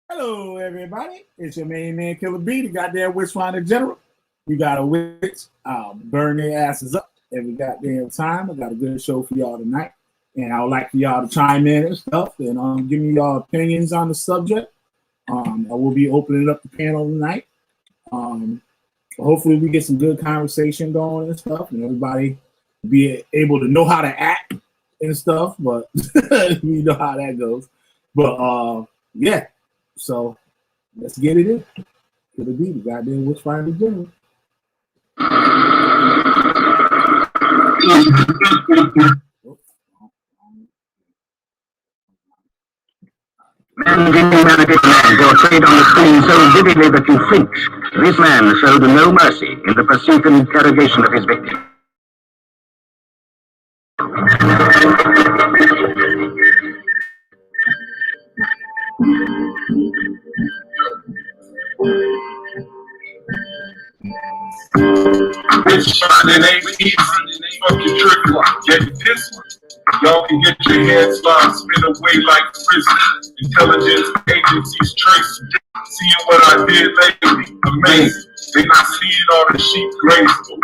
Hello, everybody. It's your main man, Killer B, the goddamn witch finder general. We got a witch burn their asses up every goddamn time. I got a good show for y'all tonight. And I would like for y'all to chime in and stuff and give me your opinions on the subject. I will be opening up the panel tonight. Hopefully we get some good conversation going and stuff, and everybody be able to know how to act and stuff, but we know how that goes. But yeah. So let's get it in. Could it be the goddamn witch finder general? Man didn't humanity man portrayed on the screen so vividly that you flinch. This man showed no mercy in the pursuit and interrogation of his victim. It's shining ain't easy. Fuck your trick lock. Get this one. Y'all can get your heads locked, spin away like prison. Intelligence agencies tracing. Seeing what I did lately, amazing. They not seeing all the sheep graceful.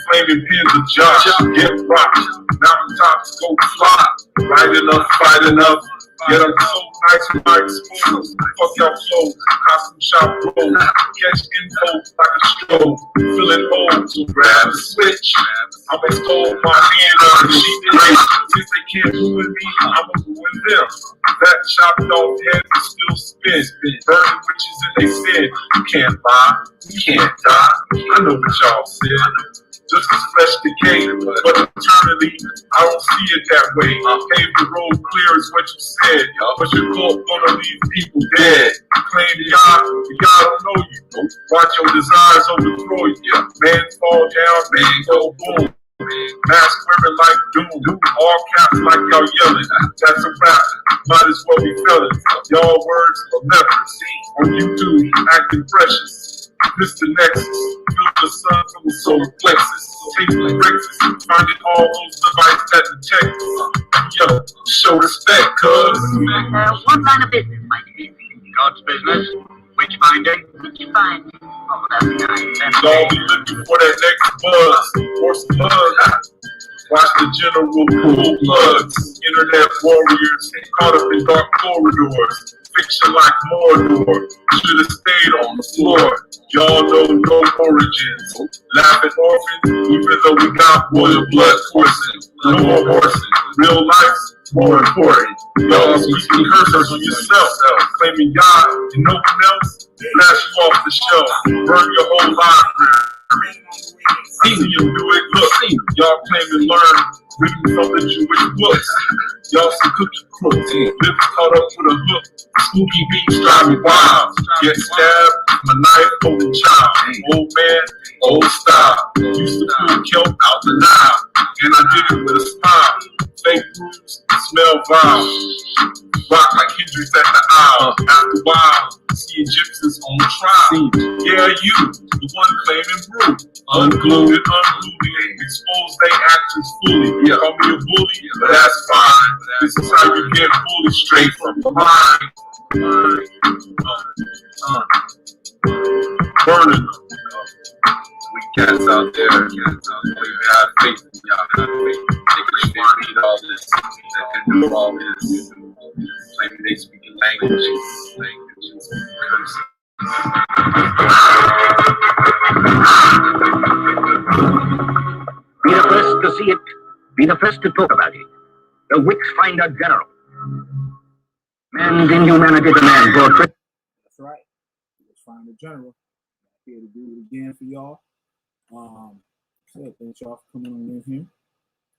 Flaming pins of Josh, get rocked. Mountaintops go fly. Right enough, fight enough. Yet I'm so nice with my exposed. Fuck y'all flow, costume shop roll. Catch info like a stroll. Feeling old, so grab the switch. I'm extol my hand on the sheet race. Since they can't ruin me, I'ma ruin them. That chopped off head will still spin. Burning witches in they sin. You can't lie, you can't die. I know what y'all said. Just as flesh decay, but eternally, I don't see it that way. Pave the road clear is what you said, but your cult gonna leave people dead. Claim God, but God don't know you. Watch your desires overthrow you. Man fall down, man go boom. Mask wearing like doom, all caps like y'all yelling. That's a rap, might as well be felon. Y'all words are leopards. On YouTube, acting precious. Mr. Nexus, feel the sun from the solar plexus. Take the breakfast, finding all those devices that detect us. Yo, show respect, cuz. What line of business, my dear? God's business. Witch finding. Witch finding. Oh, that's nice. Y'all be looking for that next buzz, or some buzz. Watch the general pull plugs. Internet warriors caught up in dark corridors. Fiction like Mordor. Should have stayed on the floor. Y'all know no origins. Laughing orphans, even though we got royal blood coursing. No more horsing. Real life's more important. Y'all speaking curses on yourself, claiming God and no one else. Flash you off the shelf. Burn your whole library. See them do it, look, y'all claim to learn, reading from the Jewish books. Y'all some cookie crooks, lips caught up with a hook. Spooky beats drive me wild. Get stabbed, my knife holding child. Old man, old style. Used to pull kelp out the Nile, and I did it with a smile. Fake bruise, smell vile. Rock like Hendrix at the aisle. After a while, see Egyptians on trial. Yeah, you, the one claiming brew. Unglued and unruly, expose their actions fully. Call me a bully, but that's fine. This is how you get bullied straight from the mind. Burning them. We cats out there, we have faith in y'all, have faith. They can read all this, they can do all this. Claiming they speaking languages, curses. Be the first to see it. Be the first to talk about it. The Witch Finder General. Man's inhumanity to man portrait. That's right. Witch finder general. Here to do it again for y'all. So thanks y'all for coming on in here.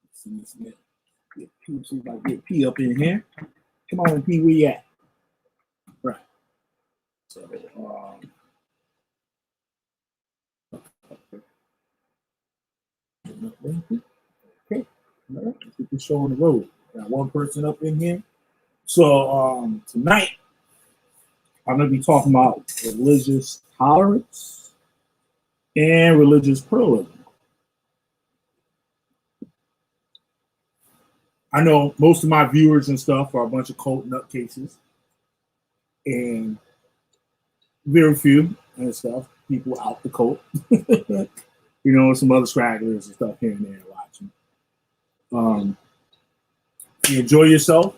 Let's see this get P, see if I get P up in here. Come on, P, where you at? Right. So okay. All right, let's get this show on the road. Got one person up in here. So tonight I'm gonna be talking about religious tolerance and religious pluralism. I know most of my viewers and stuff are a bunch of cult nutcases, and very few and stuff. People out the cold, some other stragglers and stuff here and there watching. If you enjoy yourself,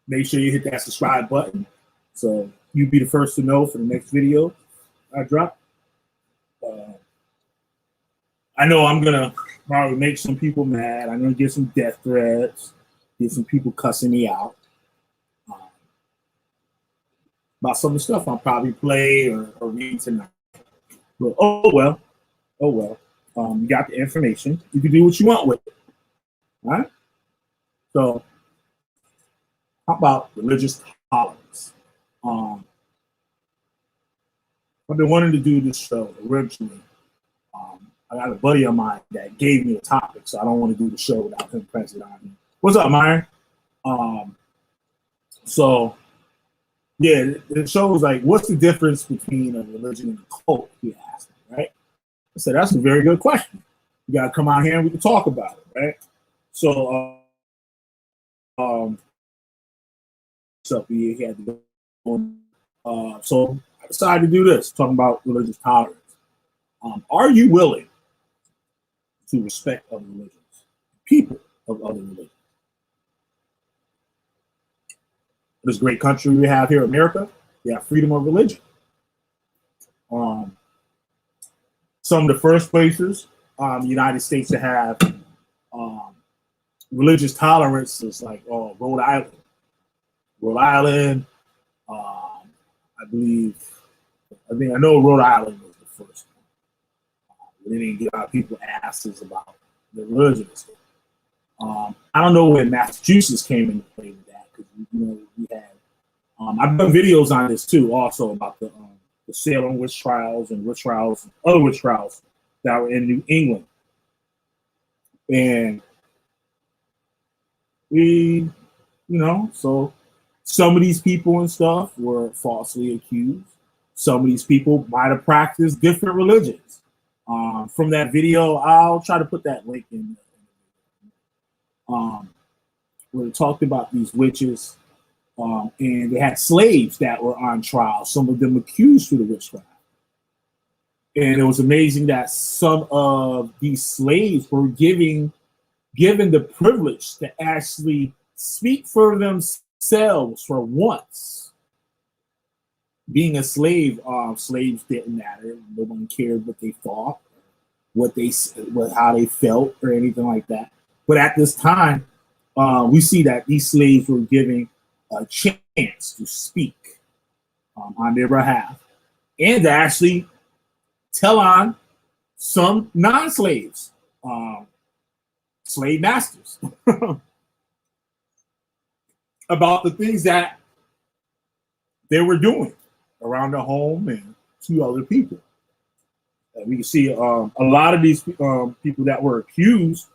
make sure you hit that subscribe button so you be the first to know for the next video I drop. I know I'm gonna probably make some people mad. I'm gonna get some death threats, get some people cussing me out about some of the stuff I'll probably play or read tonight. But oh well. You got the information. You can do what you want with it. All right? So how about religious tolerance? I've been wanting to do this show originally. I got a buddy of mine that gave me a topic, so I don't want to do the show without him pressing on me. What's up, Myron? So, yeah, the show was like, what's the difference between a religion and a cult? He asked me, right? I said, that's a very good question. You got to come out here and we can talk about it, right? So, so he had to go. So I decided to do this, talking about religious tolerance. Are you willing to respect other religions, people of other religions? This great country we have here, America, we have freedom of religion. Some of the first places, the United States, to have religious tolerance is like Rhode Island. Rhode Island, I know Rhode Island was the first one. They didn't get our people asses about the religion. I don't know when Massachusetts came into play with that, because we had. I've done videos on this too, also about the Salem witch trials and other witch trials that were in New England, and we, so some of these people and stuff were falsely accused. Some of these people might have practiced different religions. From that video, I'll try to put that link in. Where it talked about these witches, and they had slaves that were on trial. Some of them accused for the witch trial, and it was amazing that some of these slaves were given the privilege to actually speak for themselves for once. Being a slave, slaves didn't matter. No one cared what they thought, how they felt, or anything like that. But at this time, we see that these slaves were given a chance to speak on their behalf and to actually tell on some non-slaves, slave masters, about the things that they were doing around the home and to other people. And we can see a lot of these people that were accused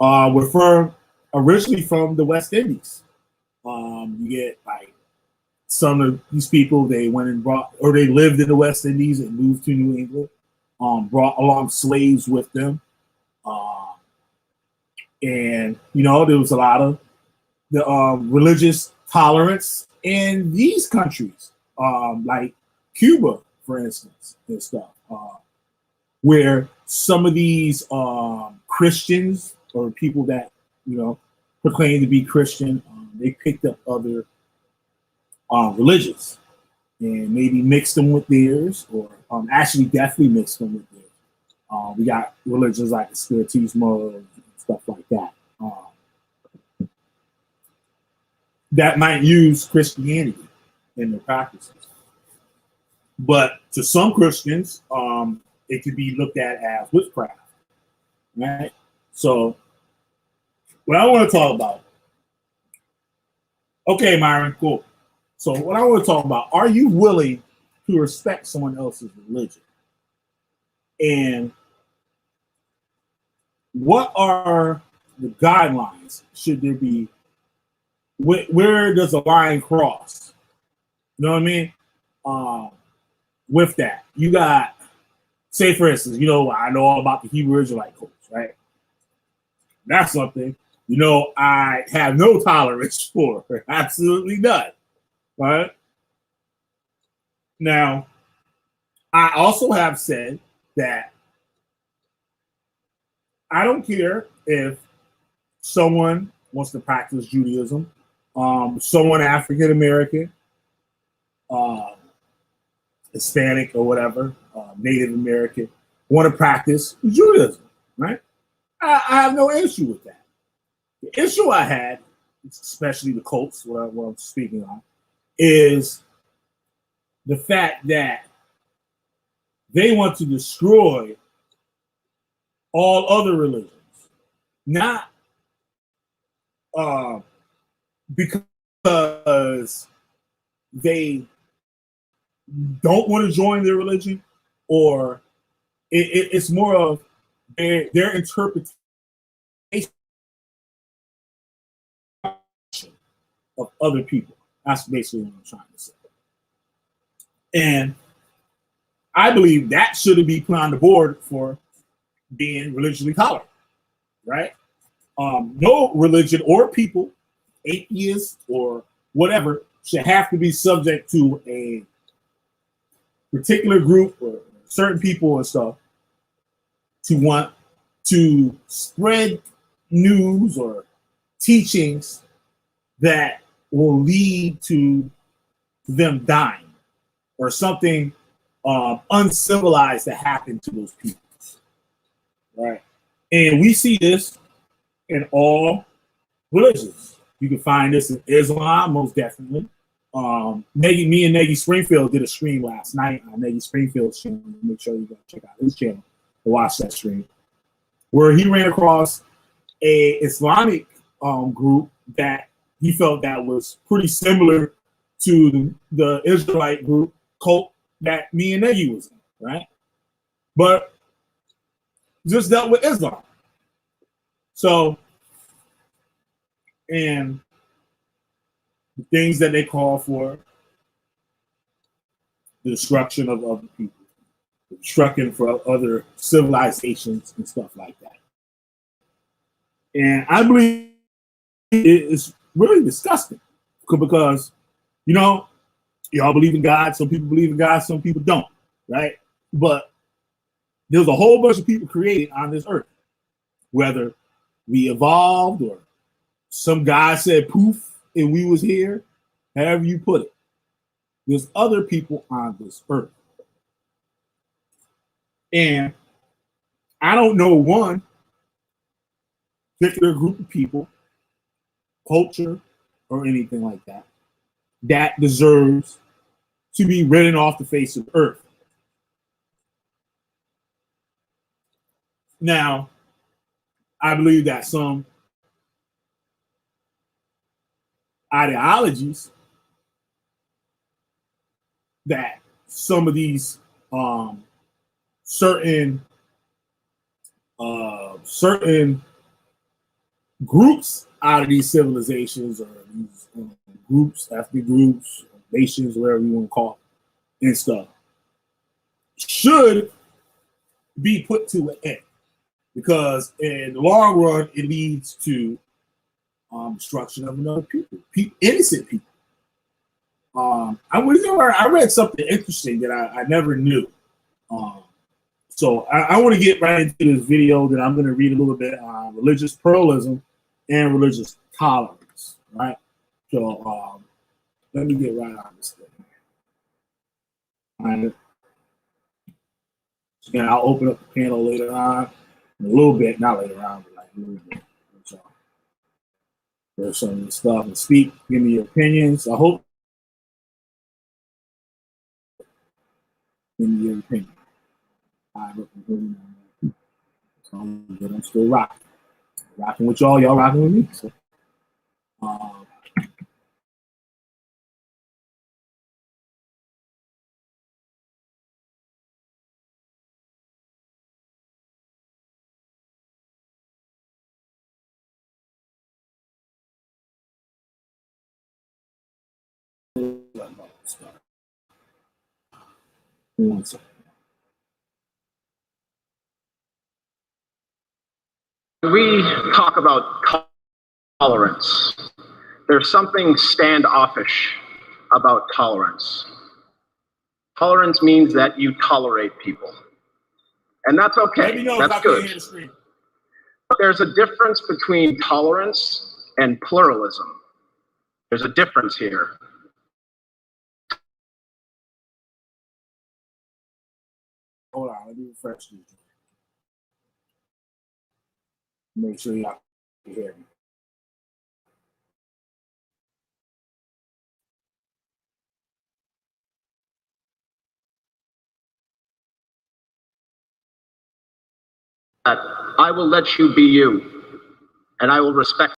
were originally from the West Indies. You get like some of these people, they went and they lived in the West Indies and moved to New England, brought along slaves with them. And, there was a lot of the religious tolerance in these countries, like Cuba, for instance, and stuff, where some of these Christians or people that, proclaim to be Christian, they picked up other religions and maybe mixed them with theirs, or actually definitely mixed them with theirs. We got religions like the Spiritismo and stuff like that, that might use Christianity in their practices. But to some Christians, it could be looked at as witchcraft, right? So what I want to talk about, okay, Myron, cool. So what I want to talk about, are you willing to respect someone else's religion? And what are the guidelines? Should there be, where does the line cross? You know what I mean? With that, you got, say for instance, I know all about the Hebrew Israelite cults, right? That's something, I have no tolerance for, absolutely none, right? Now, I also have said that I don't care if someone wants to practice Judaism, someone African American, uh, Hispanic or whatever, Native American, want to practice Judaism, right? I have no issue with that. The issue I had, especially the cults, what I'm speaking on, is the fact that they want to destroy all other religions, not because they don't want to join their religion, or it's more of their interpretation of other people. That's basically what I'm trying to say. And I believe that shouldn't be put on the board for being religiously tolerant, right? No religion or people, atheists or whatever, should have to be subject to a particular group or certain people and stuff to want to spread news or teachings that will lead to them dying or something uncivilized to happen to those people, right? And we see this in all religions. You can find this in Islam, most definitely. Me and Nagy Springfield did a stream last night on Nagy Springfield's channel. Make sure you go check out his channel to watch that stream, where he ran across a Islamic group that he felt that was pretty similar to the Israelite group cult that me and Nagy was in, right? But just dealt with Islam. So, and the things that they call for, the destruction of other people, the destruction for other civilizations and stuff like that. And I believe it's really disgusting because, you know, y'all believe in God. Some people believe in God, some people don't, right? But there's a whole bunch of people created on this earth, whether we evolved or some guy said poof and we was here, however you put it. There's other people on this earth. And I don't know one particular group of people, culture, or anything like that, that deserves to be written off the face of the earth. Now, I believe that some ideologies that some of these certain groups out of these civilizations or these groups, ethnic groups, nations, whatever you want to call it, and stuff, should be put to an end, because in the long run it leads to destruction of another people, innocent people. I read something interesting that I never knew. So I want to get right into this video that I'm going to read a little bit on religious pluralism and religious tolerance, right? So let me get right on this thing. All right. And I'll open up the panel later on, a little bit, not later on, but like a little bit. So there's some of the stuff and speak, give me your opinions. I hope give me your opinion. But I'm still rocking with y'all rocking with me. So, one second. We talk about tolerance. There's something standoffish about tolerance. Tolerance means that you tolerate people. And that's Let okay. me know if That's I can't good. hear the screen. But there's a difference between tolerance and pluralism. There's a difference here. Hold on, let me refresh this. Make sure y'all can hear me. That I will let you be you, and I will respect.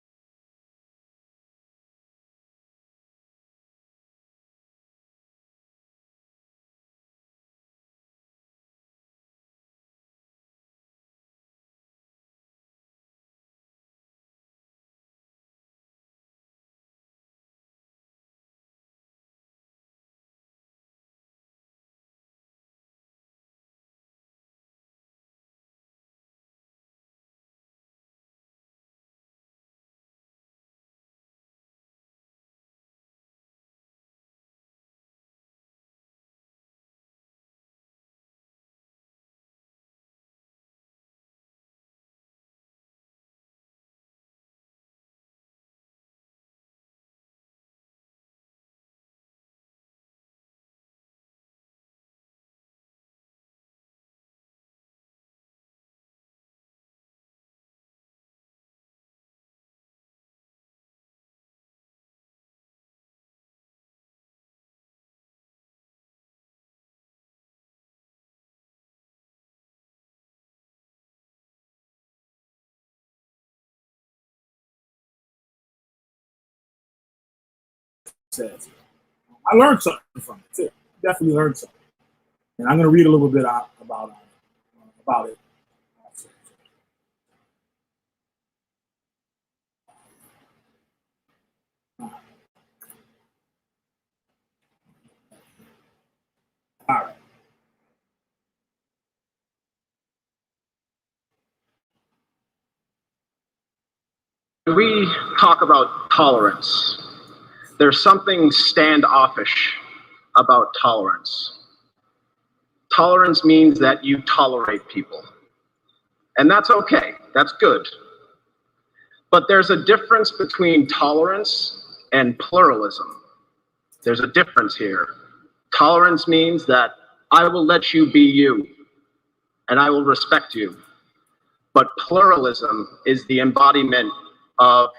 Says. I learned something from it too. Definitely learned something. And I'm going to read a little bit about it. All right. When we talk about tolerance, there's something standoffish about tolerance. Tolerance means that you tolerate people. And that's okay. That's good. But there's a difference between tolerance and pluralism. There's a difference here. Tolerance means that I will let you be you, and I will respect you. But pluralism is the embodiment of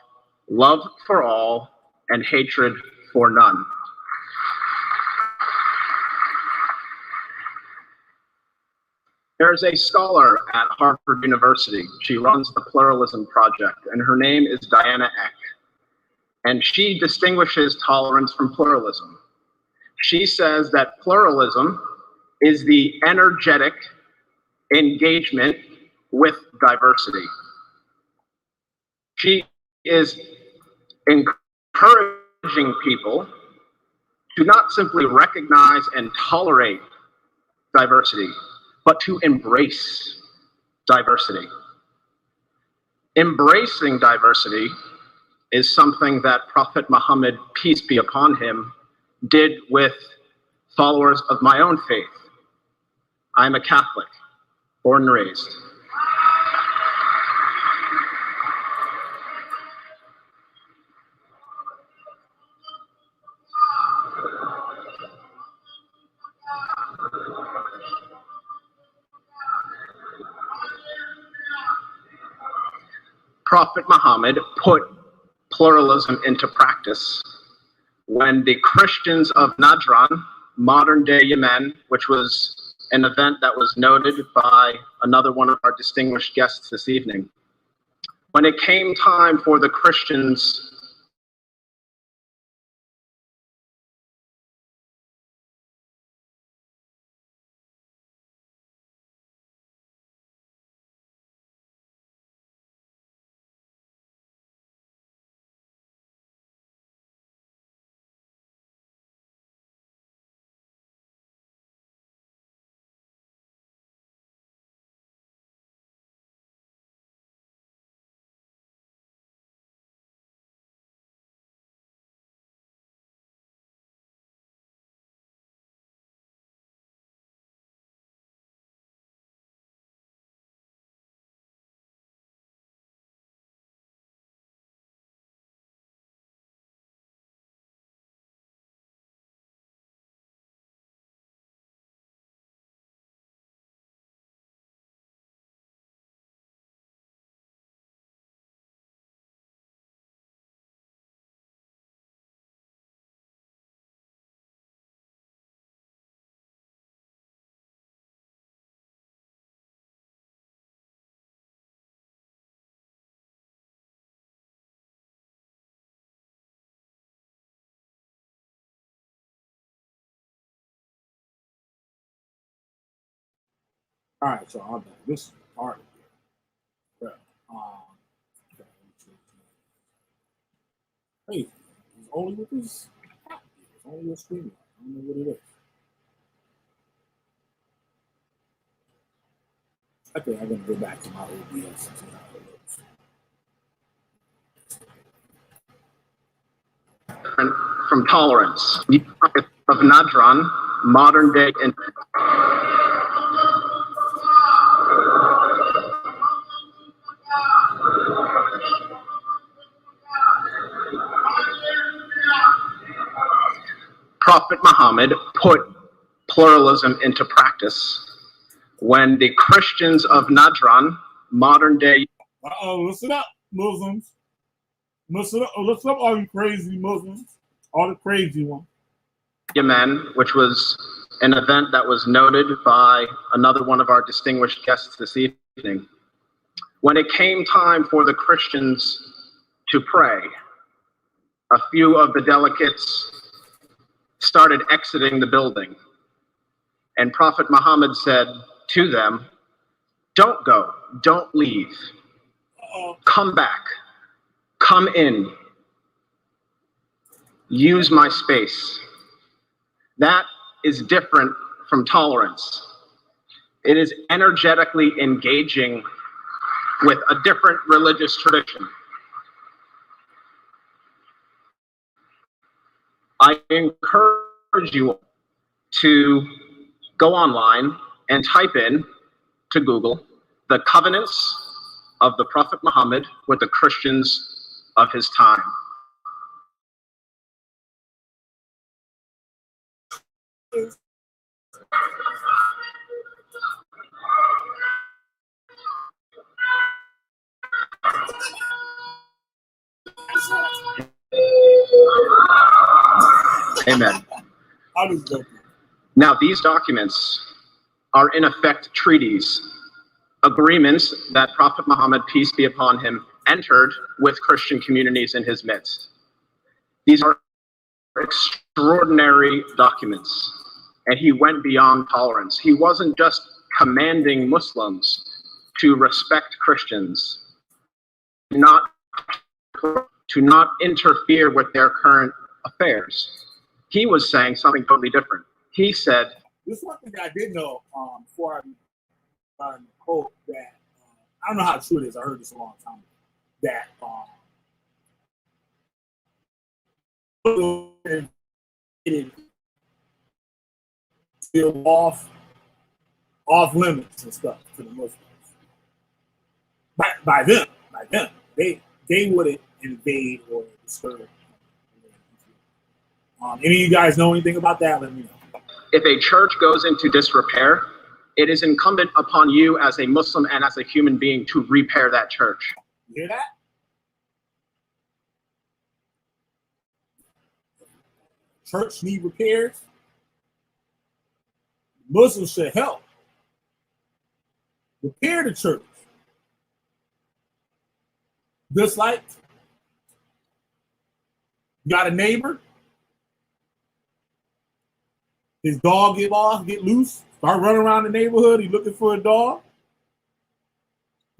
love for all and hatred for none. There's a scholar at Harvard University. She runs the Pluralism Project, and her name is Diana Eck. And she distinguishes tolerance from pluralism. She says that pluralism is the energetic engagement with diversity. She is encouraging people to not simply recognize and tolerate diversity, but to embrace diversity. Embracing diversity is something that Prophet Muhammad, peace be upon him, did with followers of my own faith. I'm a Catholic, born and raised. Prophet Muhammad put pluralism into practice when the Christians of Najran, modern day Yemen, which was an event that was noted by another one of our distinguished guests this evening, when it came time for the Christians All right, so I'm back. This is hard. Yeah. Hey, it's only with this. It's only a screen. I don't know what it is. I think I'm gonna go back to my OBS and see how it looks. From tolerance. The prophet of Nadran, modern day and Prophet Muhammad put pluralism into practice when the Christians of Nadran, modern day. Listen up, Muslims. Listen up, all you crazy Muslims, all the crazy ones. Yemen, which was an event that was noted by another one of our distinguished guests this evening. When it came time for the Christians to pray, a few of the delegates started exiting the building. And Prophet Muhammad said to them, "Don't go, don't leave. Come back, come in, use my space." That is different from tolerance. It is energetically engaging with a different religious tradition. I encourage you to go online and type in to Google the covenants of the Prophet Muhammad with the Christians of his time. Amen. Now, these documents are in effect treaties, agreements that Prophet Muhammad, peace be upon him, entered with Christian communities in his midst. These are extraordinary documents, and he went beyond tolerance. He wasn't just commanding Muslims to respect Christians, to not interfere with their current affairs. He was saying something totally different. He said, this is one thing I did know before I quote that, I don't know how true it is, I heard this a long time ago, that it still off limits and stuff to the Muslims. By them. They wouldn't invade or disturb. Any of you guys know anything about that? Let me know. If a church goes into disrepair, it is incumbent upon you as a Muslim and as a human being to repair that church. You hear that? Church need repairs. Muslims should help repair the church. Just like you got a neighbor, his dog get loose, start running around the neighborhood, he's looking for a dog.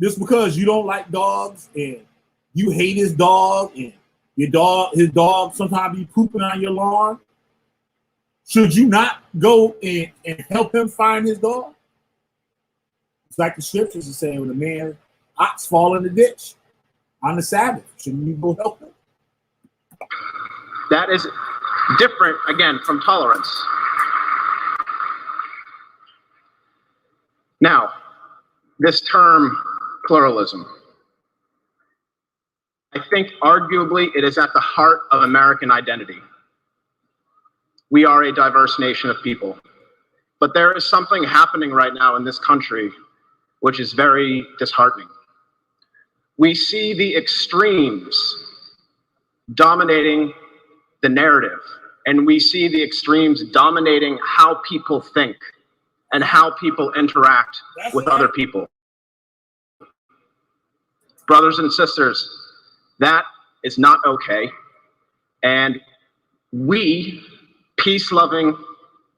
Just because you don't like dogs and you hate his dog and his dog sometimes be pooping on your lawn, should you not go and help him find his dog? It's like the scriptures are saying, when a man ox fall in the ditch on the Sabbath, shouldn't you go help him? That is different, again, from tolerance. Now, this term, pluralism, I think arguably it is at the heart of American identity. We are a diverse nation of people, but there is something happening right now in this country which is very disheartening. We see the extremes dominating the narrative, and we see the extremes dominating how people think and how people interact with other people. Brothers and sisters, that is not okay. And we, peace-loving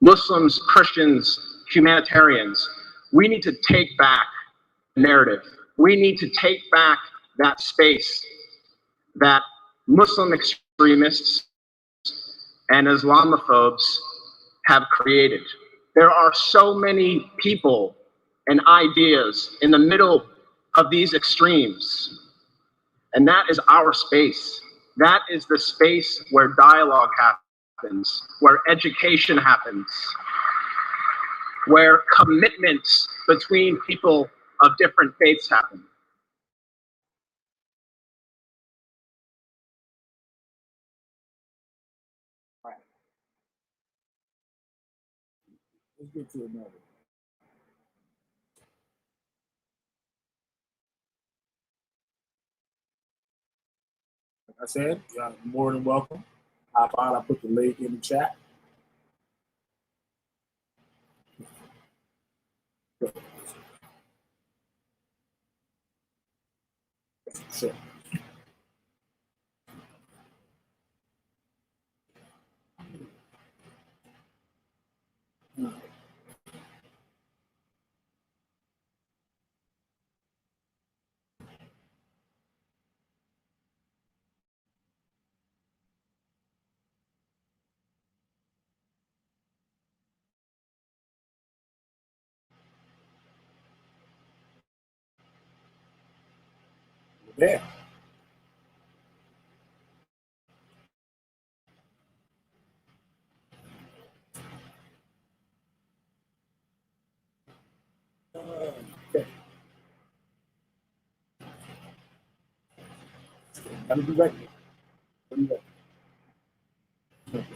Muslims, Christians, humanitarians, We need to take back the narrative. We need to take back that space that Muslim extremists and Islamophobes have created. There are so many people and ideas in the middle of these extremes, and that is our space. That is the space where dialogue happens, where education happens, where commitments between people of different faiths happen. All right. Let's get to another. Like I said, you're more than welcome. I put the link in the chat. Sure. There. Okay. Gotta be ready. Be ready. Okay.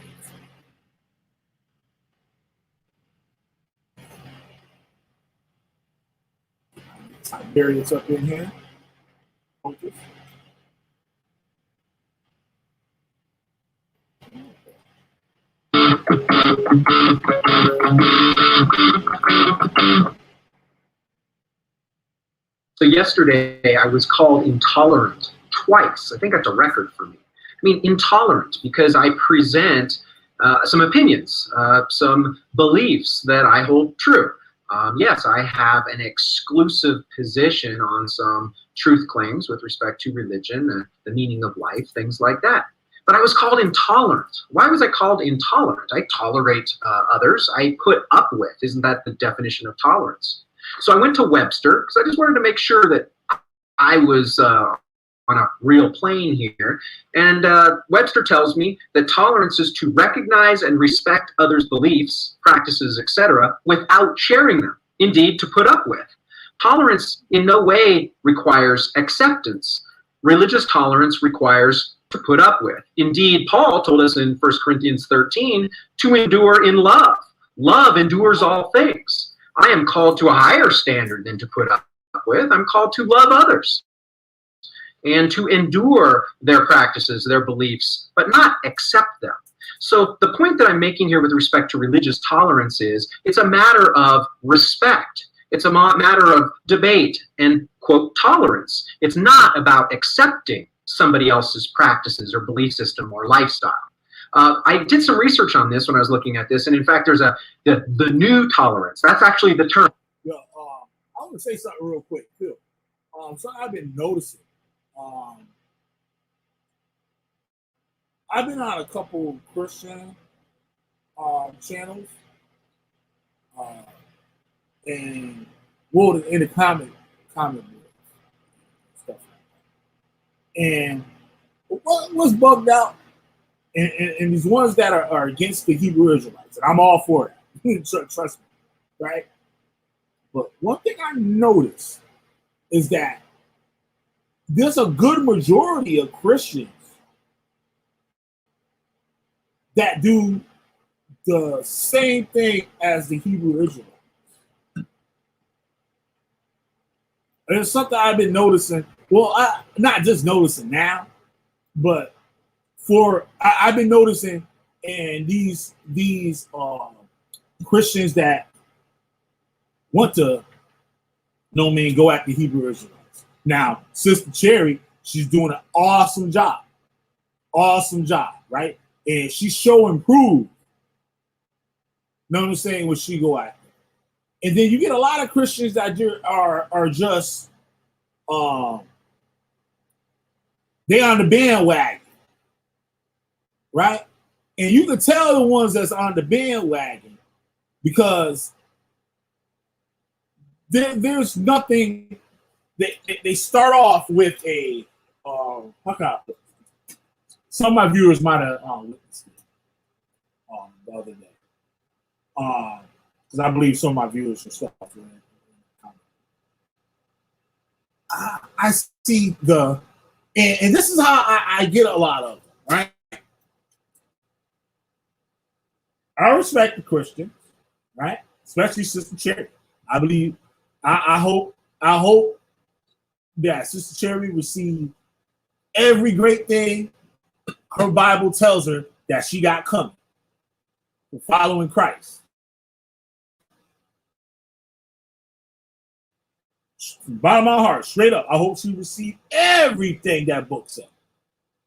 Tiberius up in here. Focus. So yesterday I was called intolerant twice. I think that's a record for me. I mean, intolerant because I present some opinions, some beliefs that I hold true. Yes, I have an exclusive position on some truth claims with respect to religion, the meaning of life, things like that. But I was called intolerant. Why was I called intolerant? I tolerate others. I put up with. Isn't that the definition of tolerance? So I went to Webster because I just wanted to make sure that I was on a real plane here. And Webster tells me that tolerance is to recognize and respect others' beliefs, practices, etc., without sharing them. Indeed, to put up with. Tolerance in no way requires acceptance. Religious tolerance requires to put up with. Indeed, Paul told us in 1 Corinthians 13 to endure in love. Love endures all things. I am called to a higher standard than to put up with. I'm called to love others and to endure their practices, their beliefs, but not accept them. So the point that I'm making here with respect to religious tolerance is it's a matter of respect. It's a matter of debate and, quote, tolerance. It's not about accepting somebody else's practices or belief system or lifestyle. I did some research on this when I was looking at this, and in fact, there's the new tolerance. That's actually the term. Yeah, I want to say something real quick too. So I've been noticing. I've been on a couple Christian channels, and well, in the comment stuff. And what's bugged out, and these ones that are against the Hebrew Israelites, and I'm all for that. Trust me, right? But one thing I noticed is that there's a good majority of Christians that do the same thing as the Hebrew Israelites. And it's something I've been noticing. Well, not just noticing now, but I've been noticing in these Christians that want to, go at the Hebrew Israelites. Now, Sister Cherry, she's doing an awesome job, right? And she's showing proof. Know what I'm saying? When she go at them, And then you get a lot of Christians that are just they on the bandwagon, right? And you can tell the ones that's on the bandwagon because there's nothing. They start off with a how can I put it? Some of my viewers might have witnessed it the other day. Because I believe some of my viewers and stuff. I see and this is how I get a lot of them, right? I respect the Christians, right? Especially Sister Cherry. I believe, I hope that Sister Cherry receive every great thing her Bible tells her that she got coming for following Christ. From the bottom of my heart, straight up, I hope she received everything that book said.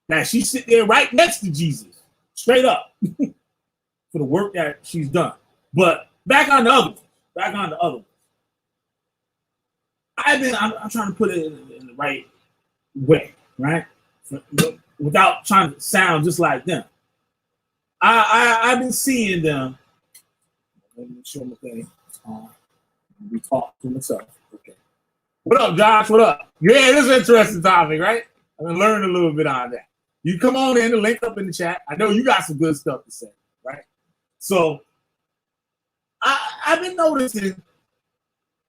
Now she sit there right next to Jesus, straight up, for the work that she's done. But back on the other ones. I'm trying to put it in the right way, right? Without trying to sound just like them. I've been seeing them. Let me show my thing. We talk to myself. Okay. What up, Josh? What up? Yeah, this is an interesting topic, right? I'm gonna learn a little bit on that. You come on in, the link up in the chat. I know you got some good stuff to say, right? So I've been noticing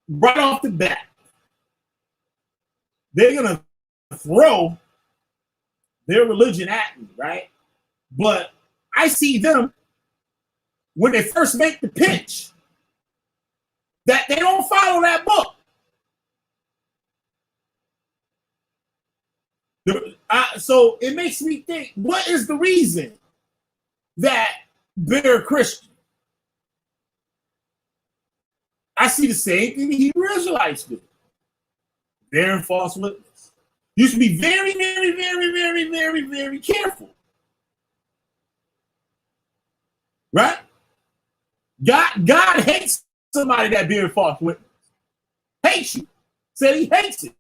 right off the bat, they're gonna throw their religion at me, right? But I see them when they first make the pitch that they don't follow that book. So it makes me think, what is the reason that they're Christian? I see the same thing the Hebrew Israelites do. They're in false witness. You should be very, very, very, very, very, very careful. Right? God hates somebody that bears false witness. Hates you. Said he hates it.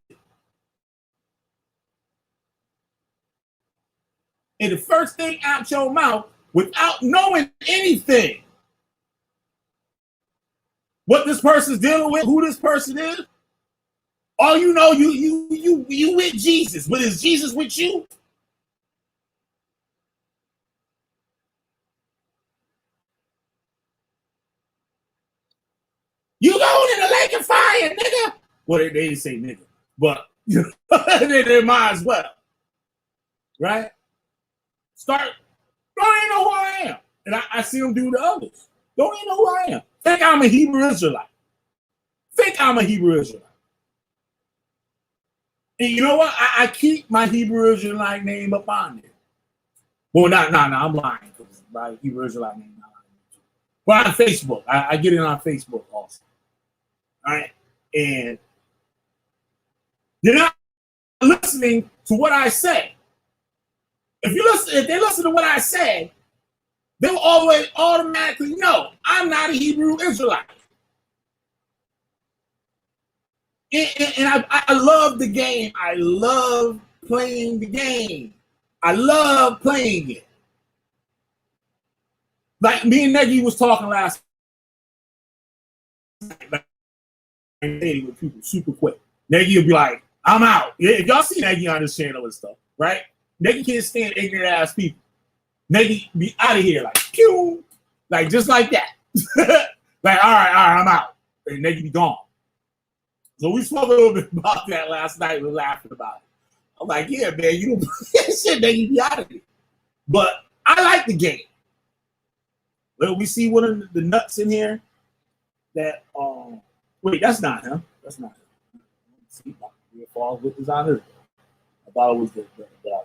And the first thing out your mouth, without knowing anything, what this person's dealing with, who this person is, all you know, you with Jesus, but is Jesus with you? You going in the lake of fire, nigga. Well, they didn't say nigga, but they might as well, right? Don't even know who I am. And I see them do the others. Don't even know who I am. Think I'm a Hebrew Israelite. And you know what? I keep my Hebrew Israelite name up on there. Well, I'm lying. My Hebrew Israelite name not on there. But on Facebook. I get it on Facebook also. All right? And you're not listening to what I say. If they listen to what I say, they'll always automatically know I'm not a Hebrew Israelite. And I love the game. I love playing the game. I love playing it. Like me and Negi was talking last night. Like, with people super quick. Negi will be like, I'm out. If y'all see Negi on this channel and stuff, right? Negi can't stand ignorant ass people. Negi be out of here like, pew, like just like that. Like, all right, I'm out. And Negi be gone. So we spoke a little bit about that last night. We were laughing about it. I'm like, yeah, man, you don't shit, Negi be out of here. But I like the game. Well, we see one of the nuts in here that wait, that's not him. That's not him. See, falls with his honor. I thought it was the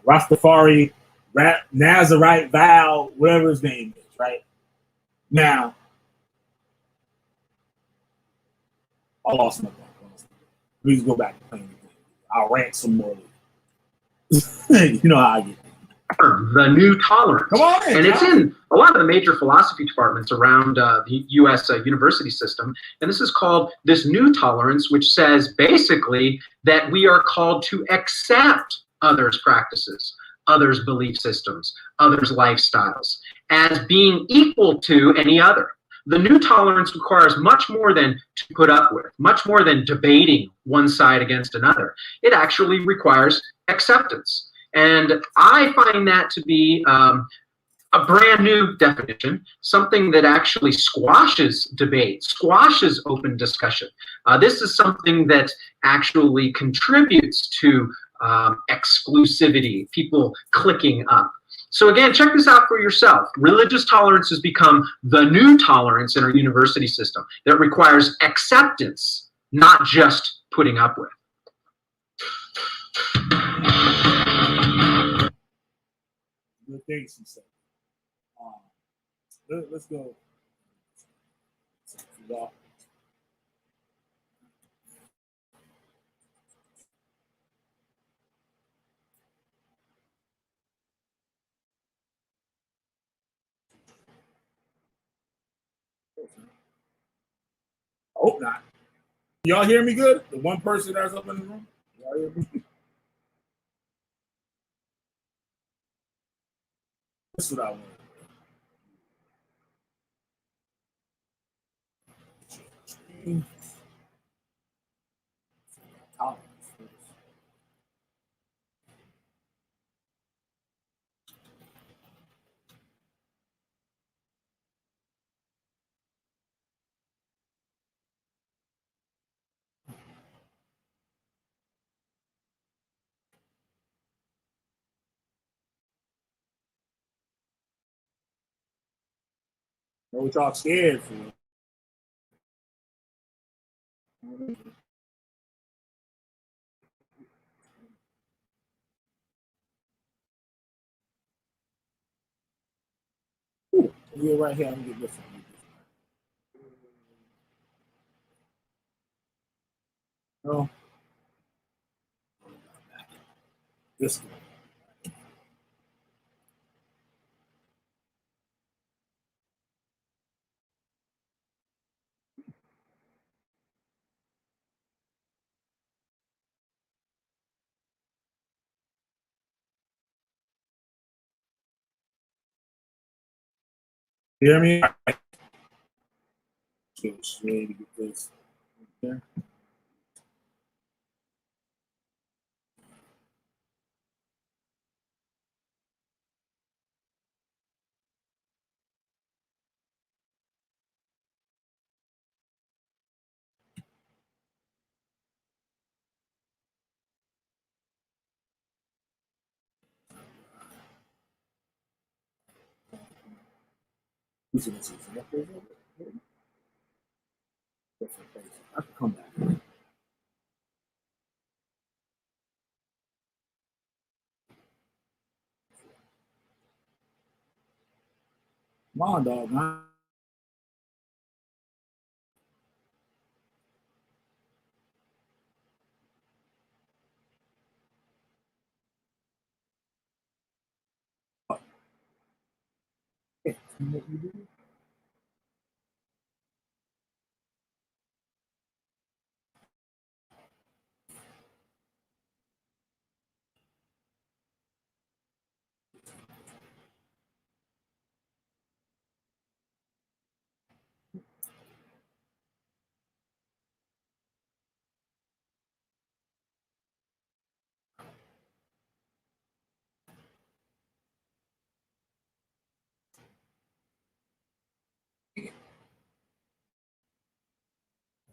Rastafari, Nazarite, Val, whatever his name is, right? Now, I lost my thought. Please go back to playing the game. I'll rant some more. You know how I get. term, the new tolerance. Come on in, and it's John. in a lot of the major philosophy departments around the U.S. University system. And this is called this new tolerance, which says basically that we are called to accept others' practices, others' belief systems, others' lifestyles as being equal to any other. The new tolerance requires much more than to put up with, much more than debating one side against another. It actually requires acceptance. And I find that to be a brand new definition, something that actually squashes debate, squashes open discussion. This is something that actually contributes to exclusivity, people clicking up. So again, check this out for yourself. Religious tolerance has become the new tolerance in our university system that requires acceptance, not just putting up with. Good things he said. Let's go. I hope not. Y'all hear me good? The one person that's up in the room? Y'all hear me? That's what I want. Know what y'all scared for? Yeah, right here. I'm gonna get this one. No. This one. You hear me? Just ready to get this. Okay. Who's in this? I can come back. Come on, dog, man. Hey, what you do?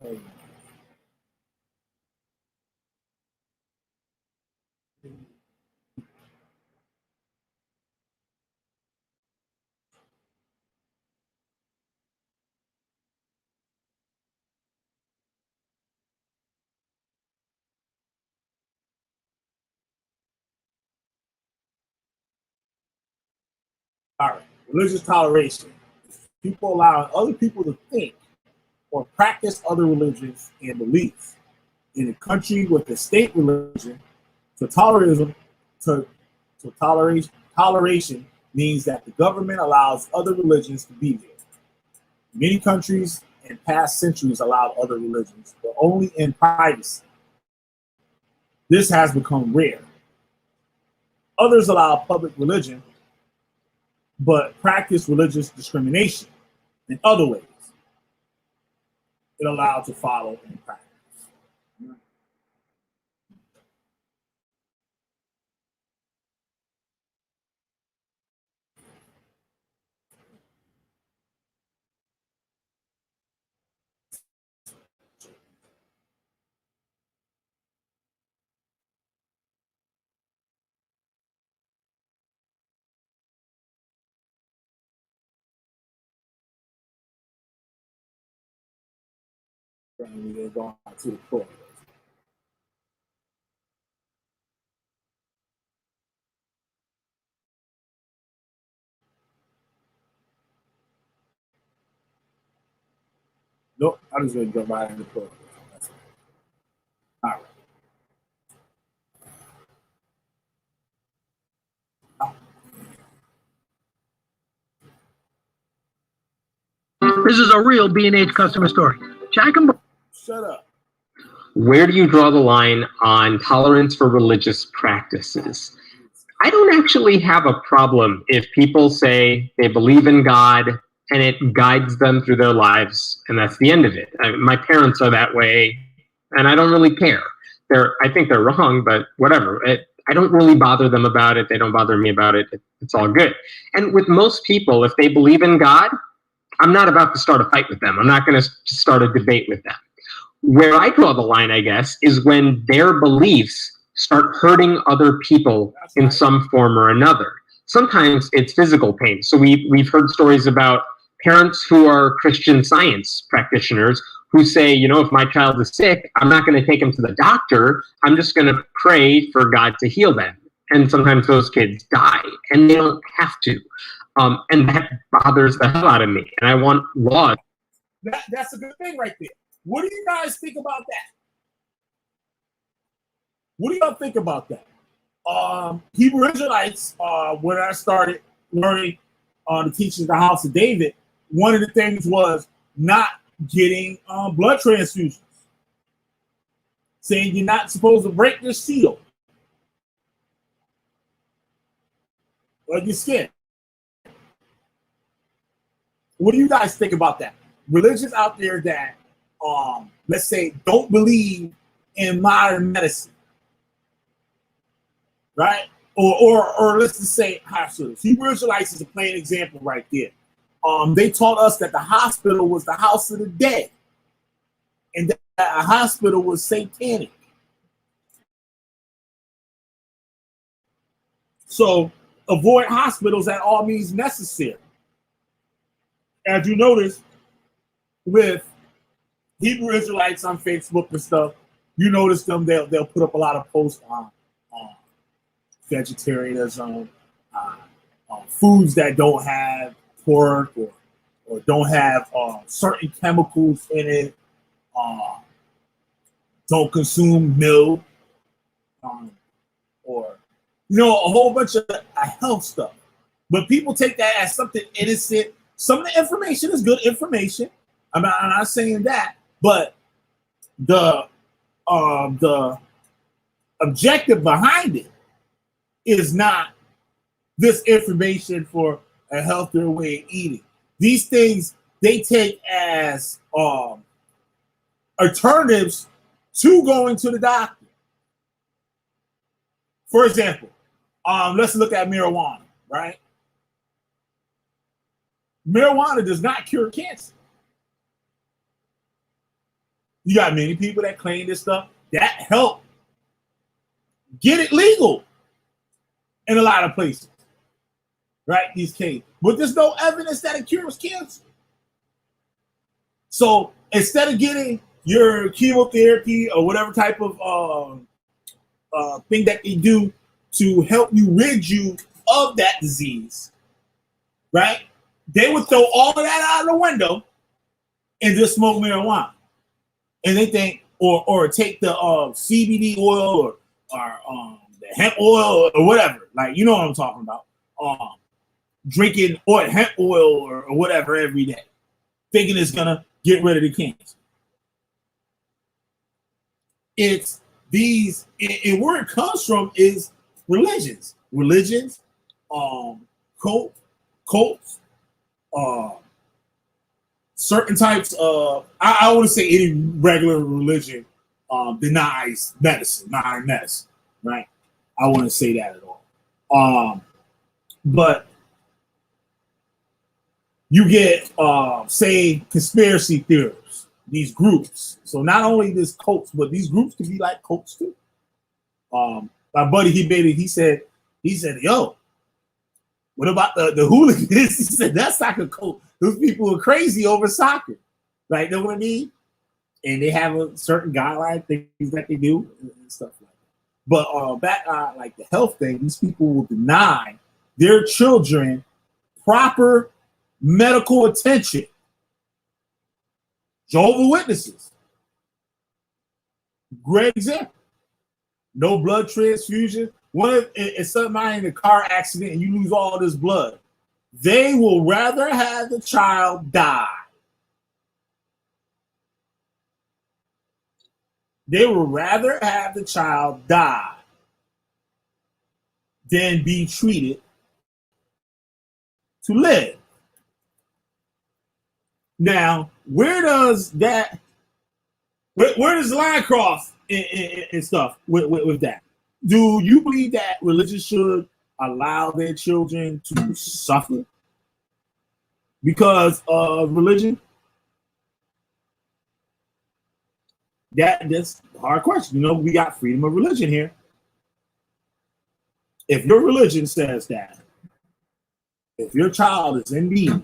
Hey. All right. Religious toleration. People allowing other people to think or practice other religions and beliefs in a country with a state religion to tolerism to Toleration means that the government allows other religions to be there. Many countries in past centuries allowed other religions, but only in privacy. This has become rare. Others allow public religion, but practice religious discrimination in other ways. It allowed to follow in practice. And we're going to the court. Nope, I'm just going to jump right in the court. All right. This is a real B&H customer story. Jack and Shut up. Where do you draw the line on tolerance for religious practices? I don't actually have a problem if people say they believe in God and it guides them through their lives, and that's the end of it. My parents are that way, and I don't really care. I think they're wrong, but whatever. I don't really bother them about it. They don't bother me about it. It's all good. And with most people, if they believe in God, I'm not about to start a fight with them. I'm not going to start a debate with them. Where I draw the line, I guess, is when their beliefs start hurting other people in some form or another. Sometimes it's physical pain. So we've heard stories about parents who are Christian Science practitioners who say, you know, if my child is sick, I'm not going to take him to the doctor. I'm just going to pray for God to heal them. And sometimes those kids die, and they don't have to. And that bothers the hell out of me. And I want laws. That's a good thing right there. What do you guys think about that? What do y'all think about that? Hebrew Israelites, when I started learning the teachings of the house of David, one of the things was not getting blood transfusions. Saying you're not supposed to break your seal or your skin. What do you guys think about that? Religions out there that, let's say, don't believe in modern medicine, right? Or let's just say hospitals. Hebrew Israelites is a plain example right there. They taught us that the hospital was the house of the dead, and that a hospital was satanic. So avoid hospitals at all means necessary. As you notice with Hebrew Israelites on Facebook and stuff, you notice them, they'll put up a lot of posts on vegetarianism, foods that don't have pork or don't have certain chemicals in it, don't consume milk, or, you know, a whole bunch of health stuff. But people take that as something innocent. Some of the information is good information. I'm not saying that, but the objective behind it is not this information for a healthier way of eating. These things they take as alternatives to going to the doctor. For example, let's look at marijuana, right? Marijuana does not cure cancer. You got many people that claim this stuff. That helped get it legal in a lot of places, right? These cases. But there's no evidence that it cures cancer. So instead of getting your chemotherapy or whatever type of thing that they do to help you rid you of that disease, right? They would throw all of that out of the window and just smoke marijuana. And they think, or take the CBD oil or the hemp oil or whatever. Like, you know what I'm talking about. drinking hemp oil or whatever every day, thinking it's gonna get rid of the cancer. It's these, and where it comes from is religions, cults, certain types of, I wouldn't say any regular religion denies medicine, right? I wouldn't say that at all. But you get, say, conspiracy theorists, these groups. So not only this cults, but these groups can be like cults too. My buddy, he said, yo, what about the hooligans? He said, that's like a cult. Those people are crazy over soccer. Like, know what I mean? And they have a certain guideline things that they do and stuff like that. But back like the health thing, these people will deny their children proper medical attention. Jehovah's Witnesses, great example. No blood transfusion. What if somebody in a car accident and you lose all this blood? They will rather have the child die. They would rather have the child die than be treated to live. Now, where does the line cross and stuff with that? Do you believe that religion should allow their children to suffer because of religion? That's a hard question. You know, we got freedom of religion here. If your religion says that, if your child is in need,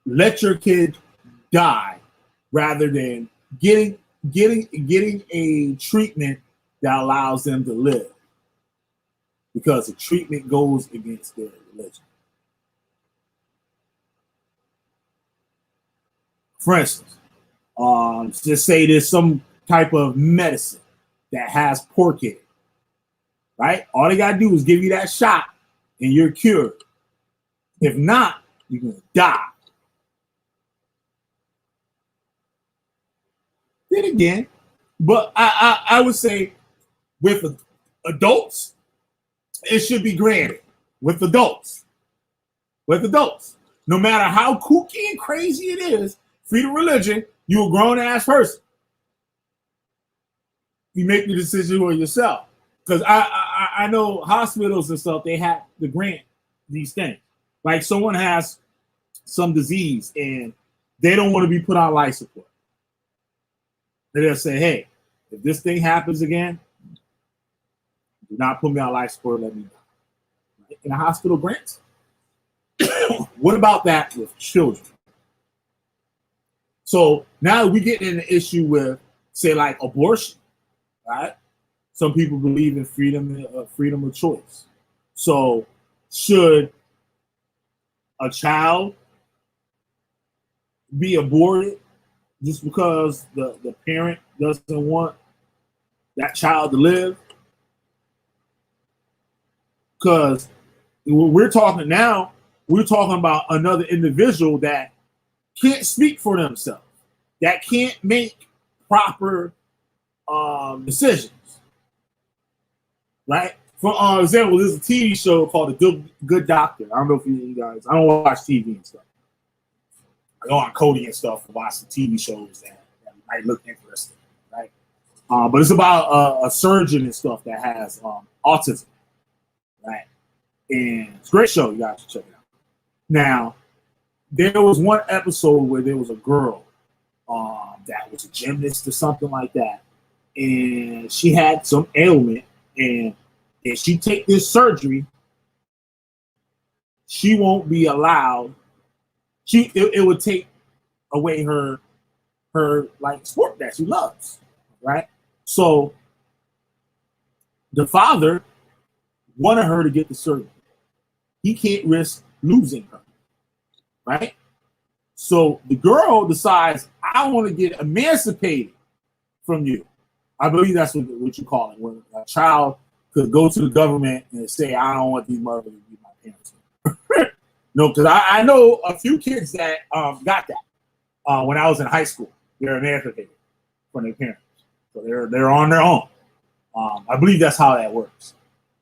let your kid die rather than getting a treatment that allows them to live, because the treatment goes against their religion. For instance, just say there's some type of medicine that has pork in it, right? All they gotta do is give you that shot and you're cured. If not, you're gonna die. Then again, but I would say with adults, it should be granted. With adults, no matter how kooky and crazy it is, freedom of religion, you're a grown ass person. You make the decision for yourself. Because I know hospitals and stuff, they have to grant these things. Like someone has some disease and they don't want to be put on life support. They'll say, hey, if this thing happens again, do not put me on life support, let me die. In a hospital grants? What about that with children? So now we get in an issue with, say, like abortion, right? Some people believe in freedom of choice. So should a child be aborted just because the parent doesn't want that child to live? Because we're talking about another individual that can't speak for themselves, that can't make proper decisions, right? For example, there's a TV show called The Good Doctor. I don't know if you guys, I don't watch TV and stuff. I go on Cody and stuff to watch some TV shows that might look interesting, right? But it's about a surgeon and stuff that has autism, right? And it's a great show. You guys should check it out. Now, there was one episode where there was a girl that was a gymnast or something like that, and she had some ailment, and if she take this surgery, she won't be allowed. It would take away her like sport that she loves, right? So the father wanted her to get the surgery. He can't risk losing her, right? So the girl decides, I want to get emancipated from you. I believe that's what you call it, when a child could go to the government and say, I don't want these mothers to be my parents. No, because I know a few kids that got that when I was in high school. They're emancipated from their parents. So they're on their own. I believe that's how that works.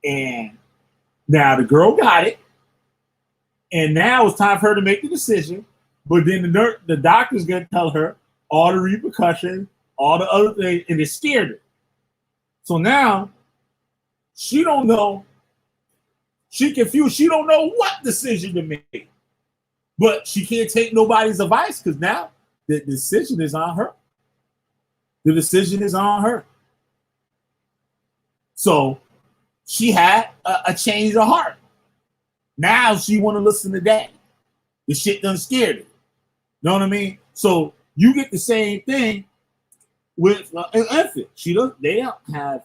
And now the girl got it. And now it's time for her to make the decision. But then the doctor's going to tell her all the repercussions, all the other things, and it scared her. So now she don't know. She confused. She don't know what decision to make. But she can't take nobody's advice because now the decision is on her. The decision is on her. So she had a change of heart. Now she want to listen to daddy. The shit done scared her. Know what I mean? So you get the same thing with an infant. They don't have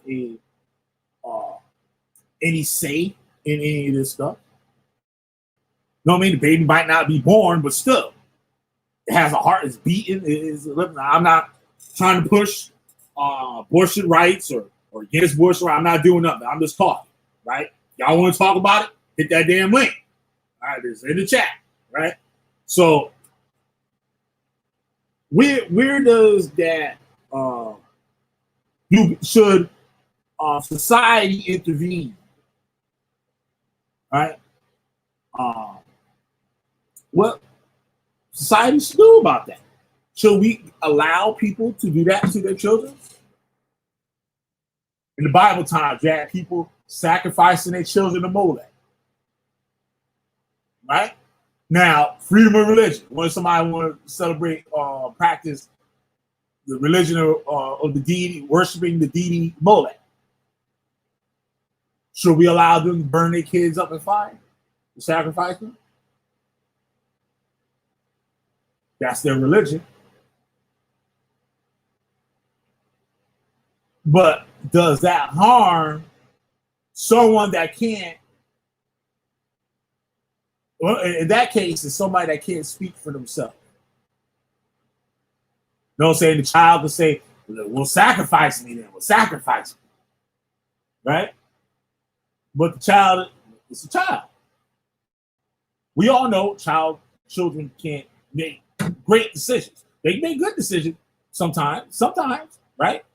any say in any of this stuff. Know what I mean? The baby might not be born, but still, it has a heart. It's beating. I'm not trying to push abortion rights or against abortion. I'm not doing nothing. I'm just talking, right? Y'all want to talk about it? Hit that damn link. All right, it's in the chat, right? So where does that should society intervene? Right? What society should do about that? Should we allow people to do that to their children? In the Bible times, you had people sacrificing their children to Molech. Right? Now, freedom of religion. When somebody want to celebrate, practice the religion of the deity, worshiping the deity Molech, should we allow them to burn their kids up in fire to sacrifice them? That's their religion. But does that harm someone that can't? Well, in that case, it's somebody that can't speak for themselves. You know what I'm saying? The child will say, "We'll sacrifice me then. We'll sacrifice me." Right? But the child is a child. We all know children can't make great decisions. They make good decisions sometimes, right?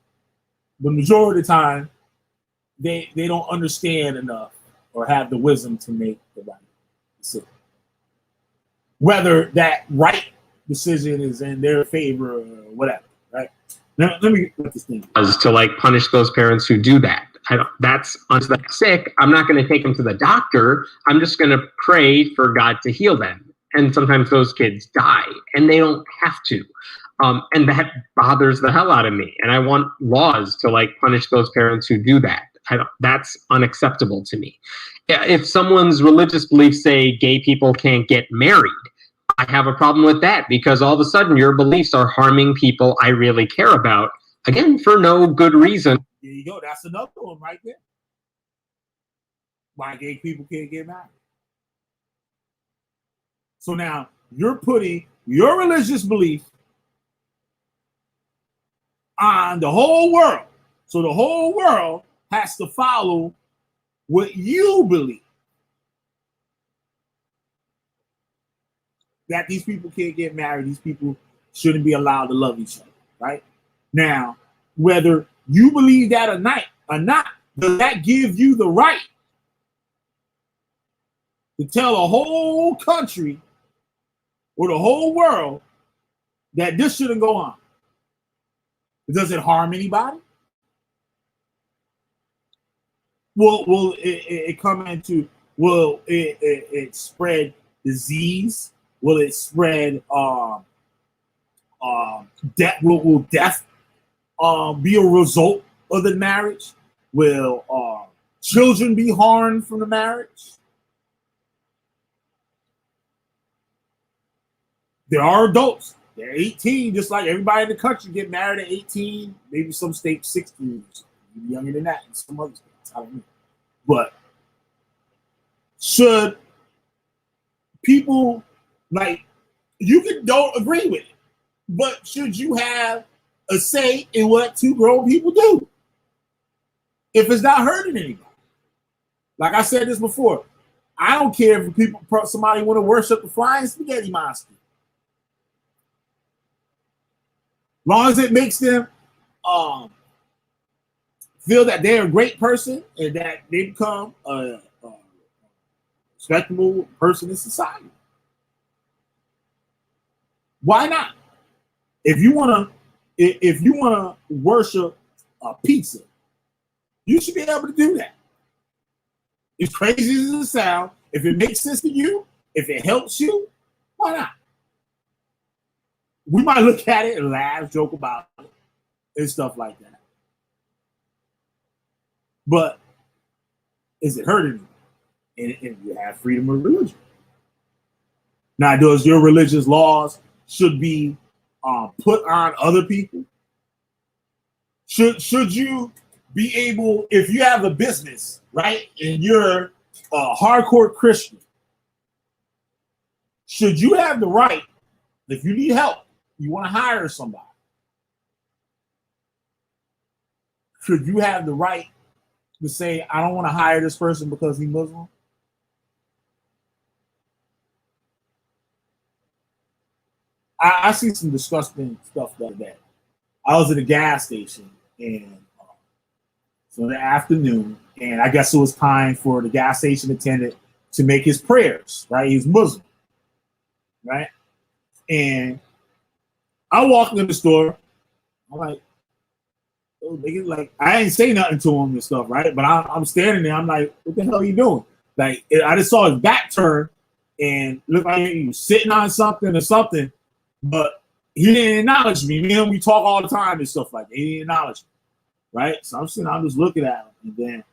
The majority of the time, they don't understand enough or have the wisdom to make the right decision. Whether that right decision is in their favor or whatever, right? Now, let me put this thing. To like punish those parents who do that. That's sick. I'm not going to take them to the doctor. I'm just going to pray for God to heal them. And sometimes those kids die, and they don't have to. And that bothers the hell out of me. And I want laws to like punish those parents who do that. That's unacceptable to me. If someone's religious beliefs say gay people can't get married, I have a problem with that because all of a sudden your beliefs are harming people I really care about. Again, for no good reason. There you go. That's another one right there. Why gay people can't get married. So now you're putting your religious belief on the whole world. So the whole world has to follow what you believe. That these people can't get married. These people shouldn't be allowed to love each other, right? Now, whether you believe that or not, does that give you the right to tell a whole country or the whole world that this shouldn't go on? Does it harm anybody? Will it come into, will it spread disease? Will it spread death? Will death be a result of the marriage? Will children be harmed from the marriage? There are adults. They're 18, just like everybody in the country get married at 18, maybe some states 16, maybe younger than that in some other states. I don't know. But should people, like, don't agree with it, but should you have a say in what two grown people do? if it's not hurting anybody. Like I said this before, I don't care if somebody want to worship the flying spaghetti monster. As long as it makes them feel that they're a great person and that they become a respectable person in society. Why not? If you wanna worship a pizza, you should be able to do that. As crazy as it sounds, if it makes sense to you, if it helps you, why not? We might look at it and laugh, joke about it, and stuff like that. But is it hurting you? And you have freedom of religion. Now, does your religious laws should be put on other people? Should you be able, if you have a business, right, and you're a hardcore Christian, should you have the right, if you need help, you want to hire somebody, should you have the right to say, I don't want to hire this person because he's Muslim? I see some disgusting stuff the other day. I was at a gas station and so in the afternoon, and I guess it was time for the gas station attendant to make his prayers, right? He's Muslim, right? And I walked in the store. I'm like, oh, nigga, like I ain't say nothing to him and stuff, right? But I'm standing there. I'm like, what the hell are you doing? Like I just saw his back turn and looked like he was sitting on something or something, but he didn't acknowledge me. Me and him, we talk all the time and stuff like that. He didn't acknowledge me. Right? So I'm just looking at him. And then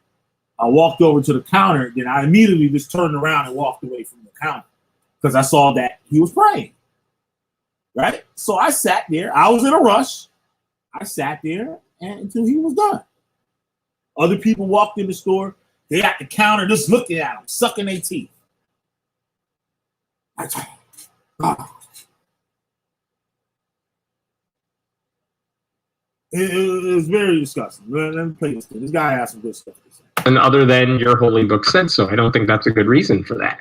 I walked over to the counter. Then I immediately just turned around and walked away from the counter because I saw that he was praying. Right? So I sat there. I was in a rush. I sat there until he was done. Other people walked in the store. They at the counter just looking at him, sucking their teeth. It was very disgusting. Let me play this thing. This guy has some good stuff to say. And other than your holy book said so, I don't think that's a good reason for that.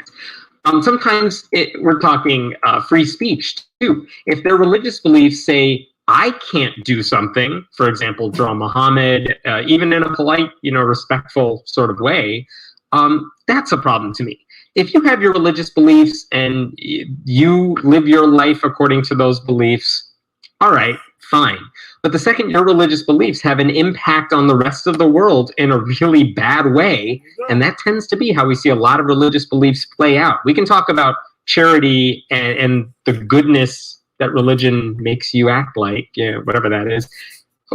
Sometimes we're talking free speech too. If their religious beliefs say, I can't do something, for example, draw Muhammad, even in a polite, respectful sort of way, that's a problem to me. If you have your religious beliefs and you live your life according to those beliefs, all right, fine. But the second your religious beliefs have an impact on the rest of the world in a really bad way, and that tends to be how we see a lot of religious beliefs play out. We can talk about charity and the goodness that religion makes you act like, whatever that is.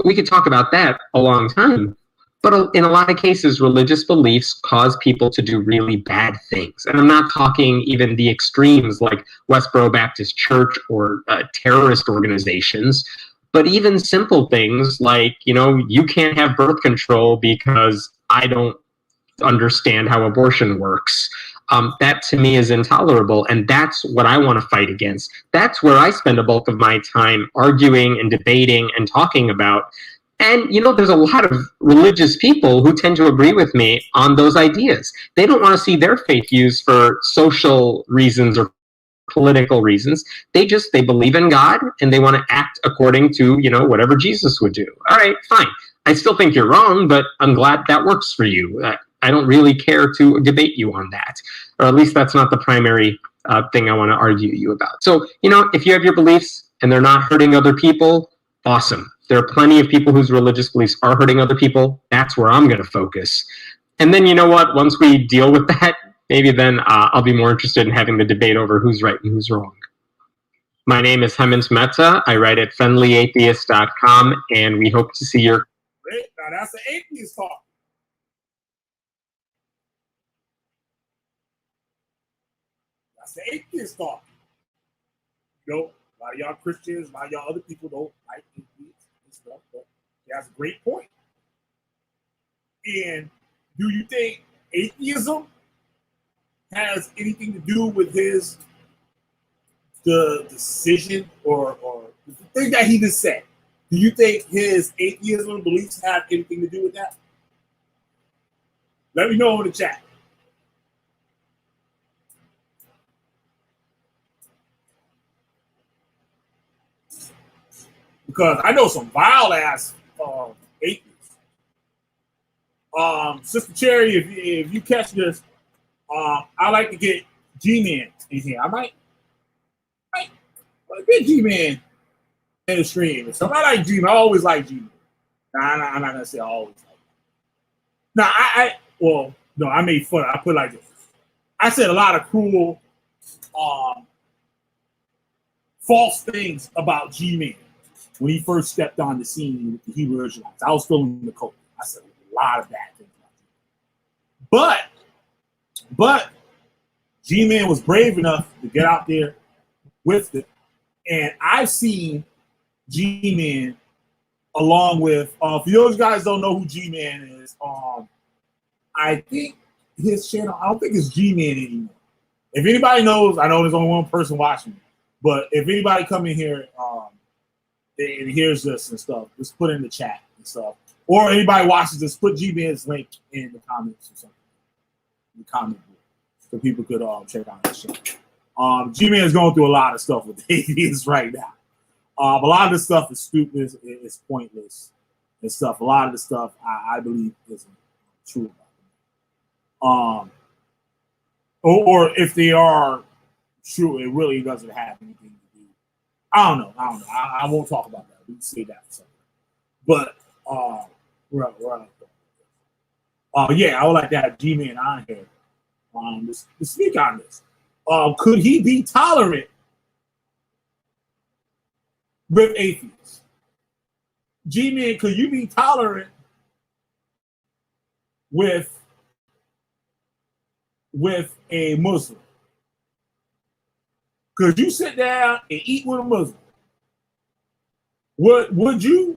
We could talk about that a long time. But in a lot of cases, religious beliefs cause people to do really bad things. And I'm not talking even the extremes like Westboro Baptist Church or terrorist organizations, but even simple things like, you can't have birth control because I don't understand how abortion works. That to me is intolerable, and that's what I want to fight against. That's where I spend a bulk of my time arguing and debating and talking about. And, there's a lot of religious people who tend to agree with me on those ideas. They don't want to see their faith used for social reasons or political reasons. They believe in God and they want to act according to, whatever Jesus would do. All right, fine. I still think you're wrong, but I'm glad that works for you. I don't really care to debate you on that. Or at least that's not the primary thing I want to argue you about. So, if you have your beliefs and they're not hurting other people, awesome. There are plenty of people whose religious beliefs are hurting other people. That's where I'm going to focus. And then, once we deal with that, maybe then I'll be more interested in having the debate over who's right and who's wrong. My name is Hemans Mehta. I write at friendlyatheist.com, and we hope to see your... Wait, now that's the atheist talk. That's the atheist talk. A lot of y'all Christians, a lot of y'all other people don't like atheists and stuff, but he has a great point. And do you think atheism has anything to do with the decision or the thing that he just said? Do you think his atheism beliefs have anything to do with that? Let me know in the chat. Because I know some wild ass atheists. Sister Cherry, if you catch this, I like to get G-Man in here. I might get G-Man in the stream. So I like G-Man. I always like G-Man. I'm not gonna say I always like. Now I made fun. I put it like this. I said a lot of cruel, false things about G-Man when he first stepped on the scene with the Hebrew Israelites. I was feeling the cold. I said a lot of bad things about G-Man. But G-Man was brave enough to get out there with it. And I've seen G-Man along with, for those guys don't know who G-Man is, I think his channel, I don't think it's G-Man anymore. If anybody knows, I know there's only one person watching, but if anybody come in here and hears this and stuff, just put it in the chat and stuff. Or anybody watches this, put G-Man's link in the comments or something. In the comment board. So people could check out the show. G-Man is going through a lot of stuff with the atheists right now. A lot of this stuff is stupid, it's pointless and stuff. A lot of the stuff I believe isn't true about them. Or if they are true, it really doesn't have anything to do. I don't know. I won't talk about that. We can say that for something. But yeah, I would like to have G-Man on here to speak on this. Could he be tolerant with atheists? G-Man, could you be tolerant with a Muslim? Could you sit down and eat with a Muslim? Would you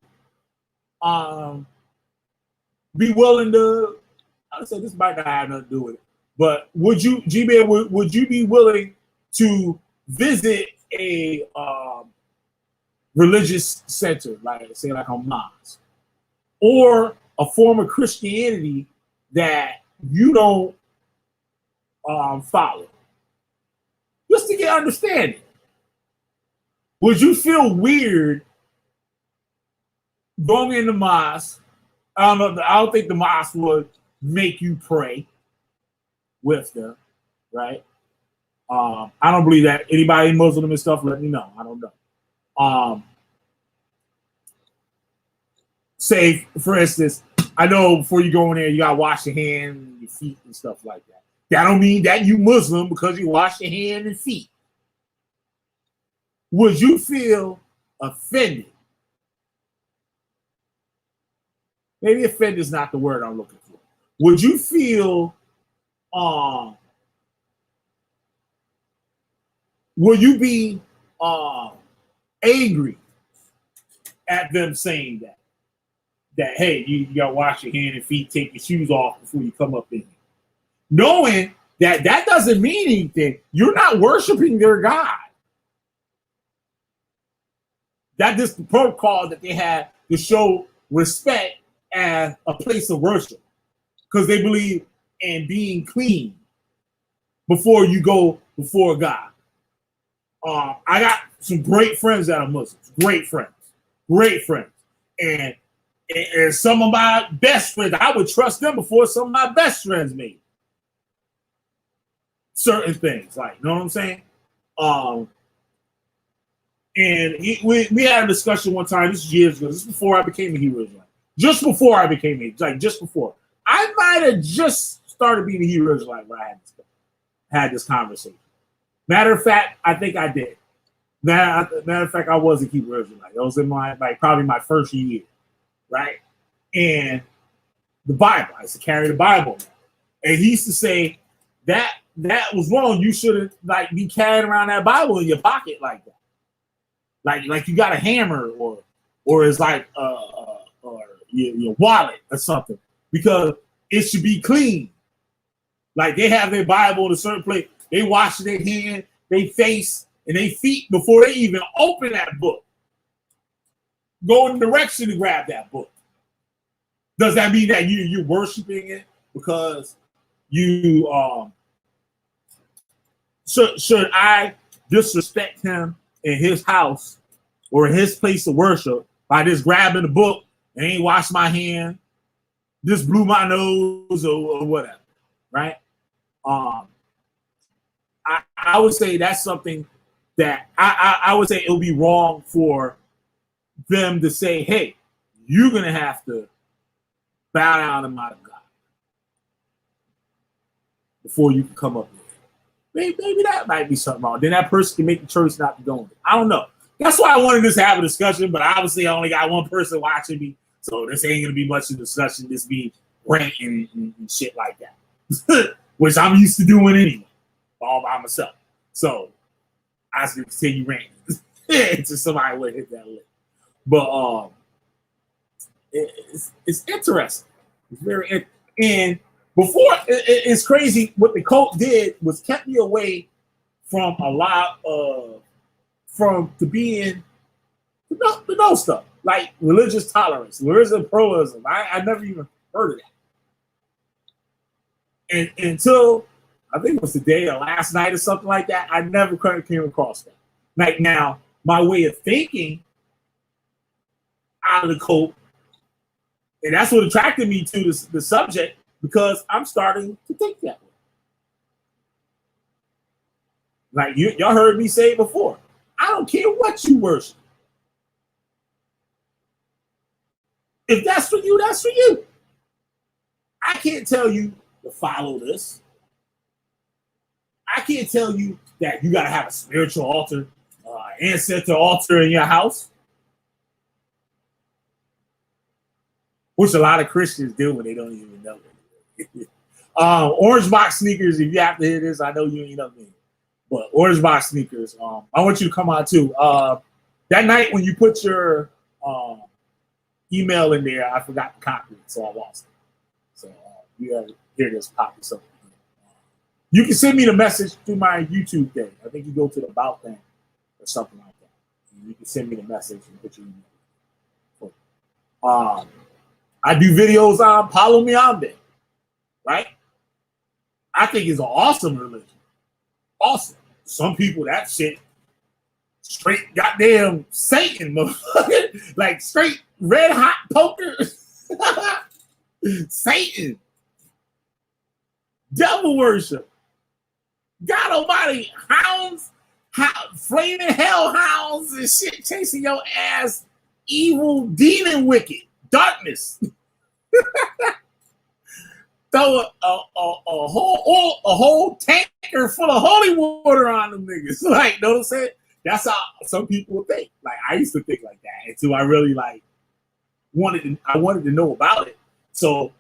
be willing to? I said this might not have nothing to do with it, but would you, G-Man, would you be willing to visit a religious center, like say like a mosque, or a form of Christianity that you don't follow, just to get understanding? Would you feel weird going in the mosque? I don't think the mosque would make you pray with them, right? I don't believe that. Anybody Muslim and stuff, let me know. I don't know. Say, for instance, I know before you go in there, you gotta wash your hands and your feet and stuff like that. That don't mean that you Muslim because you wash your hands and feet. Would you feel offended? Maybe offended is not the word I'm looking for. Would you feel, will you be angry at them saying that? That, hey, you gotta wash your hands and feet, take your shoes off before you come up in here. Knowing that that doesn't mean anything. You're not worshiping their God. That is the protocol that they had to show respect as a place of worship, because they believe in being clean before you go before God. I got some great friends that are Muslims, great friends, and some of my best friends, I would trust them before some of my best friends made certain things, like, you know what I'm saying? And we had a discussion one time, this is years ago, this is before I became a Hebrew Israelite. Just before I became just before. I might have just started being a Hebrew Israelite when I had this conversation. Matter of fact, I think I did. Matter of fact, I was a Hebrew Israelite. That was in probably my first year, right? And the Bible, I used to carry the Bible. And he used to say that was wrong. You shouldn't be carrying around that Bible in your pocket like that. Like you got a hammer or it's like your wallet or something, because it should be clean. Like they have their Bible in a certain place. They wash their hand, their face, and their feet before they even open that book. Go in the direction to grab that book. Does that mean that you're worshiping it because you should I disrespect him in his house or his place of worship by just grabbing the book and ain't washed my hand, just blew my nose or whatever, right? I would say that's something that I would say it would be wrong for them to say, hey, you're going to have to bow down to my God before you can come up with it. Maybe that might be something wrong. Then that person can make the choice not to go in. I don't know. That's why I wanted us to have a discussion, but obviously I only got one person watching me, so this ain't going to be much of a discussion. This be ranting and shit like that, which I'm used to doing anyway, all by myself. So I was going to continue ranting until somebody would hit that list. But it's interesting. It's very and before it's crazy. What the cult did was kept me away from a lot of to being to know stuff like religious tolerance, religious pluralism. I never even heard of that, and until I think it was today or last night or something like that. I never came across that. Like now, my way of thinking out of the cult, and that's what attracted me to the subject, because I'm starting to think that way. Like y'all heard me say it before. I don't care what you worship. If that's for you, that's for you. I can't tell you to follow this. I can't tell you that you got to have a spiritual altar, ancestor altar in your house, which a lot of Christians do when they don't even know it. Orange box sneakers, if you have to hear this, I know you ain't know me. But orange box sneakers, I want you to come on too. That night when you put your email in there, I forgot to copy it, so I lost it. So you gotta hear this copy something. You can send me the message through my YouTube thing. I think you go to the About thing or something like that. And you can send me the message and put your email. I do videos on Follow Me On Day, right? I think it's an awesome religion. Awesome. Some people, that shit, straight goddamn Satan, motherfucker. Like straight red hot poker. Satan. Devil worship. God almighty, hounds, flaming hellhounds and shit chasing your ass. Evil, demon, wicked, darkness. Throw a whole tanker full of holy water on them niggas. Like, know what I'm saying? That's how some people would think. Like, I used to think like that until I really wanted to know about it. So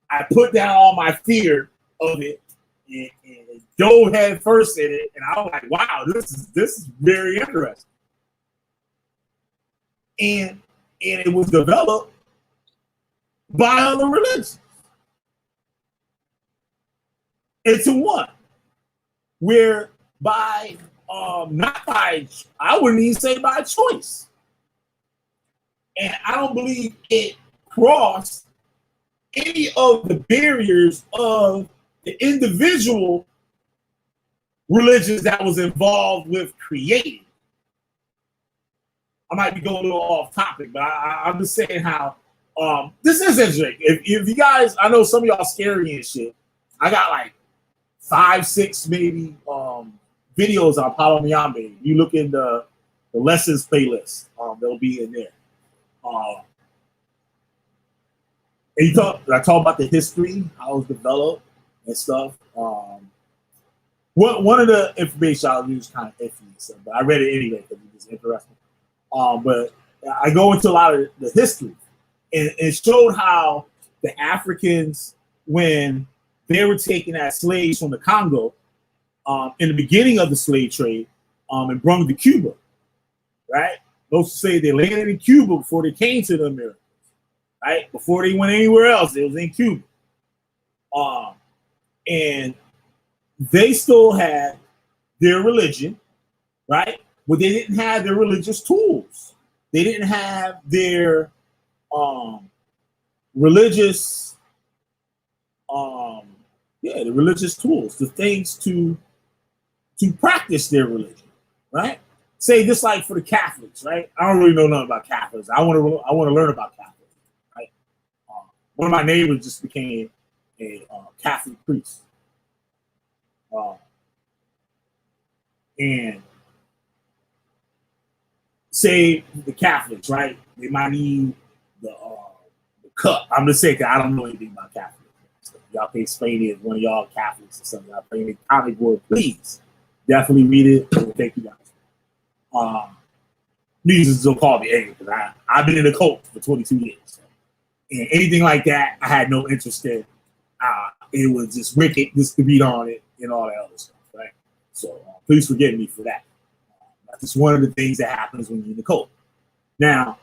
I put down all my fear of it and dove head first in it, and I was like, wow, this is very interesting. And it was developed by other religions into one, where I wouldn't even say by choice. And I don't believe it crossed any of the barriers of the individual religions that was involved with creating. I might be going a little off topic, but I'm just saying how this is interesting. If you guys, I know some of y'all scary and shit. I got like 5, 6 maybe videos on Follow Me On Day. You look in the lessons playlist, they'll be in there. And I talk about the history, how it was developed and stuff. One of the information I'll use kind of iffy, but I read it anyway because it was interesting. But I go into a lot of the history, and it showed how the Africans, when they were taking as slaves from the Congo in the beginning of the slave trade, and brought to Cuba, right? Those say they landed in Cuba before they came to the Americas, right? Before they went anywhere else, it was in Cuba. And they still had their religion, right? But they didn't have their religious tools. They didn't have their religious yeah, the religious tools, the things to practice their religion, right? Say just like for the Catholics, right? I don't really know nothing about Catholics. I want to learn about Catholics, right? One of my neighbors just became a Catholic priest, and say the Catholics, right? They might need the cup. I'm just saying, 'cause I don't know anything about Catholics. So y'all can explain it. One of y'all Catholics or something. Y'all playing the comic book, please. Definitely read it. Thank you guys. Please just don't call me angry because I've been in the cult for 22 years. So. And anything like that, I had no interest in. It was just wicked, just to beat on it and all that other stuff, right? So please forgive me for that. That's just one of the things that happens when you're in the cult. Now,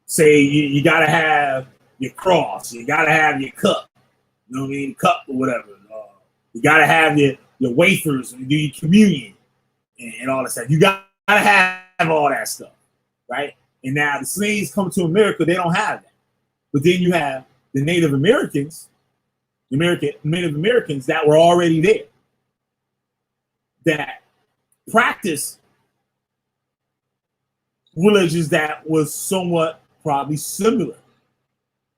say you got to have your cross, you got to have your cup, you know what I mean, cup or whatever. You got to have your wafers and do your communion and all that stuff. You got to have all that stuff, right? And now the slaves come to America, they don't have that. But then you have the Native Americans, Native Americans that were already there, that practice religions that was somewhat probably similar.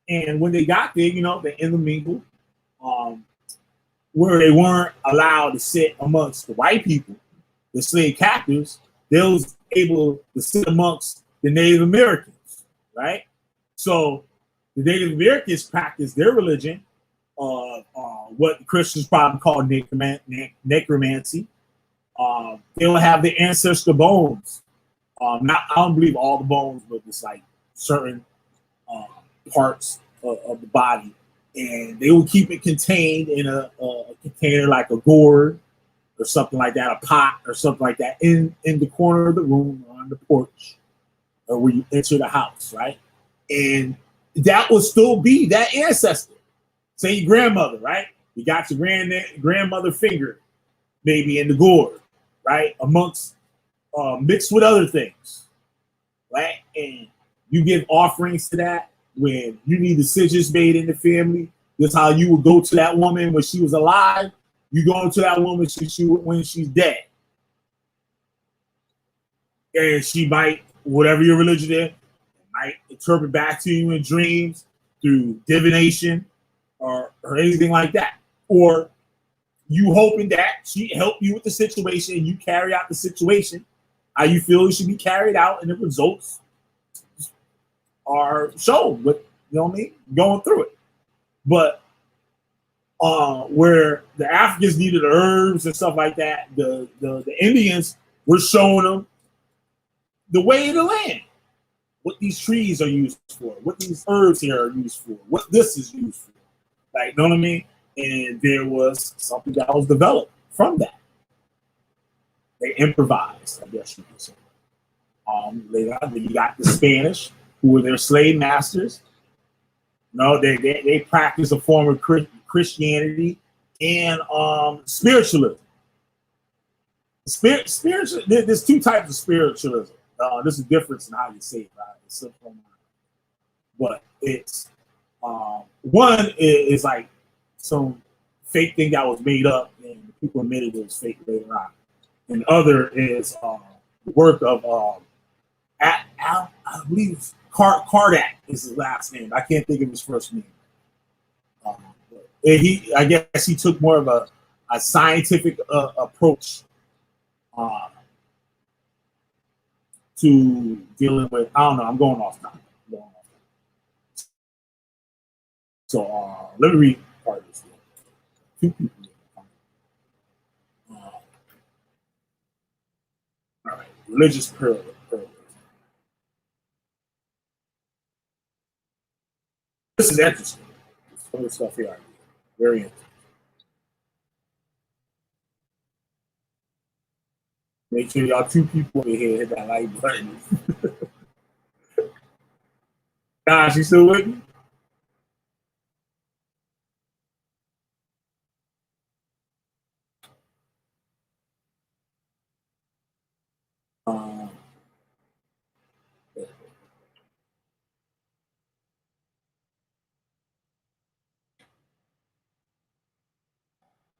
And when they got there, you know, they intermingled, where they weren't allowed to sit amongst the white people, the slave captives. They was able to sit amongst the Native Americans, right? So the Native Americans practiced their religion, what the Christians probably call necromancy. They'll have the ancestor bones. I don't believe all the bones, but it's like certain parts of the body, and they will keep it contained in a container like a gourd or something like that, a pot or something like that, in the corner of the room or on the porch or where you enter the house, right? And that will still be that ancestor. Say your grandmother, right? You got your grandmother finger maybe in the gourd, right? Amongst mixed with other things, right? And you give offerings to that when you need decisions made in the family. That's how you would go to that woman when she was alive. You go into that woman when she's dead. And she might, whatever your religion is, might interpret back to you in dreams through divination or anything like that. Or you hoping that she helped you with the situation and you carry out the situation how you feel it should be carried out, and the results are shown with, you know what I mean, going through it. But where the Africans needed herbs and stuff like that, the Indians were showing them the way of the land, what these trees are used for, what these herbs here are used for, what this is used for. Like, you know what I mean? And there was something that was developed from that. They improvised, I guess you could say. Later on, then you got the Spanish, who were their slave masters. No, they practiced a form of Christianity and spiritualism. Spiritual. There's two types of spiritualism. There's a difference in how you say it, right? But it's one is like some fake thing that was made up, and people admitted it was fake later on. And the other is work of I believe Kardak is his last name. I can't think of his first name. I guess he took more of a scientific approach to dealing with. I don't know. I'm going off time. So let me read part of this. Two people. All right, religious pluralism. This is interesting. Some of the stuff here, very interesting. Make sure y'all two people in here hit that like button. Gosh, you still with me?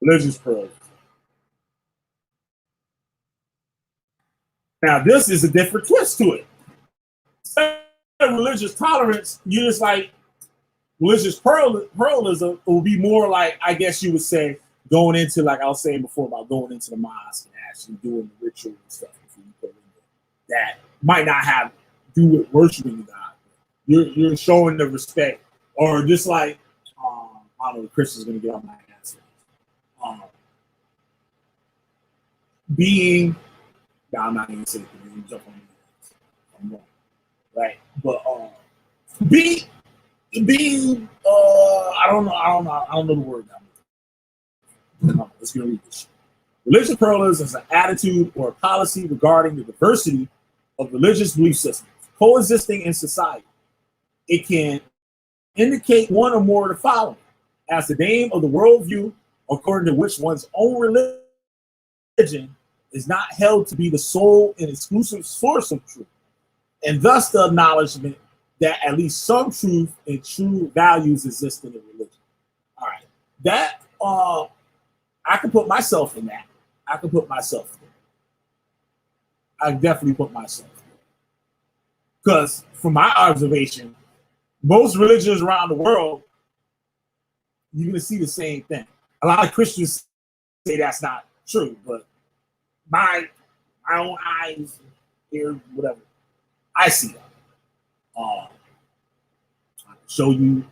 religious pluralism. Now, this is a different twist to it. Instead of religious tolerance, you just like religious pluralism will be more like, I guess you would say, going into, like I was saying before, about going into the mosque and actually doing the ritual and stuff that might not have to do with worshiping God. You're showing the respect, or just like, I don't know, the Christian's going to get on my ass. Being, no, I'm not going to say it because you jump on me. I'm wrong. Right? But being, I don't know the word now. Let's get read this. Religious pluralism is an attitude or a policy regarding the diversity of religious belief systems coexisting in society. It can indicate one or more of the following as the name of the worldview according to which one's own religion is not held to be the sole and exclusive source of truth, and thus the acknowledgement that at least some truth and true values exist in the religion. All right, that I can put myself in that. I can put myself there. I definitely put myself there. Because from my observation, most religions around the world, you're going to see the same thing. A lot of Christians say that's not true, but my own eyes, ears, whatever, I see that. I can show you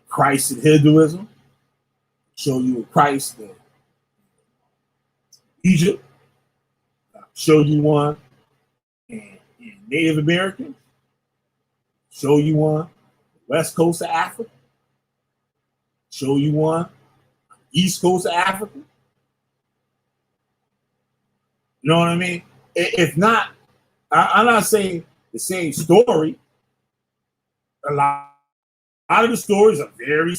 Christ in Hinduism, show you Christ in Egypt, show you one in Native Americans, show you one West Coast of Africa, show you one East Coast of Africa. You know what I mean? If not, I'm not saying the same story. A lot of the stories are very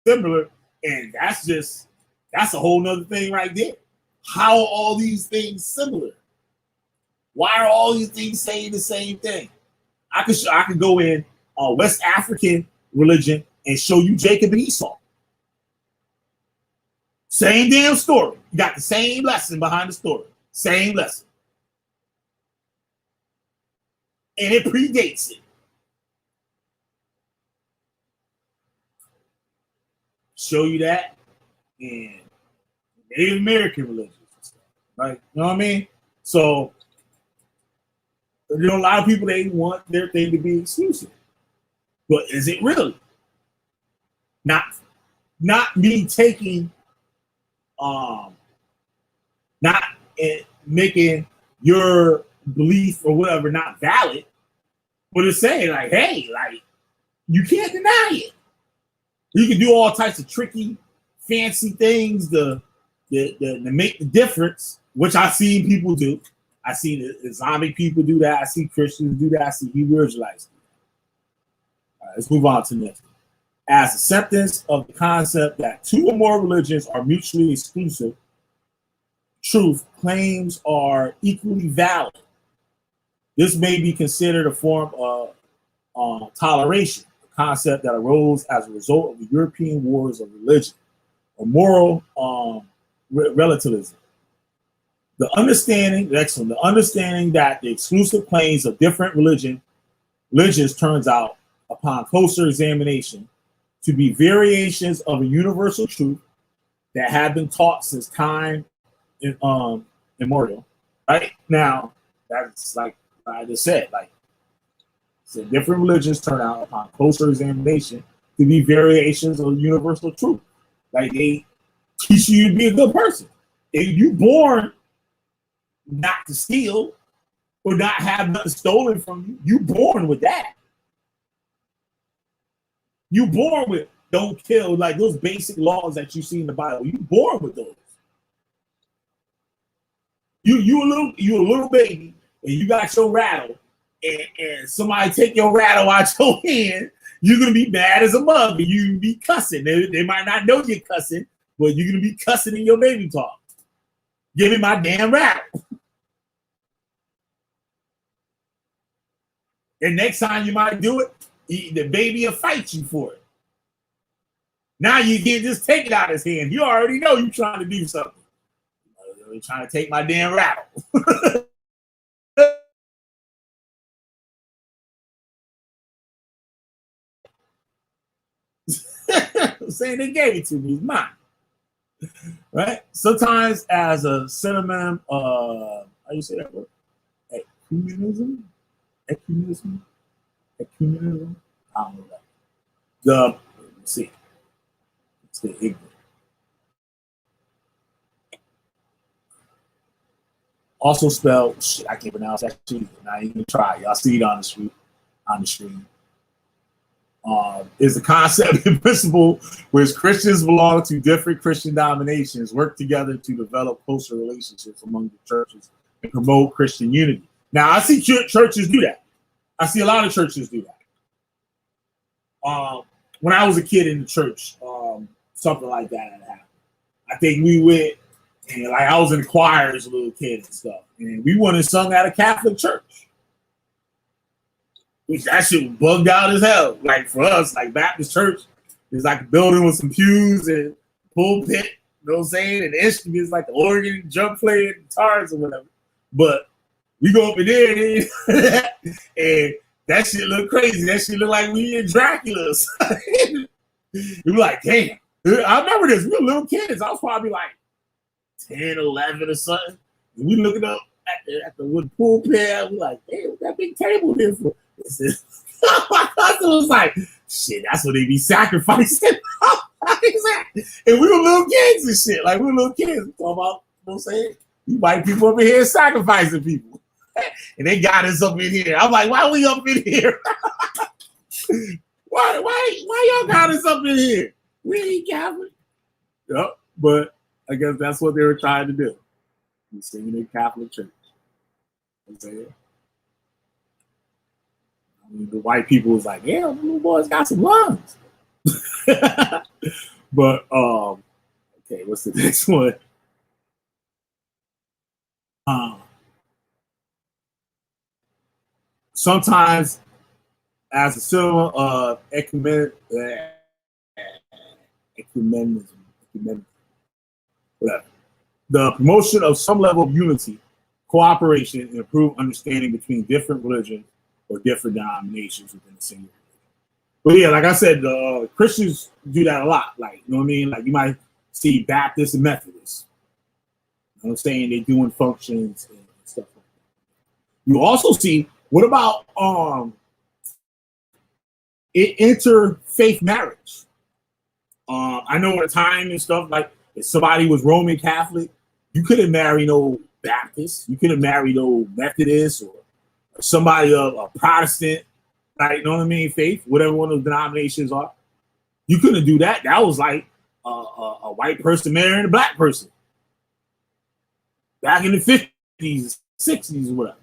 similar, and that's a whole nother thing right there. How are all these things similar? Why are all these things saying the same thing? I could go in West African religion and show you Jacob and Esau. Same damn story. You got the same lesson behind the story. Same lesson. And it predates it. Show you that in Native American religions and stuff. Right? You know what I mean? So, you know, a lot of people, they want their thing to be exclusive. But is it really? Not me taking not making your belief or whatever not valid, but it's saying like, hey, like, you can't deny it. You can do all types of tricky, fancy things to make the difference, which I've seen people do. I see the Islamic people do that. I see Christians do that. I see Hebrew Israelites do that. All right, let's move on to next. As acceptance of the concept that two or more religions are mutually exclusive, truth claims are equally valid. This may be considered a form of toleration, a concept that arose as a result of the European wars of religion, or moral relativism. The understanding that the exclusive claims of different religions turns out, upon closer examination, to be variations of a universal truth that have been taught since time immemorial. Right now, that's like I just said, like, so different religions turn out, upon closer examination, to be variations of universal truth. Like, they teach you to be a good person. If you born not to steal or not have nothing stolen from you, you born with that. You born with don't kill, like those basic laws that you see in the Bible. You born with those. You a little baby and you got your rattle, and somebody take your rattle out your hand, you're gonna be mad as a mother. You be cussing. They might not know you're cussing, but you're gonna be cussing in your baby talk. Give me my damn rattle. And next time you might do it, the baby will fight you for it. Now you can't just take it out of his hand. You already know you're trying to do something. You're trying to take my damn rattle. I'm saying they gave it to me. It's mine. Right? Sometimes as a synonym, how you say that word? Ecumenism? Ecumenism? Ecumenism? I don't know that. Let's see. Let's get ignorant. Also spelled, shit, I can't pronounce that shit. Not even try. Y'all see it on the screen. Is the concept and principle where Christians belong to different Christian denominations work together to develop closer relationships among the churches and promote Christian unity. Now, I see churches do that. I see a lot of churches do that. When I was a kid in the church, something like that had happened. I think we went, and like I was in the choir as a little kid and stuff, and we went and sung at a Catholic church. Which that shit bugged out as hell. Like for us, like Baptist church is like a building with some pews and pulpit, you know what I'm saying? And instruments like the organ, drum player, guitars or whatever. But we go up in there and that shit look crazy. That shit look like we in Dracula's. We were like, damn. I remember this. We were little kids. I was probably like 10, 11 or something. And we looking up at the wood pulpit. We like, damn, what that big table here for? My cousin was like, shit, that's what they be sacrificing. And we were little kids and shit. Like, we were little kids. We talking about, you know what I'm saying? You white people up in here sacrificing people. And they got us up in here. I'm like, why we up in here? why y'all got us up in here? We ain't Catholic. Yep, but I guess that's what they were trying to do. Singing in Catholic church. You know what I'm saying? I mean, the white people was like, yeah, the little boy's got some lungs. But okay, what's the next one? Sometimes as a symbol of ecumenism, whatever. The promotion of some level of unity, cooperation, and improved understanding between different religions or different denominations within the same religion. But yeah, like I said, Christians do that a lot. Like, you know what I mean? Like you might see Baptists and Methodists. You know what I'm saying? They're doing functions and stuff like that. You also see, what about interfaith marriage? I know at a time and stuff, like if somebody was Roman Catholic, you couldn't marry no Baptist, you couldn't marry no Methodist or somebody of a Protestant, like, you know what I mean, faith, whatever one of the denominations are. You couldn't do that. That was like a white person marrying a black person back in the 50s, 60s, or whatever.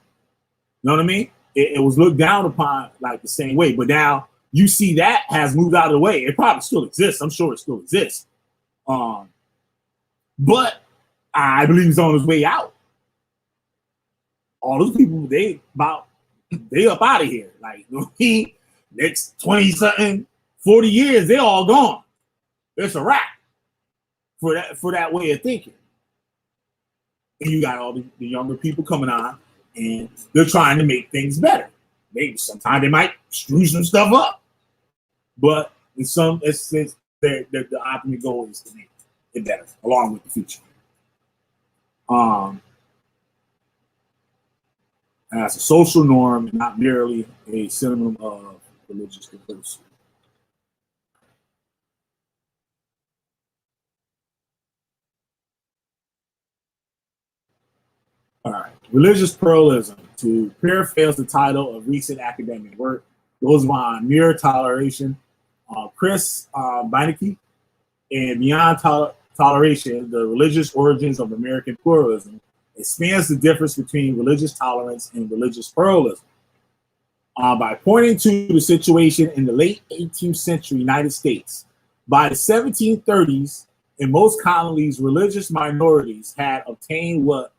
You know what I mean? It was looked down upon like the same way, but now you see that has moved out of the way. It probably still exists. I'm sure it still exists. But I believe it's on its way out. All those people, they up out of here. Like, you know, next 20-something, 40 years, they're all gone. It's a wrap for that way of thinking. And you got all the younger people coming on, and they're trying to make things better. Maybe sometimes they might screw some stuff up, but it's the ultimate goal is to make it better along with the future. As a social norm, not merely a synonym of religious diversity. All right, religious pluralism. To paraphrase the title of recent academic work, goes on mere toleration. Chris Beinecke and Beyond Toleration: The Religious Origins of American Pluralism expands the difference between religious tolerance and religious pluralism by pointing to the situation in the late 18th century United States. By the 1730s, in most colonies, religious minorities had obtained what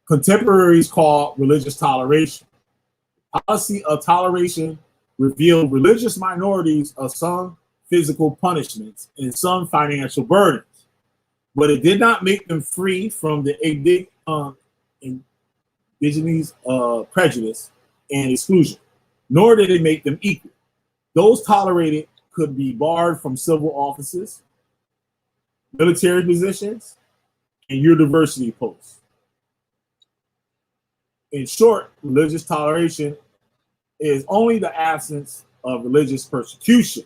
contemporaries call religious toleration. Policy of toleration revealed religious minorities of some physical punishments and some financial burdens, but it did not make them free from the indigenous prejudice and exclusion, nor did it make them equal. Those tolerated could be barred from civil offices, military positions, and university posts. In short, religious toleration is only the absence of religious persecution.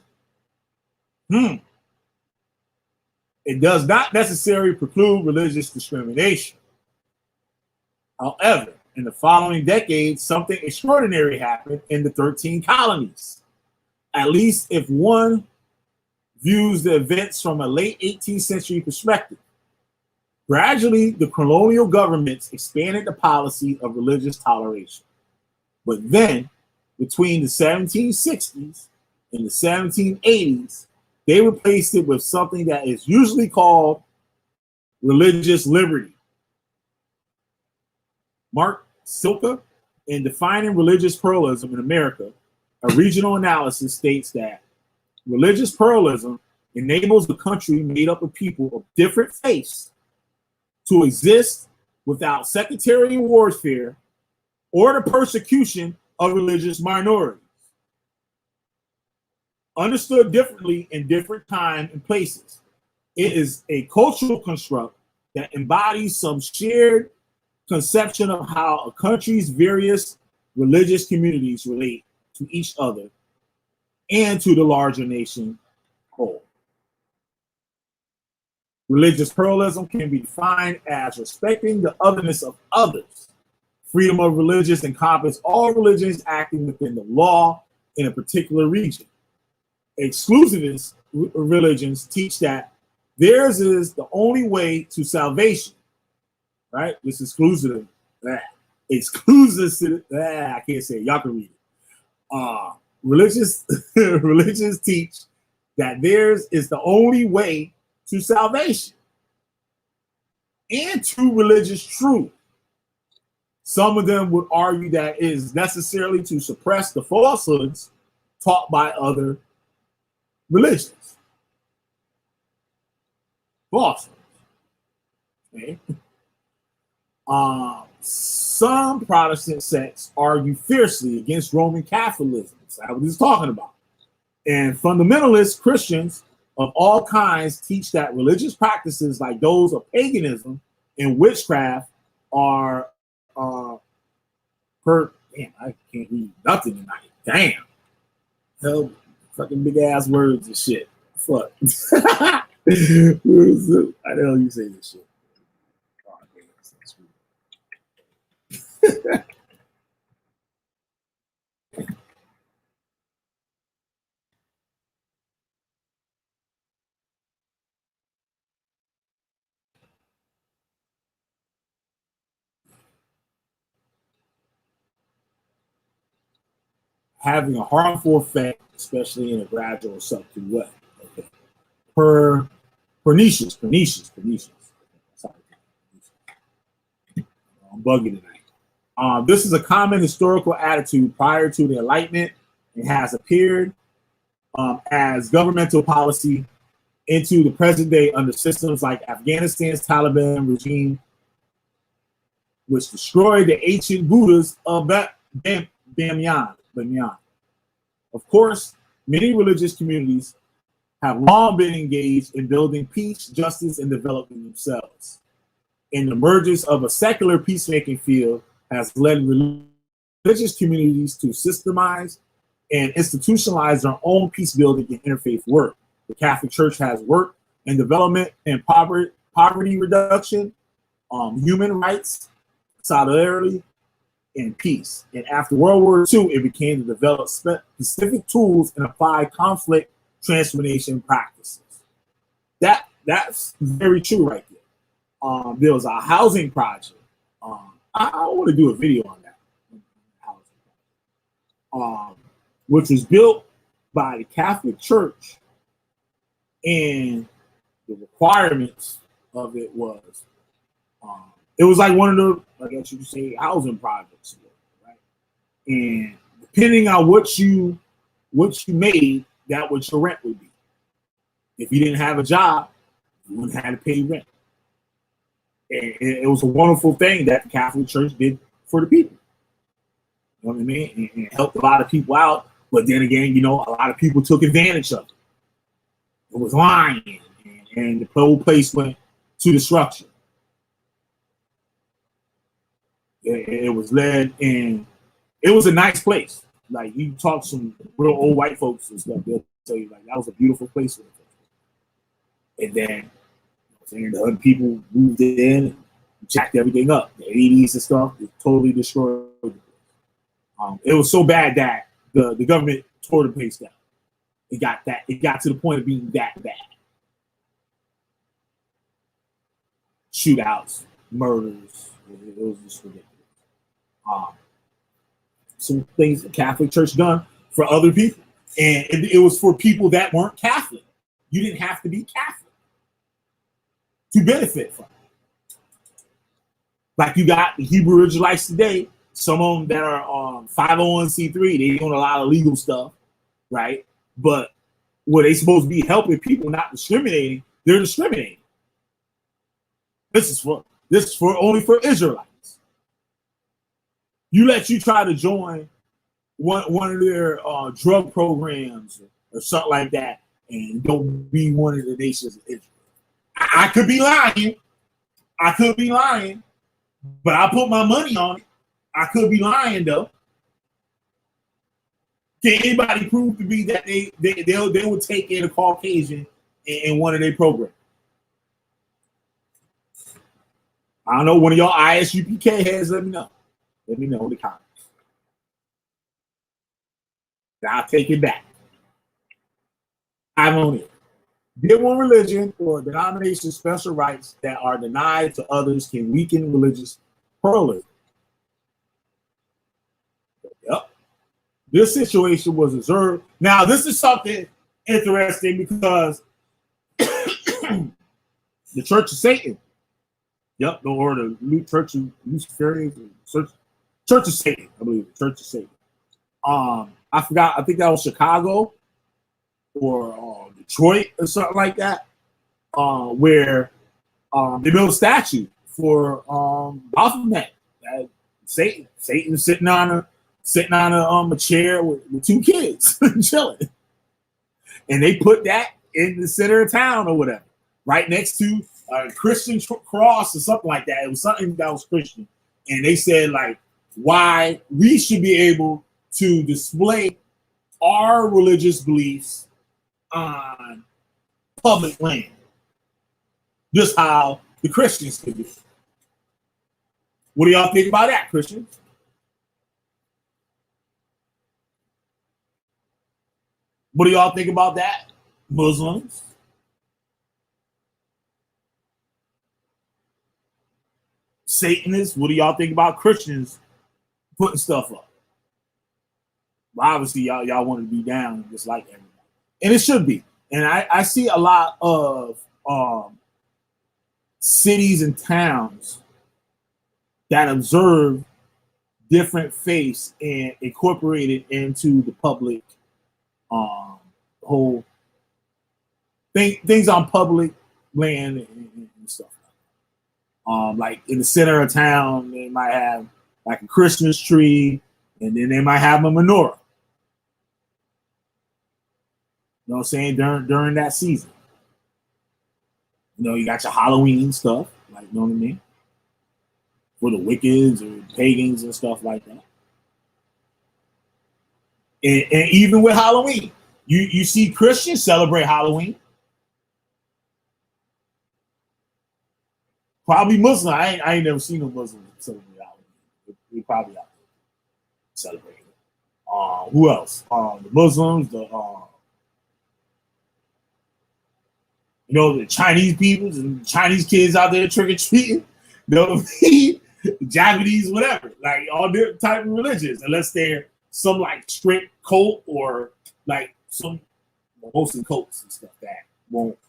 It does not necessarily preclude religious discrimination. However, in the following decades, something extraordinary happened in the 13 colonies. At least if one views the events from a late 18th century perspective. Gradually, the colonial governments expanded the policy of religious toleration. But then, between the 1760s and the 1780s, they replaced it with something that is usually called religious liberty. Mark Silka, in Defining Religious Pluralism in America, a regional analysis states that religious pluralism enables a country made up of people of different faiths to exist without sectarian warfare or the persecution of religious minorities. Understood differently in different time and places, it is a cultural construct that embodies some shared conception of how a country's various religious communities relate to each other and to the larger nation whole. Religious pluralism can be defined as respecting the otherness of others. Freedom of religions encompasses all religions acting within the law in a particular region. Exclusivist religions teach that theirs is the only way to salvation, right? This exclusive, exclusive, I can't say it. Y'all can read it. Religions teach that theirs is the only way to salvation and to religious truth. Some of them would argue that it is necessarily to suppress the falsehoods taught by other religions. Falsehoods. Okay. Some Protestant sects argue fiercely against Roman Catholicism. That's what he's talking about. And fundamentalist Christians of all kinds teach that religious practices like those of paganism and witchcraft are damn, I can't read nothing tonight. Damn. Hell, fucking big ass words and shit. Fuck. How the hell you say this shit? Having a harmful effect, especially in a gradual or subtle way. Okay. Pernicious. Sorry. I'm bugging tonight. This is a common historical attitude prior to the Enlightenment and has appeared as governmental policy into the present day under systems like Afghanistan's Taliban regime, which destroyed the ancient Buddhas of Bamyan. Of course, many religious communities have long been engaged in building peace, justice, and development themselves. And the emergence of a secular peacemaking field has led religious communities to systemize and institutionalize their own peace building and interfaith work. The Catholic Church has worked in development and poverty reduction, human rights, solidarity, and peace. And after World War II, it became to develop specific tools and apply conflict transformation practices. That's very true right there. There was a housing project. I want to do a video on that. Which was built by the Catholic Church, and the requirements of it was it was like one of the, I guess you could say, housing projects, right? And depending on what you what you made, that what your rent would be. If you didn't have a job, you wouldn't have to pay rent. And it was a wonderful thing that the Catholic Church did for the people. You know what I mean? And it helped a lot of people out. But then again, you know, a lot of people took advantage of it. It was lying, and the whole place went to destruction. It was led in. It was a nice place. Like, you talk to some real old white folks and stuff, they'll tell you like that was a beautiful place. And then, the other people moved in and jacked everything up. The 80s and stuff, it totally destroyed it. It was so bad that the government tore the place down. It got to the point of being that bad. Shootouts, murders, it was just ridiculous. Some things the Catholic Church done for other people. And it was for people that weren't Catholic. You didn't have to be Catholic to benefit from it. Like, you got the Hebrew Israelites today, some of them that are 501c3, they doing a lot of legal stuff, right? But where they supposed to be helping people, not discriminating, they're discriminating. This is for only for Israelites. You try to join one of their drug programs or something like that, and don't be one of the nations of Israel. I could be lying, but I put my money on it. I could be lying though. Can anybody prove to me that they would take in a Caucasian in one of their programs? I don't know. One of y'all ISUPK heads, let me know. Let me know in the comments. I'll take it back. I'm on it. Did one religion or denomination special rights that are denied to others can weaken religious pluralism. Yep. This situation was observed. Now, this is something interesting because the Church of Satan, yep, or the new Church of Luciferians, Church of Satan, I believe, Church of Satan. I forgot, I think that was Chicago or Detroit or something like that, where they built a statue for Baphomet. Satan sitting on a chair with two kids chilling, and they put that in the center of town or whatever, right next to a Christian cross or something like that. It was something that was Christian, and they said like why we should be able to display our religious beliefs on public land, just how the Christians could do. What do y'all think about that, Christians? What do y'all think about that, Muslims? Satanists? What do y'all think about Christians putting stuff up? Well, obviously, y'all want to be down just like everybody. And it should be. And I see a lot of cities and towns that observe different faiths and incorporate it into the public whole things on public land and stuff. Like in the center of town, they might have like a Christmas tree, and then they might have a menorah. You know what I'm saying? During that season. You know, you got your Halloween stuff, like, you know what I mean? For the Wiccans or pagans and stuff like that. And even with Halloween, you see Christians celebrate Halloween. Probably Muslim. I ain't never seen a Muslim celebrate Halloween. We probably out there celebrating it. Who else? The Muslims, the Chinese peoples and Chinese kids out there trick or treating. You know what I mean? Japanese, whatever. Like all different type of religions, unless they're some like strict cult or like some mostly cults and stuff that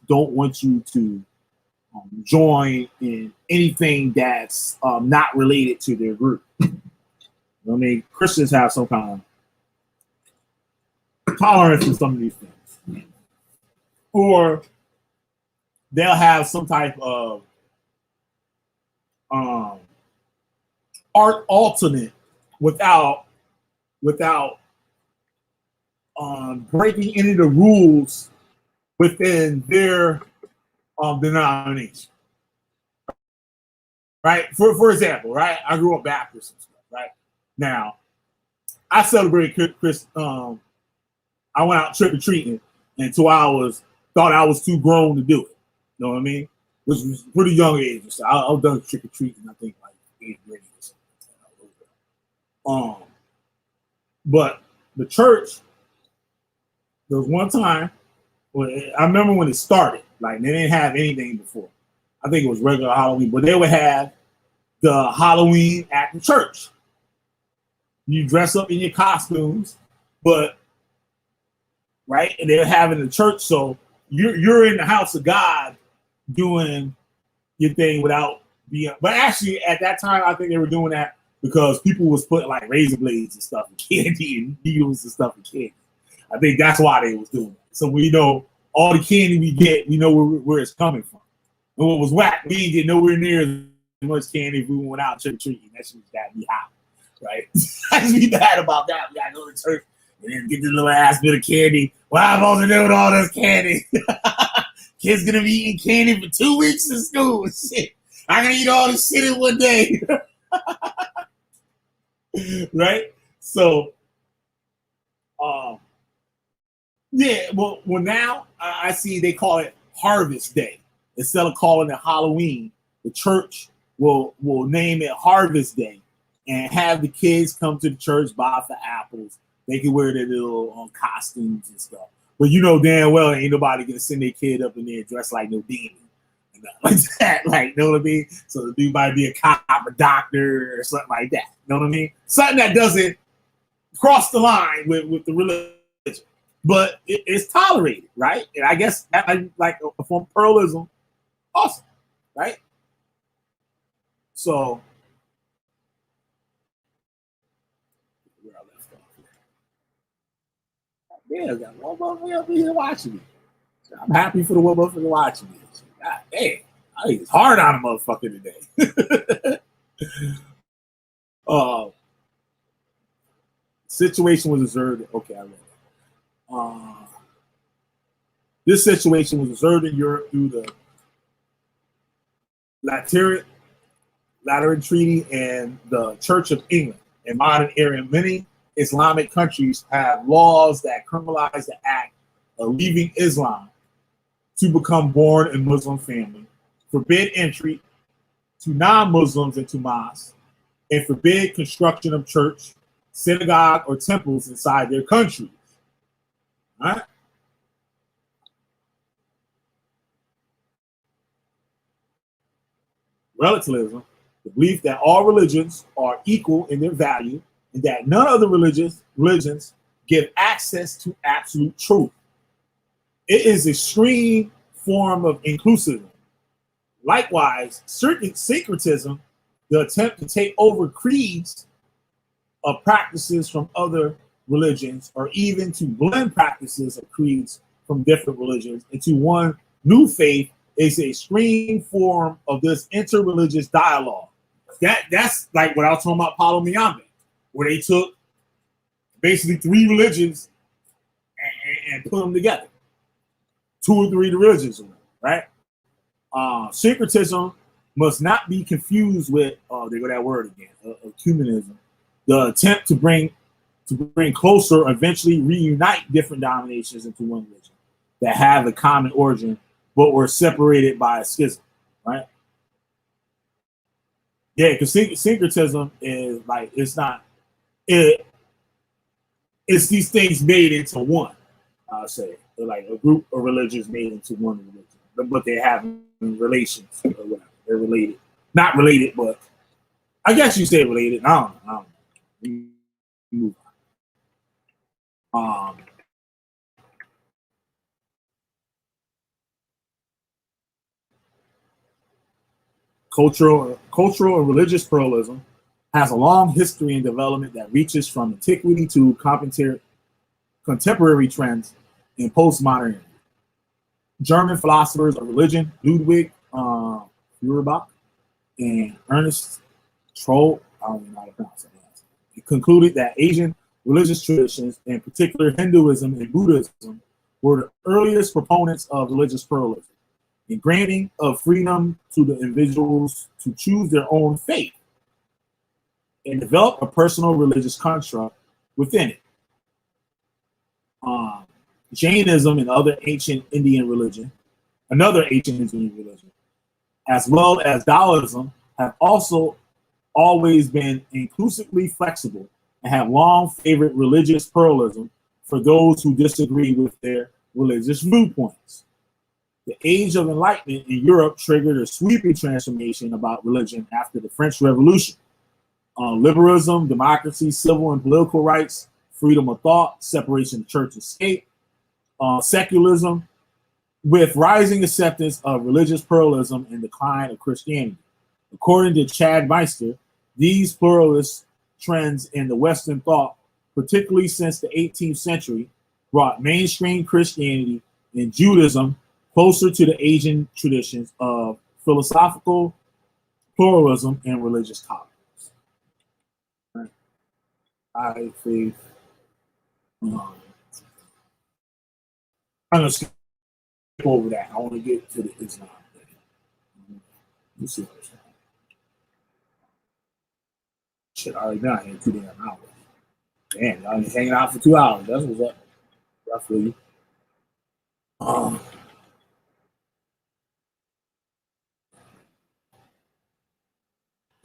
don't want you to join in anything that's not related to their group. You know what I mean? Christians have some kind tolerance for some of these things, or they'll have some type of art alternate without breaking any of the rules within their denomination. Right? For example, right? I grew up Baptist and stuff, right? Now, I celebrated Chris. I went out trick-or-treating until thought I was too grown to do it. You know what I mean? Which was pretty young age. So I was done trick-or-treating, I think, like 8th grade or something. But the church, there was one time, I remember when it started, like they didn't have anything before. I think it was regular Halloween, but they would have the Halloween at the church. You dress up in your costumes, but right, and they're having the church, so you're in the house of God doing your thing without being. But actually, at that time, I think they were doing that because people was putting like razor blades and stuff, and candy and needles and stuff in candy. I think that's why they was doing it. So we know all the candy we get, we know where it's coming from. And what was whack, we didn't get nowhere near as much candy if we went out trick-or-treating. That shit got me hot, right? I just be bad about that. We gotta go to church and then get this little ass bit of candy. Well, I'm supposed to do with all this candy. Kids gonna be eating candy for 2 weeks in school. Shit. I gotta eat all this shit in one day. Right? So, yeah, well now I see they call it Harvest Day. Instead of calling it Halloween, the church will name it Harvest Day and have the kids come to the church, buy for apples. They can wear their little costumes and stuff. But you know damn well ain't nobody gonna send their kid up in there dressed like no demon. Like that, like, know what I mean? So the dude might be a cop, a doctor, or something like that. You know what I mean? Something that doesn't cross the line with the religion. But it's tolerated, right? And I guess that like a form of pluralism, awesome, right? So where I left off here. Yeah, got one motherfucker up here watching me. I'm happy for the one motherfucker watching me. God damn, I think it's hard on a motherfucker today. Situation was observed. Okay, I read it. This situation was observed in Europe through the Lateran Treaty and the Church of England. In modern era, many Islamic countries have laws that criminalize the act of leaving Islam to become born in Muslim family, forbid entry to non-Muslims into mosques, and forbid construction of church, synagogue, or temples inside their countries. All right? Relativism, the belief that all religions are equal in their value and that none of the religions give access to absolute truth. It is an extreme form of inclusivity. Likewise, syncretism, the attempt to take over creeds of practices from other religions, or even to blend practices of creeds from different religions into one new faith, is an extreme form of this interreligious dialogue. That's like what I was talking about, Paulo Miyambe, where they took basically 3 religions and put them together. 2 or 3 religions, right? Syncretism must not be confused with, there go that word again, ecumenism, the attempt to bring closer, eventually reunite different denominations into one religion that have a common origin, but were separated by a schism, right? Yeah, because syncretism is like, it's these things made into one, I'll say. They're like a group of religions made into one religion, but they have relations or whatever. They're related. Not related, but I guess you say related. I don't know. Move on. Cultural and religious pluralism has a long history and development that reaches from antiquity to contemporary trends in postmodernity. German philosophers of religion, Ludwig Feuerbach and Ernest Troll, I don't even know how to pronounce it, concluded that Asian religious traditions, in particular Hinduism and Buddhism, were the earliest proponents of religious pluralism and granting of freedom to the individuals to choose their own faith and develop a personal religious construct within it. Jainism and other ancient Indian religion, another ancient Indian religion, as well as Taoism, have also always been inclusively flexible and have long favored religious pluralism for those who disagree with their religious viewpoints. The Age of Enlightenment in Europe triggered a sweeping transformation about religion after the French Revolution. Liberalism, democracy, civil and political rights, freedom of thought, separation of church and state, secularism, with rising acceptance of religious pluralism and decline of Christianity. According to Chad Meister, these pluralist trends in the Western thought, particularly since the 18th century, brought mainstream Christianity and Judaism closer to the Asian traditions of philosophical pluralism and religious tolerance. I think I'm going to skip over that. I want to get to the Islam thing. Let's see what I'm saying. Shit, already done here 2 damn hours. Damn, y'all been hanging out for 2 hours. That's what's up. I feel you.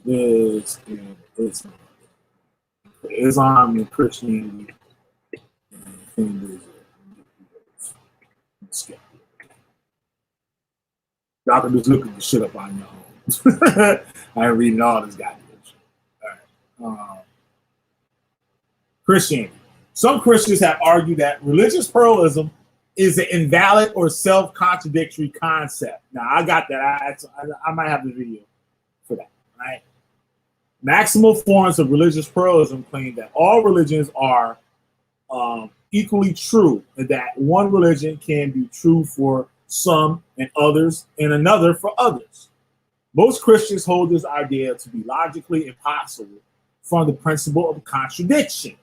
This is Islam and Christianity and Hinduism. Y'all can just look at the shit up on your own. I ain't reading all this goddamn shit. All right. Christianity. Some Christians have argued that religious pluralism is an invalid or self-contradictory concept. Now, I got that. I might have the video for that. Right? Maximal forms of religious pluralism claim that all religions are equally true, and that one religion can be true for some and others, and another for others. Most Christians hold this idea to be logically impossible from the principle of contradiction.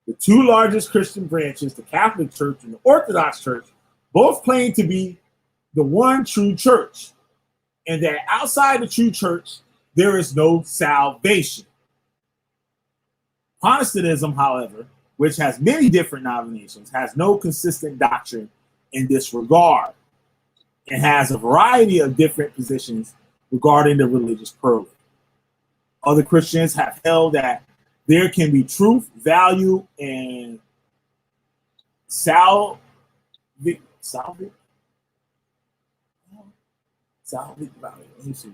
The two largest Christian branches, the Catholic Church and the Orthodox Church, both claim to be the one true church, and that outside the true church, there is no salvation. Protestantism, however, which has many different denominations, has no consistent doctrine in this regard and has a variety of different positions regarding the religious pluralism. Other Christians have held that there can be truth, value, and salvic value. Let me see.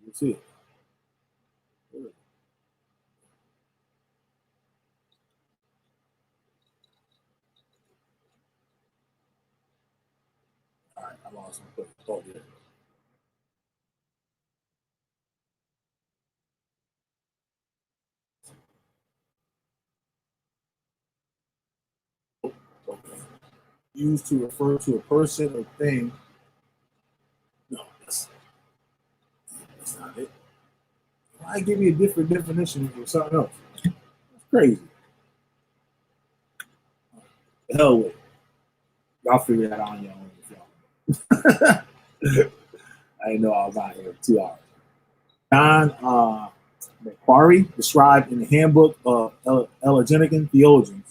You see it. All right, I lost my place. Oh, yeah. Okay. Used to refer to a person or thing. No, that's not it. Why give me a different definition for something else? That's crazy. The hell with it. Y'all figure that out on your own if y'all. I didn't know I was out here 2 hours. John Macquarie, described in the Handbook of Elegiacan Theologians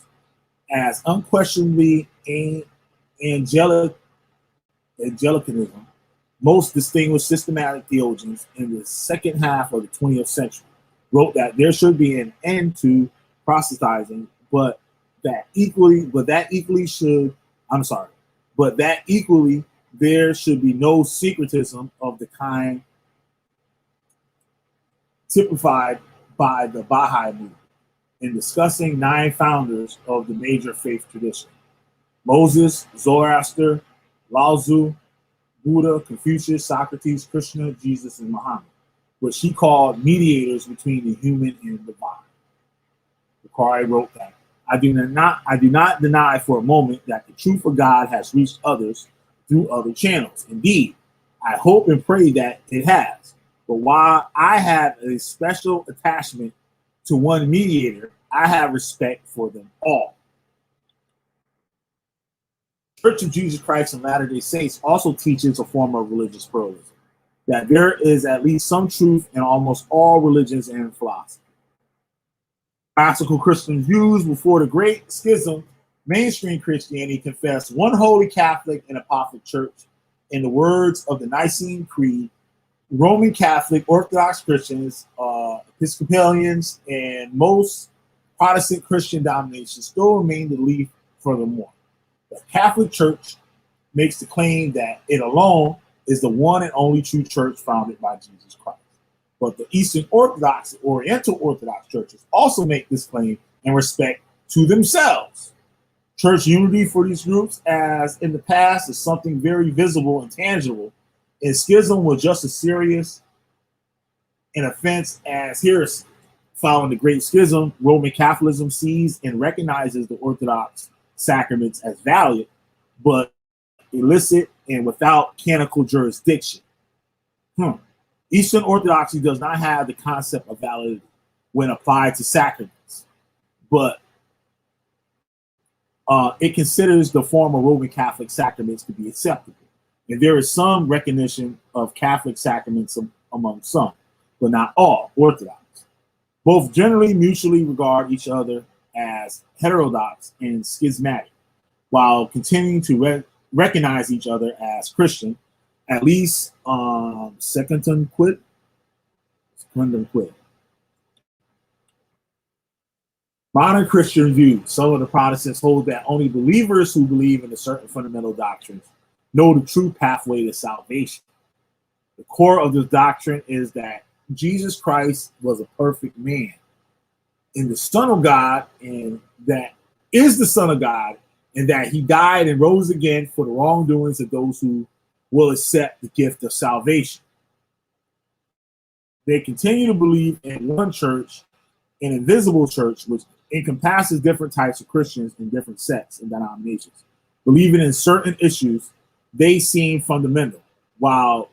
as unquestionably Angelicanism, most distinguished systematic theologians in the second half of the 20th century, wrote that there should be an end to proselytizing, but that equally there should be no secretism of the kind typified by the Baha'i movement. in discussing 9 founders of the major faith tradition: Moses, Zoroaster, Lao Tzu, Buddha, Confucius, Socrates, Krishna, Jesus, and Muhammad, which he called mediators between the human and the divine. Bukhari wrote that I do not deny for a moment that the truth of God has reached others through other channels. Indeed, I hope and pray that it has. But while I have a special attachment to one mediator, I have respect for them all. Church of Jesus Christ of Latter-day Saints also teaches a form of religious pluralism, that there is at least some truth in almost all religions and philosophy. Classical Christian views before the Great Schism, mainstream Christianity confessed one holy Catholic and Apostolic Church. In the words of the Nicene Creed, Roman Catholic, Orthodox Christians, Episcopalians, and most Protestant Christian denominations still remain the belief furthermore. The Catholic Church makes the claim that it alone is the one and only true church founded by Jesus Christ. But the Eastern Orthodox, Oriental Orthodox churches also make this claim in respect to themselves. Church unity for these groups, as in the past, is something very visible and tangible, and schism was just as serious an offense as heresy. Following the Great Schism, Roman Catholicism sees and recognizes the Orthodox sacraments as valid, but illicit and without canonical jurisdiction. Eastern Orthodoxy does not have the concept of validity when applied to sacraments, but it considers the former Roman Catholic sacraments to be acceptable. And there is some recognition of Catholic sacraments among some, but not all Orthodox. Both generally mutually regard each other as heterodox and schismatic, while continuing to recognize each other as Christian, at least secundum quid. Modern Christian view. Some of the Protestants hold that only believers who believe in a certain fundamental doctrines know the true pathway to salvation. The core of this doctrine is that Jesus Christ was a perfect man and the Son of God, and that is the Son of God, and that he died and rose again for the wrongdoings of those who will accept the gift of salvation. They continue to believe in one church, an invisible church, which encompasses different types of Christians in different sects and denominations. Believing in certain issues, they seem fundamental, while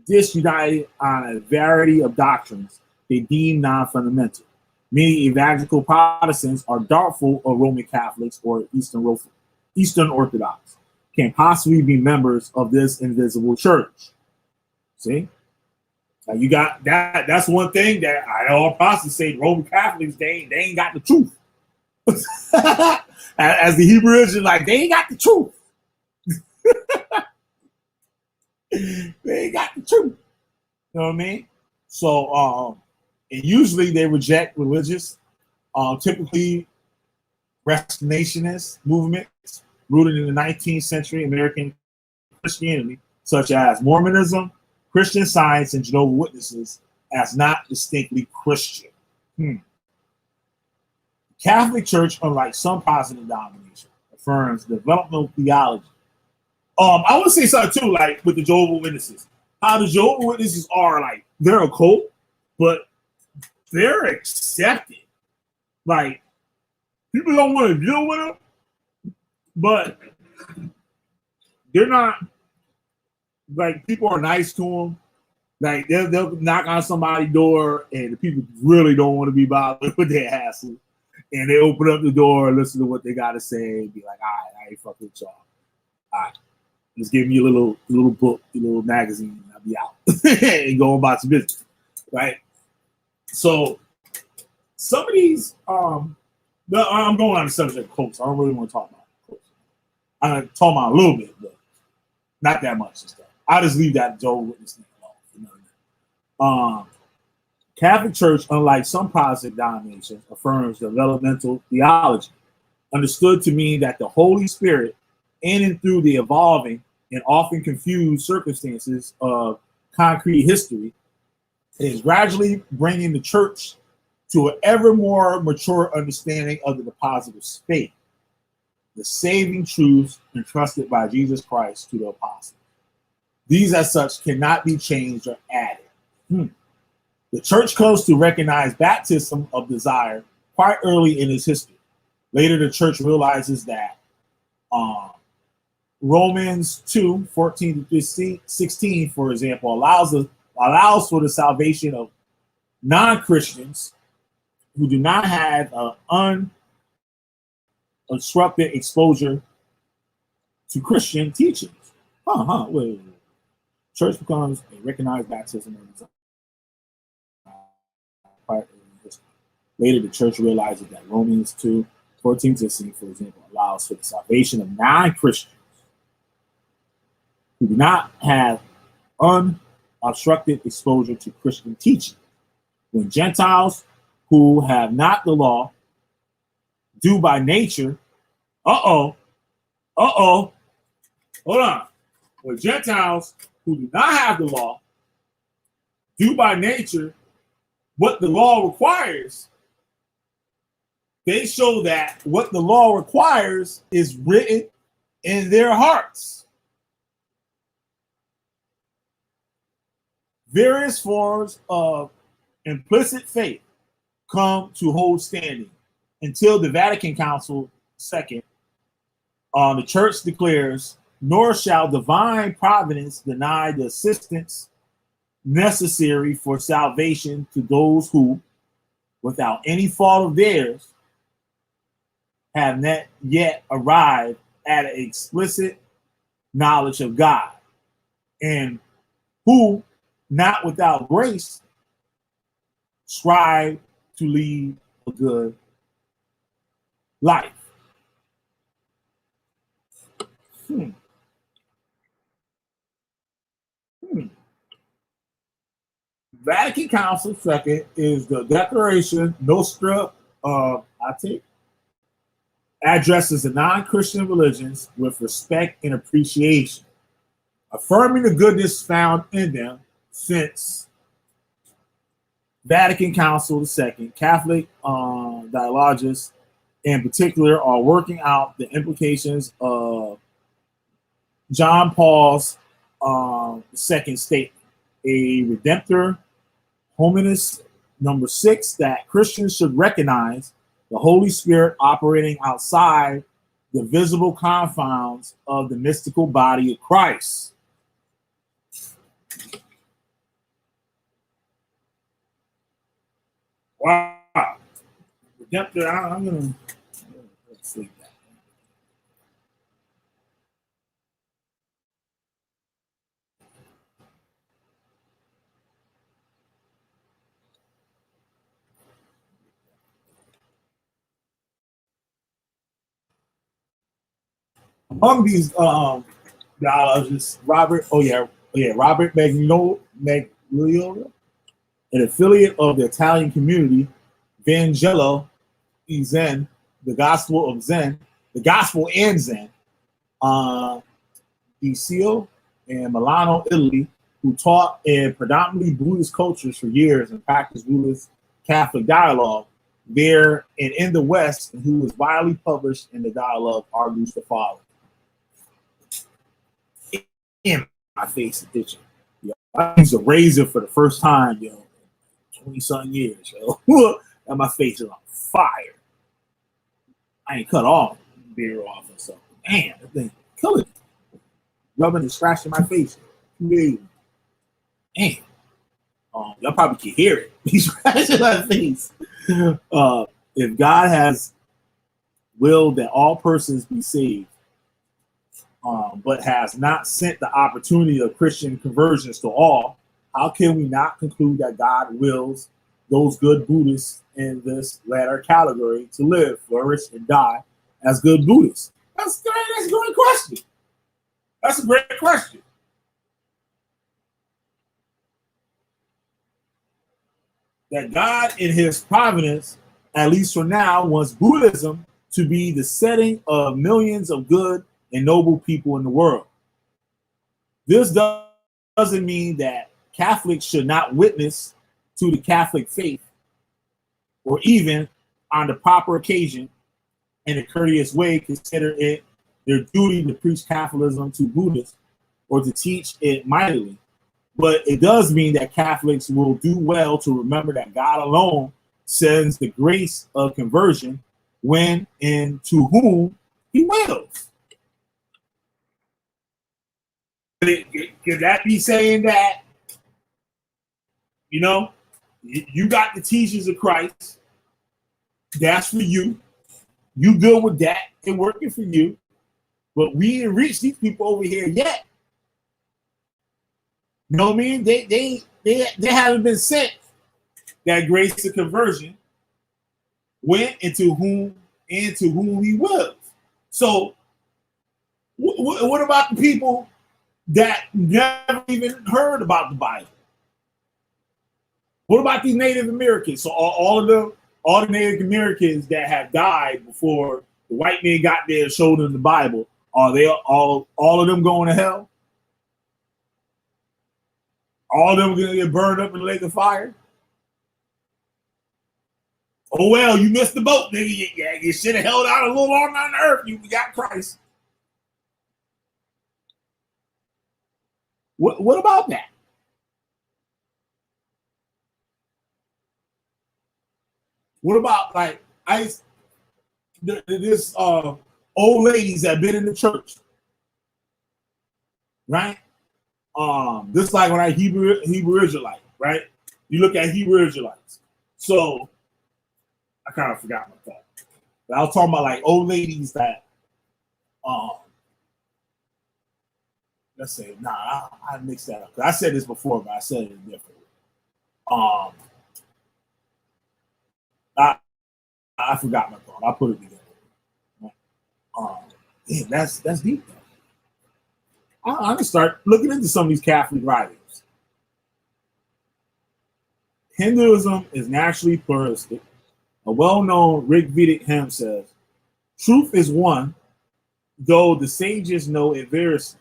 disunited on a variety of doctrines they deem non-fundamental. Many evangelical Protestants are doubtful of Roman Catholics or Eastern Orthodox can possibly be members of this invisible church. See? Now you got that. That's one thing that I all Protestants say. Roman Catholics, they ain't got the truth. As the Hebrew Israelites, like, they ain't got the truth. They ain't got the truth. You know what I mean? So, and usually they reject religious, typically restorationist movements rooted in the 19th century American Christianity, such as Mormonism, Christian Science, and Jehovah's Witnesses, as not distinctly Christian. Catholic Church, unlike some Protestant denominations, affirms developmental theology. I want to say something too, like with the Jehovah's Witnesses. How the Jehovah's Witnesses are, like, they're a cult, but they're accepted. Like, people don't want to deal with them, but they're not, like, people are nice to them. Like, they'll knock on somebody's door, and the people really don't want to be bothered with their hassle. And they open up the door and listen to what they got to say and be like, all right, I ain't fucking with y'all. All right. Just give me a little book, a little magazine, and I'll be out. And go about your business. Right? So some of these, I'm going on the subject of quotes. I don't really want to talk about quotes. I'm going to talk about a little bit, but not that much and stuff. I'll just leave that Jehovah's Witness thing alone. Catholic Church, unlike some Protestant denominations, affirms developmental theology, understood to mean that the Holy Spirit, in and through the evolving and often confused circumstances of concrete history, is gradually bringing the church to an ever more mature understanding of the deposit of faith, the saving truths entrusted by Jesus Christ to the apostles. These, as such, cannot be changed or added. The church comes to recognize baptism of desire quite early in its history. Later, the church realizes that Romans 2:14-16, for example, allows for the salvation of non-Christians who do not have unobstructed exposure to Christian teachings. Wait. Church becomes a recognized baptism of desire. Later, the church realizes that Romans 2:14-16, for example, allows for the salvation of non-Christians who do not have unobstructed exposure to Christian teaching. When Gentiles who have not the law do by nature, hold on. When Gentiles who do not have the law do by nature what the law requires, they show that what the law requires is written in their hearts. Various forms of implicit faith come to hold standing until the Vatican Council II, the church declares, nor shall divine providence deny the assistance necessary for salvation to those who, without any fault of theirs, have not yet arrived at an explicit knowledge of God, and who, not without grace, strive to lead a good life. Vatican Council II is the Declaration Nostra Aetate, addresses the non-Christian religions with respect and appreciation, affirming the goodness found in them. Since Vatican Council II, Catholic dialogists in particular are working out the implications of John Paul's second statement, a Redemptor Hominis number 6, that Christians should recognize the Holy Spirit operating outside the visible confines of the mystical body of Christ. Wow. Redemptor, I'm going to sleep that. Among these dialogists, Robert Maglio, an affiliate of the Italian community, Vangelo e Zen, the Gospel and Zen, Di Cio in Milano, Italy, who taught in predominantly Buddhist cultures for years and practiced Buddhist Catholic dialogue there and in the West, and who was widely published in the dialogue, argues the following. In my face edition. Yo, I used a razor for the first time, 20-something years, and my face is on fire. I ain't cut all beer off or something. Damn, that thing killing me. Rubbing and scratching my face. Damn. Y'all probably can hear it. He's scratching my face. If God has willed that all persons be saved, but has not sent the opportunity of Christian conversions to all, how can we not conclude that God wills those good Buddhists in this latter category to live, flourish, and die as good Buddhists? That's a great question. That's a great question. That God, in his providence, at least for now, wants Buddhism to be the setting of millions of good and noble people in the world. This doesn't mean that Catholics should not witness to the Catholic faith or even on the proper occasion in a courteous way, consider it their duty to preach Catholicism to Buddhists or to teach it mightily. But it does mean that Catholics will do well to remember that God alone sends the grace of conversion when and to whom he wills. Could that be saying that, you know, you got the teachings of Christ, that's for you, you good with that, it working for you, but we didn't reach these people over here yet. You know what I mean? They haven't been sent that grace of conversion when and to whom he wills. So what about the people that never even heard about the Bible? What about these Native Americans? So all the Native Americans that have died before the white man got there and showed them the Bible, are they all of them going to hell? All of them gonna get burned up in the lake of fire? Oh well, you missed the boat, nigga. You should have held out a little longer on the earth. You got Christ. What about that? What about like this old ladies that been in the church, right? This like when I Hebrew Israelite, right? You look at Hebrew Israelites. So I kind of forgot my thought. But I was talking about like old ladies that let's say, I mixed that up. I said this before, but I said it differently. I forgot my thought. I put it together. Damn, that's deep though. I'm gonna start looking into some of these Catholic writings. Hinduism is naturally pluralistic. A well-known Rigvedic hymn says, "Truth is one, though the sages know it varies."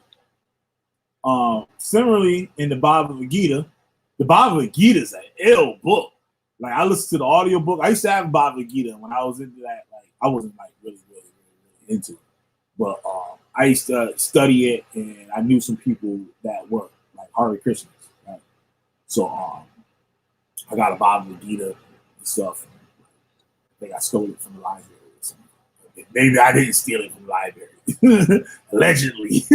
Similarly, in the Bhagavad Gita is an ill book. Like I listened to the audio book. I used to have Bhagavad Gita when I was into that. Like I wasn't like really into it, but I used to study it, and I knew some people that were like Hare Krishnas. Right? So I got a Bhagavad Gita and stuff. I think I stole it from the library or something. Maybe I didn't steal it from the library, allegedly,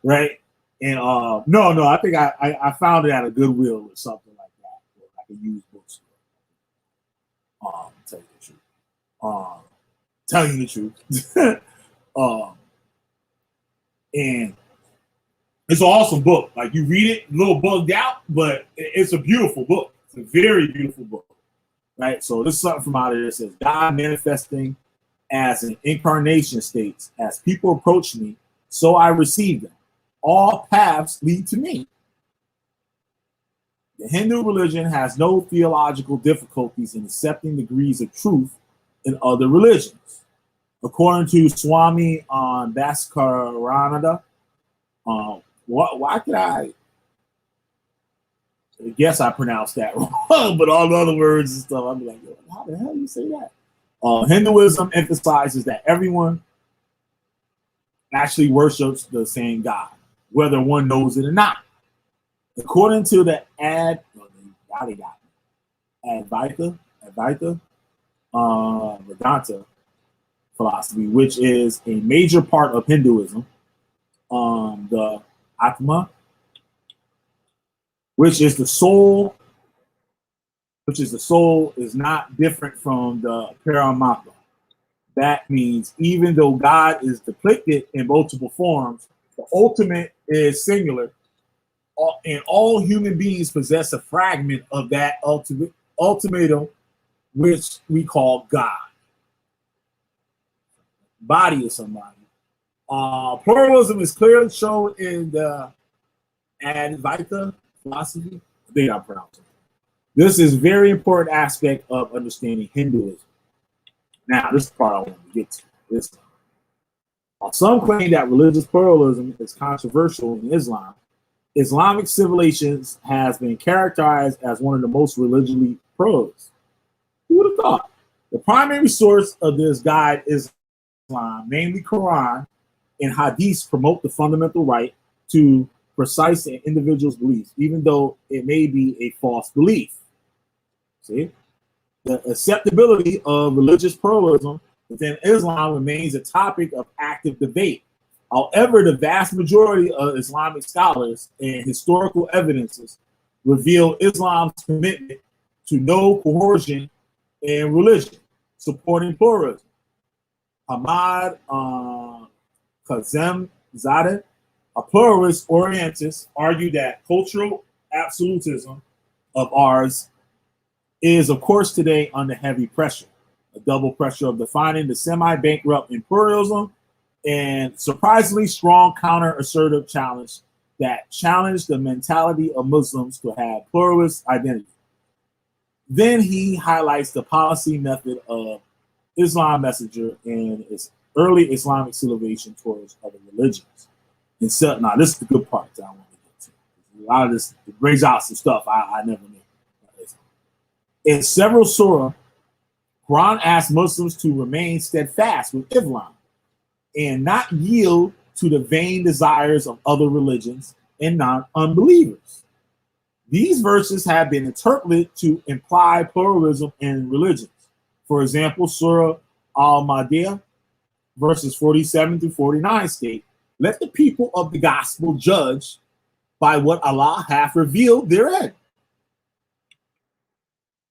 right? And no, I think I found it at a Goodwill or something like that, or like a used bookstore. Tell you the truth. And it's an awesome book. Like you read it, a little bugged out, but it's a beautiful book. It's a very beautiful book, right? So this is something from out of there. It says, God manifesting as an incarnation states, as people approach me, so I receive them. All paths lead to me. The Hindu religion has no theological difficulties in accepting degrees of truth in other religions. According to Swami Bhaskarananda, why could I guess I pronounced that wrong, but all the other words and stuff, I'd be like, how the hell do you say that? Hinduism emphasizes that everyone actually worships the same God, whether one knows it or not. According to the Advaita Vedanta philosophy, which is a major part of Hinduism, the Atma, which is the soul, is not different from the Paramatma. That means even though God is depicted in multiple forms, the ultimate is singular, and all human beings possess a fragment of that ultimatum, which we call God. Body of somebody. Pluralism is clearly shown in the Advaita philosophy. I think I'm pronouncing it. This is a very important aspect of understanding Hinduism. Now, this is the part I want to get to. Some claim that religious pluralism is controversial in Islam. Islamic civilizations has been characterized as one of the most religiously pluralist. Who would have thought? The primary source of this guide is Islam, namely Quran and Hadith, promote the fundamental right to precise an individual's beliefs, even though it may be a false belief. See? The acceptability of religious pluralism within Islam remains a topic of active debate. However, the vast majority of Islamic scholars and historical evidences reveal Islam's commitment to no coercion in religion, supporting pluralism. Ahmad Kazem Zadeh, a pluralist orientalist, argued that cultural absolutism of ours is, of course, today under heavy pressure, a double pressure of defining the semi-bankrupt imperialism and surprisingly strong counter-assertive challenge that challenged the mentality of Muslims to have pluralist identity. Then he highlights the policy method of Islam messenger and its early Islamic civilization towards other religions. And so, now this is the good part that I want to get to. A lot of this brings out some stuff I never knew. In several surah, Quran asks Muslims to remain steadfast with Islam and not yield to the vain desires of other religions and non-unbelievers. These verses have been interpreted to imply pluralism in religions. For example, Surah Al-Ma'idah, verses 47 through 49 state, let the people of the gospel judge by what Allah hath revealed therein.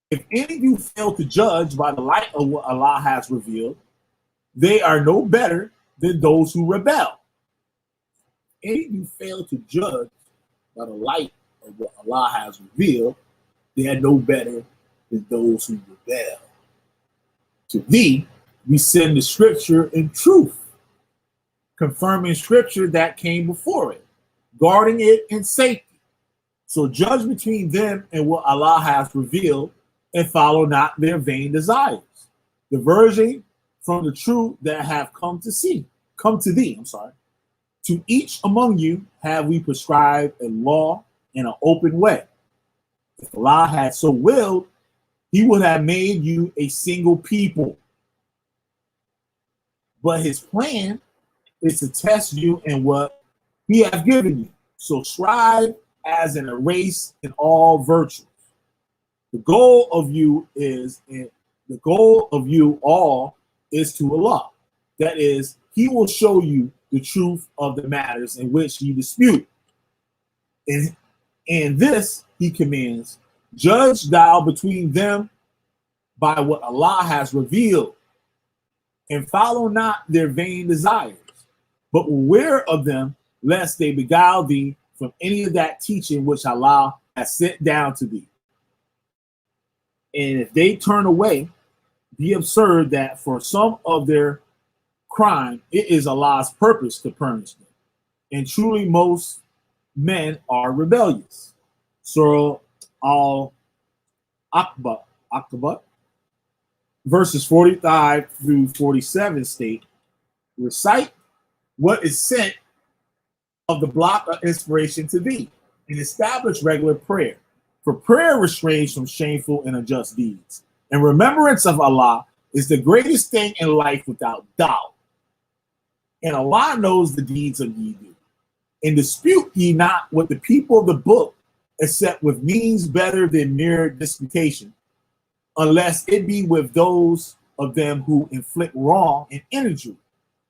If any of you fail to judge by the light of what Allah has revealed, they are no better than those who rebel. If any of you fail to judge by the light of what Allah has revealed, they are no better than those who rebel. To thee, we send the scripture in truth, confirming scripture that came before it, guarding it in safety. So judge between them and what Allah has revealed, and follow not their vain desires, diverging from the truth that have come to thee. To each among you have we prescribed a law in an open way. If Allah had so willed, he would have made you a single people. But his plan is to test you in what he has given you. So strive as in a race in all virtues. The goal of you all is to Allah. That is, he will show you the truth of the matters in which you dispute. And this he commands, judge thou between them by what Allah has revealed, and follow not their vain desires, but beware of them, lest they beguile thee from any of that teaching which Allah has sent down to thee. And if they turn away, be absurd that for some of their crime, it is Allah's purpose to punish them. And truly most men are rebellious. Surah Al-Aqaba, verses 45 through 47 state, recite what is sent of the block of inspiration to thee, and establish regular prayer. For prayer restrains from shameful and unjust deeds. And remembrance of Allah is the greatest thing in life without doubt. And Allah knows the deeds of ye do. And dispute ye not with the people of the book, except with means better than mere disputation, unless it be with those of them who inflict wrong and injury,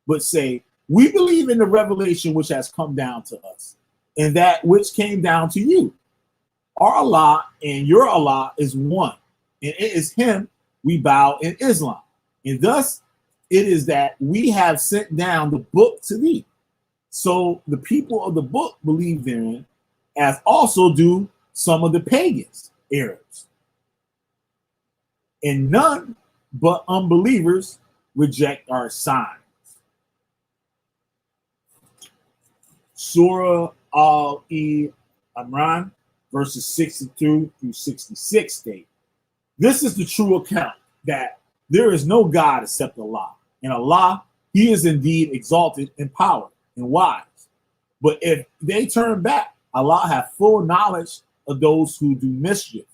but say, we believe in the revelation which has come down to us, and that which came down to you. Our Allah and your Allah is one, and it is him we bow in Islam. And thus it is that we have sent down the book to thee. So the people of the book believe therein, as also do some of the pagans, Arabs. And none but unbelievers reject our signs. Surah Al-Imran, verses 62 through 66 state, this is the true account, that there is no God except Allah. And Allah, he is indeed exalted in power and wise. But if they turn back, Allah hath full knowledge of those who do mischief.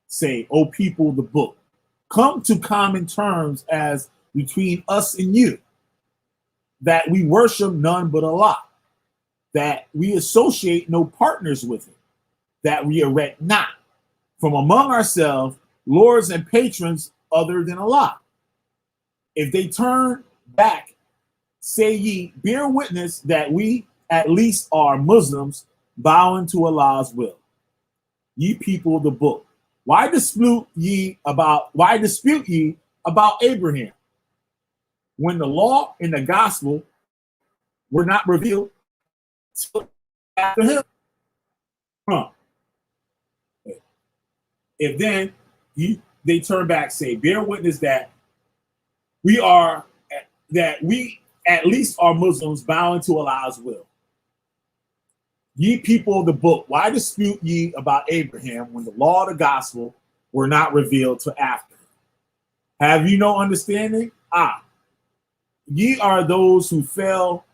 Say, O people of the book, come to common terms as between us and you, that we worship none but Allah, that we associate no partners with it, that we erect not from among ourselves lords and patrons other than Allah. If they turn back, say ye, bear witness that we at least are Muslims, bowing to Allah's will. Ye people of the book, why dispute ye about Abraham, when the law and the gospel were not revealed till after him? If then they turn back, say, bear witness that we at least are Muslims, bowing to Allah's will. Ye people of the book, why dispute ye about Abraham when the law and the gospel were not revealed till after? Have you no understanding? Ye are those who fell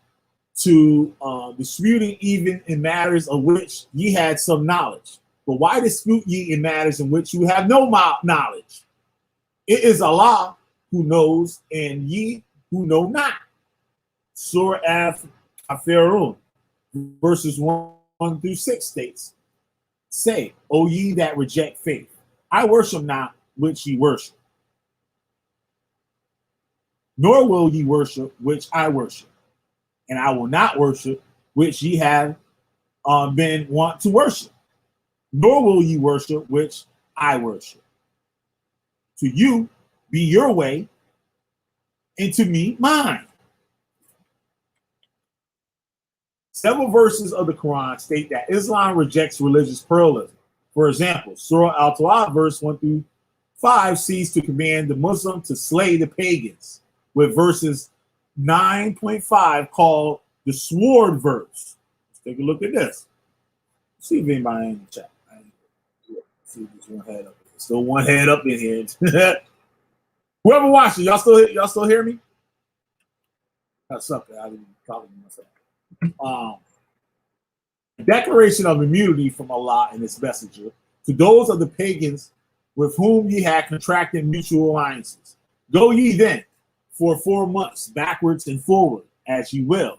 to disputing even in matters of which ye had some knowledge. But why dispute ye in matters in which you have no knowledge? It is Allah who knows, and ye who know not. Surah Al-Kafirun, verses 1 through 6 states, say, O ye that reject faith, I worship not which ye worship, nor will ye worship which I worship, and I will not worship which ye have been wont to worship, nor will ye worship which I worship. To you be your way, and to me mine. Several verses of the Quran state that Islam rejects religious pluralism. For example, Surah Al-Tawah, verse 1 through 5, seeks to command the Muslim to slay the pagans, with verses 9.5 called the sword verse. Let's take a look at this. Let's see if anybody in the chat. See if there's one head up. Still one head up in here. Whoever watching, y'all still hear me? That's something I didn't talk to myself. Declaration of immunity from Allah and His messenger to those of the pagans with whom ye had contracted mutual alliances. Go ye then for 4 months backwards and forward as ye will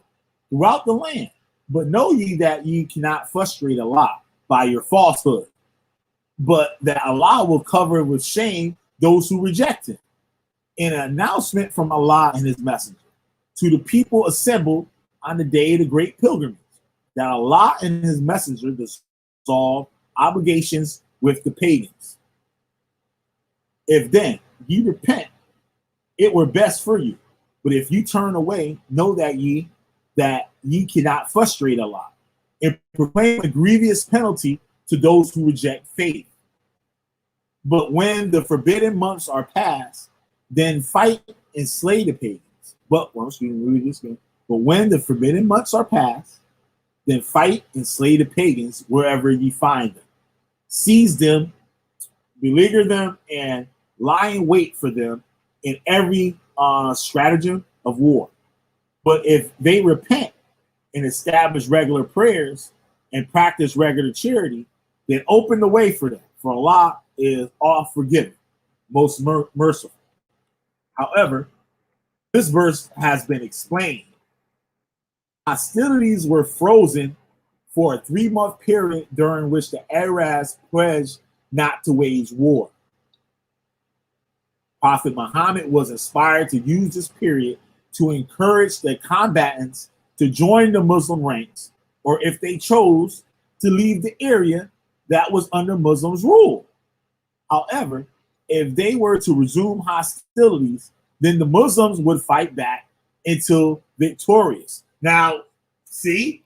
throughout the land, but know ye that ye cannot frustrate Allah by your falsehood, but that Allah will cover with shame those who reject Him. An announcement from Allah and His messenger to the people assembled on the day of the great pilgrimage, that Allah and His messenger dissolve obligations with the pagans. If then ye repent, it were best for you. But if you turn away, know that ye cannot frustrate Allah, and proclaim a grievous penalty to those who reject faith. But when the forbidden months are past, then fight and slay the pagans. But when the forbidden months are past, then fight and slay the pagans wherever ye find them. Seize them, beleaguer them, and lie in wait for them in every stratagem of war. But if they repent and establish regular prayers and practice regular charity, then open the way for them. For Allah is all forgiving, most merciful. However, this verse has been explained. Hostilities were frozen for a 3-month period during which the Arabs pledged not to wage war. Prophet Muhammad was inspired to use this period to encourage the combatants to join the Muslim ranks, or if they chose, to leave the area that was under Muslims' rule. However, if they were to resume hostilities, then the Muslims would fight back until victorious. Now, see,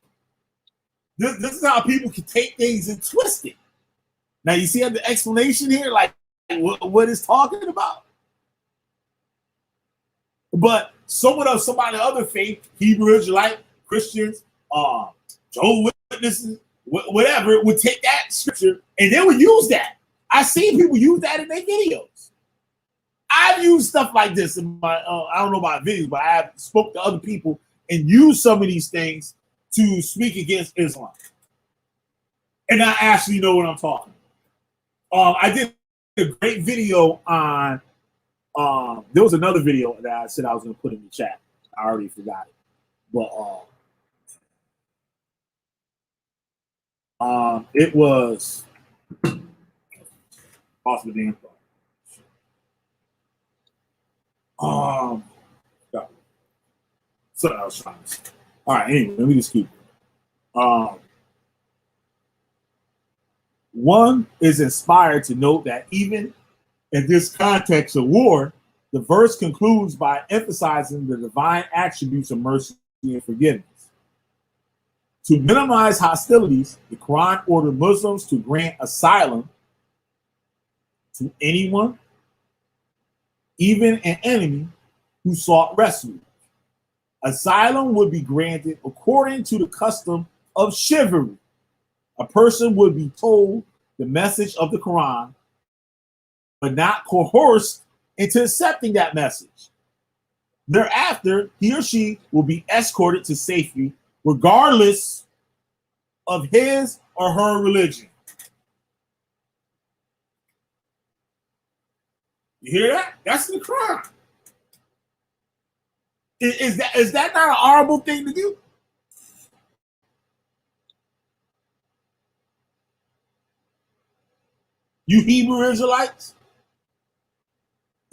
this is how people can take things and twist it. Now, you see the explanation here, like what it's talking about. But somebody of other faith, Hebrew Israelite, Christians, Jehovah's Witnesses, whatever, would take that scripture and they would use that. I've seen people use that in their videos. I've used stuff like this in my, I don't know about videos, but I have spoke to other people and used some of these things to speak against Islam. And I actually know what I'm talking about. I did a great video on There was another video that I said I was going to put in the chat. I already forgot it. But it was off the damn phone. So I was trying to say. All right, anyway, let me just keep it. One is inspired to note that even in this context of war, the verse concludes by emphasizing the divine attributes of mercy and forgiveness. To minimize hostilities, the Quran ordered Muslims to grant asylum to anyone, even an enemy, who sought refuge. Asylum would be granted according to the custom of chivalry. A person would be told the message of the Quran, but not coerced into accepting that message. Thereafter, he or she will be escorted to safety, regardless of his or her religion. You hear that? That's the Quran. Is that not a horrible thing to do? You Hebrew Israelites,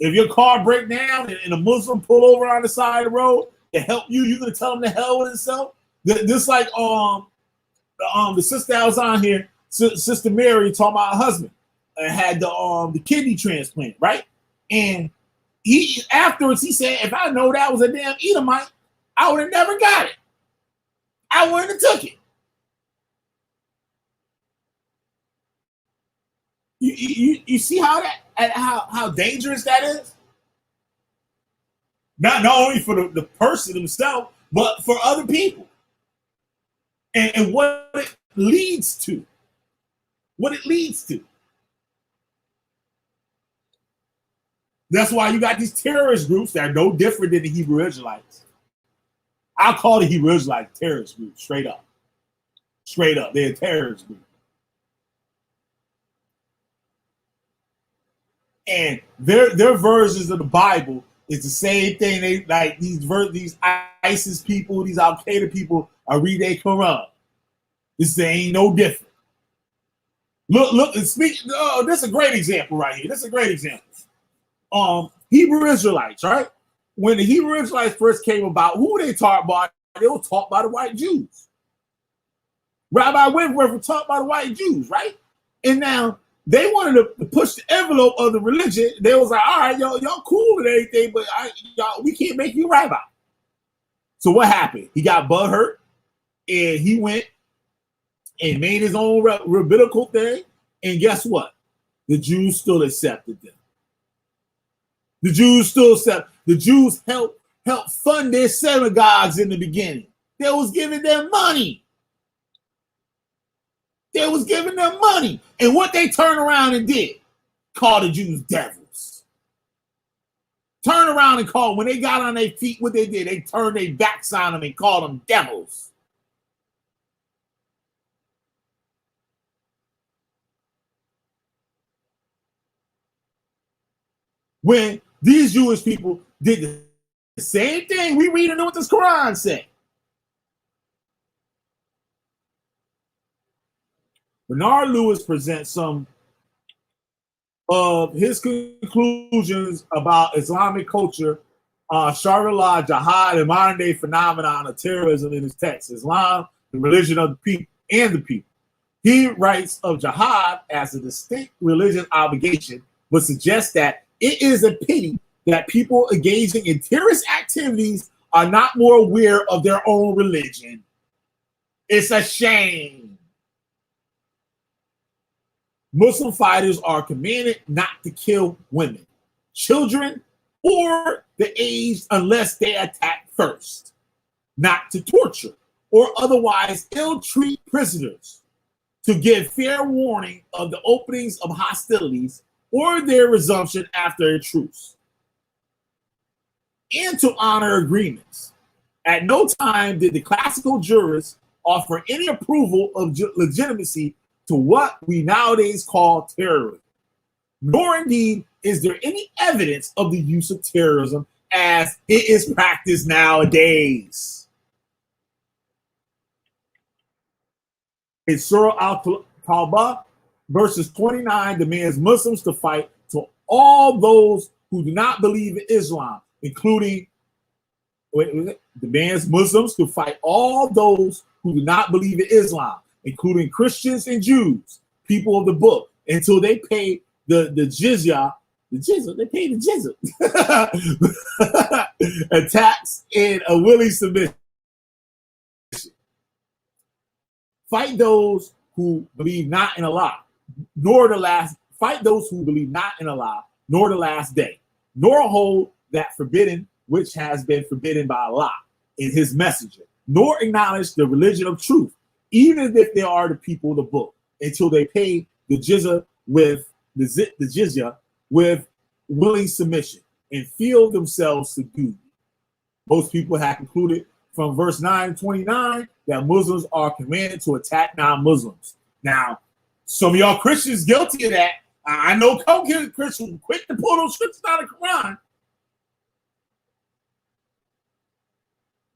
if your car break down and a Muslim pull over on the side of the road to help you, you're gonna tell him to hell with himself. Just like the sister that was on here, Sister Mary, talking about her husband had the kidney transplant, right? And he afterwards he said, if I know that was a damn Edomite, I would have never got it. I wouldn't have took it. You see how dangerous that is? Not only for the person himself, but for other people. And what it leads to. What it leads to. That's why you got these terrorist groups that are no different than the Hebrew Israelites. I'll call the Hebrew Israelites terrorist groups, straight up. Straight up, they're a terrorist group. And their versions of the Bible is the same thing. They like these ISIS people, these Al Qaeda people are read their Quran. This ain't no different. Look, and speak. Oh, this is a great example right here. This is a great example. Hebrew Israelites, right? When the Hebrew Israelites first came about, who were they taught by? They were taught by the white Jews. Rabbi Wentworth was taught by the white Jews, right? And now they wanted to push the envelope of the religion. They was like, all right, y'all cool and everything, but we can't make you rabbi. So what happened? He got butthurt, and he went and made his own rabbinical thing. And guess what? The Jews still accepted them. The Jews still accept. The Jews helped fund their synagogues in the beginning. They was giving them money. They was giving them money. And what they turned around and did, called the Jews devils. Turn around and call, when they got on their feet, what they did, they turned their backs on them and called them devils. When these Jewish people did the same thing, we read and know what this Quran said. Bernard Lewis presents some of his conclusions about Islamic culture, Sharia, jihad, and modern-day phenomenon of terrorism in his text, Islam, the religion of the people and the people. He writes of jihad as a distinct religious obligation, but suggests that it is a pity that people engaging in terrorist activities are not more aware of their own religion. It's a shame. Muslim fighters are commanded not to kill women, children, or the aged unless they attack first, not to torture or otherwise ill-treat prisoners, to give fair warning of the openings of hostilities or their resumption after a truce, and to honor agreements. At no time did the classical jurists offer any approval of legitimacy to what we nowadays call terrorism, nor indeed is there any evidence of the use of terrorism as it is practiced nowadays? In Surah Al-Tawbah, verses 29 demands Muslims to fight to all those who do not believe in Islam, including, demands Muslims to fight all those who do not believe in Islam, including Christians and Jews, people of the book, until they pay the jizya. They pay the jizya. A tax in a willing submission. Fight those who believe not in Allah, fight those who believe not in Allah, nor the last day, nor hold that forbidden which has been forbidden by Allah in his messenger, nor acknowledge the religion of truth, even if they are the people of the book, until they pay the jizya with willing submission and feel themselves subdued. Most people have concluded from verse 9-29 that Muslims are commanded to attack non-Muslims. Now, some of y'all Christians guilty of that. I know coke Christians quick to pull those scriptures out of the Quran.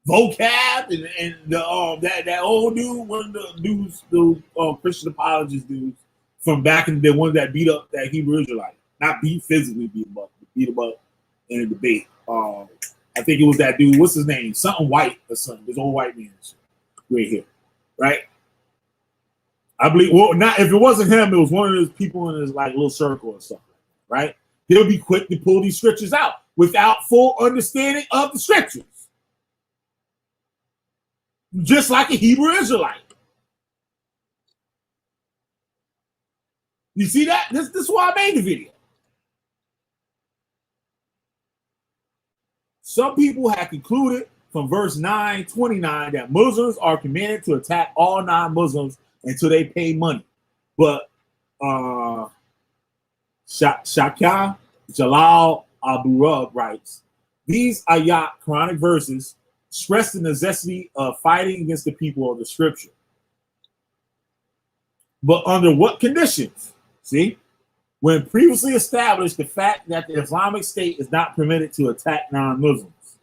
Vocab and that old dude, one of the dudes, the Christian apologist dudes from back in the day, one that beat up that Hebrew Israelite. Not physically beat him up, but beat him up in a debate. I think it was that dude. What's his name? Something White or something. This old white man right here, right? I believe. Well, not if it wasn't him, it was one of those people in his like little circle or something, right? He'll be quick to pull these scriptures out without full understanding of the scriptures, just like a Hebrew Israelite. You see that? This is why I made the video. Some people have concluded from verse 9-29 that Muslims are commanded to attack all non-Muslims until they pay money. But Shaka Jalal Abu-Rab writes, these ayat, Quranic verses, stress the necessity of fighting against the people of the scripture. But under what conditions? See? When previously established the fact that the Islamic State is not permitted to attack non-Muslims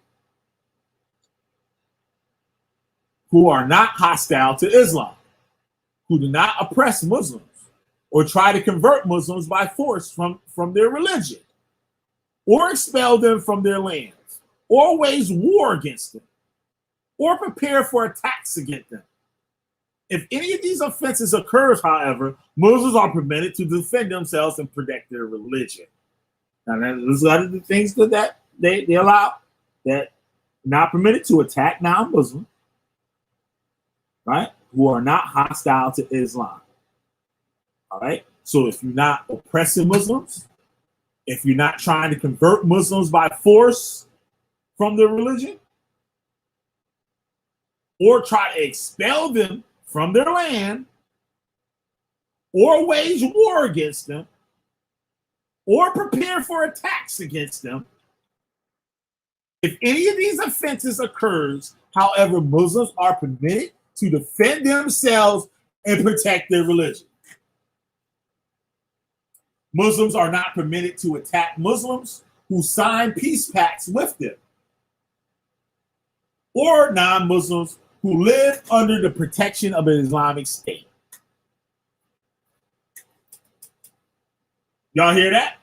who are not hostile to Islam, who do not oppress Muslims or try to convert Muslims by force from their religion, or expel them from their lands, or wage war against them, or prepare for attacks against them. If any of these offenses occurs, however, Muslims are permitted to defend themselves and protect their religion. Now, there's a lot of the things that they allow that not permitted to attack non-Muslims, right, who are not hostile to Islam. All right. So if you're not oppressing Muslims, if you're not trying to convert Muslims by force from their religion, or try to expel them from their land, or wage war against them, or prepare for attacks against them. If any of these offenses occurs, however, Muslims are permitted to defend themselves and protect their religion. Muslims are not permitted to attack Muslims who sign peace pacts with them, or non-Muslims who live under the protection of an Islamic State. Y'all hear that?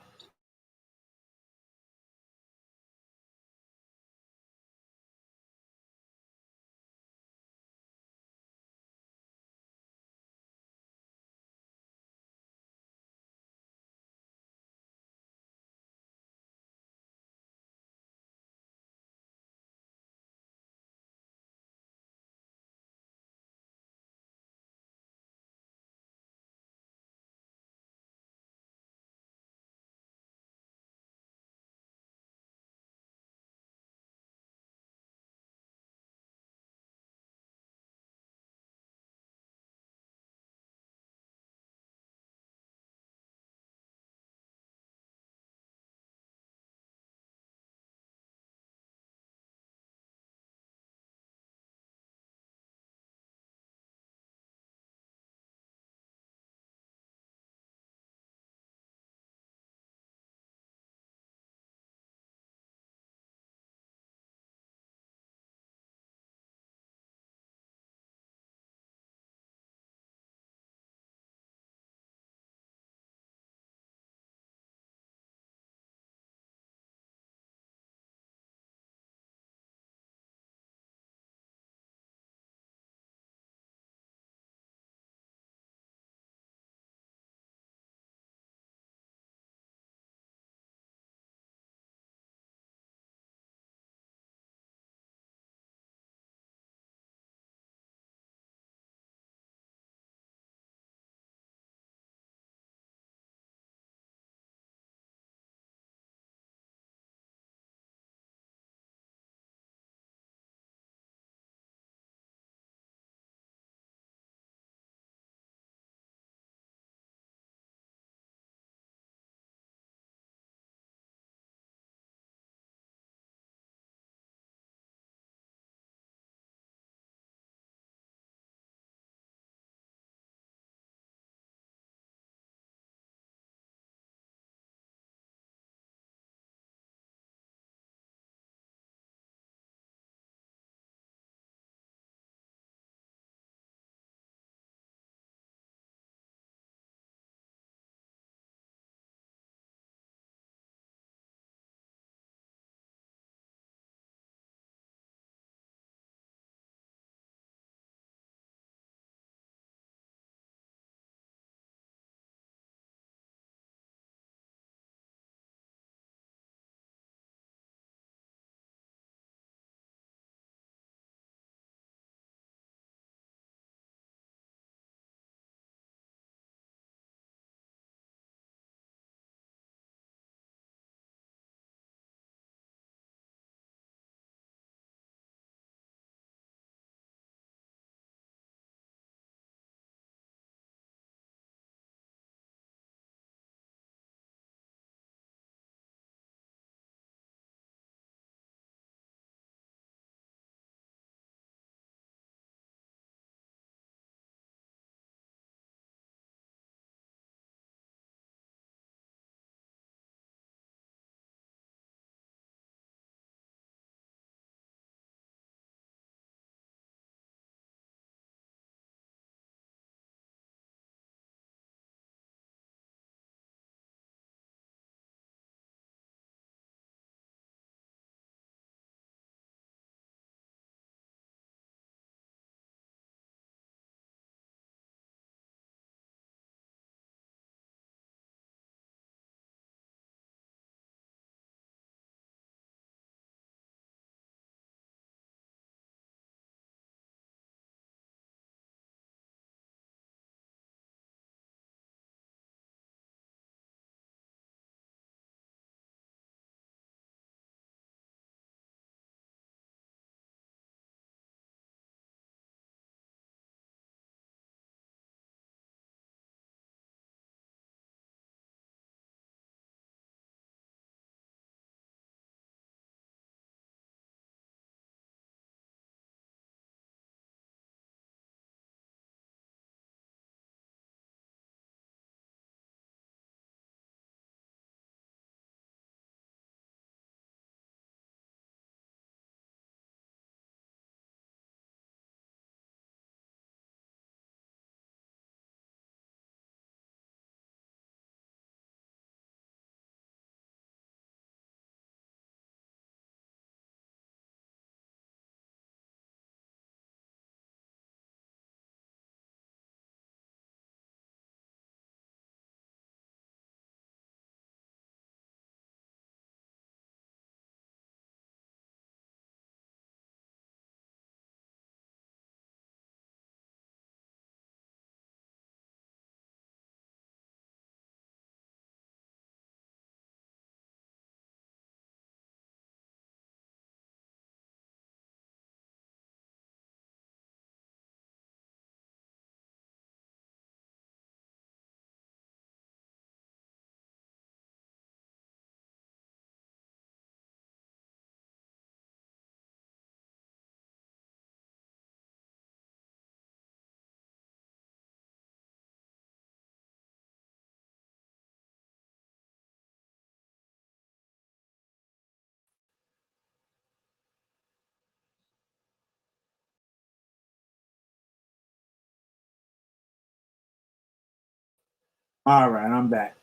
All right, I'm back.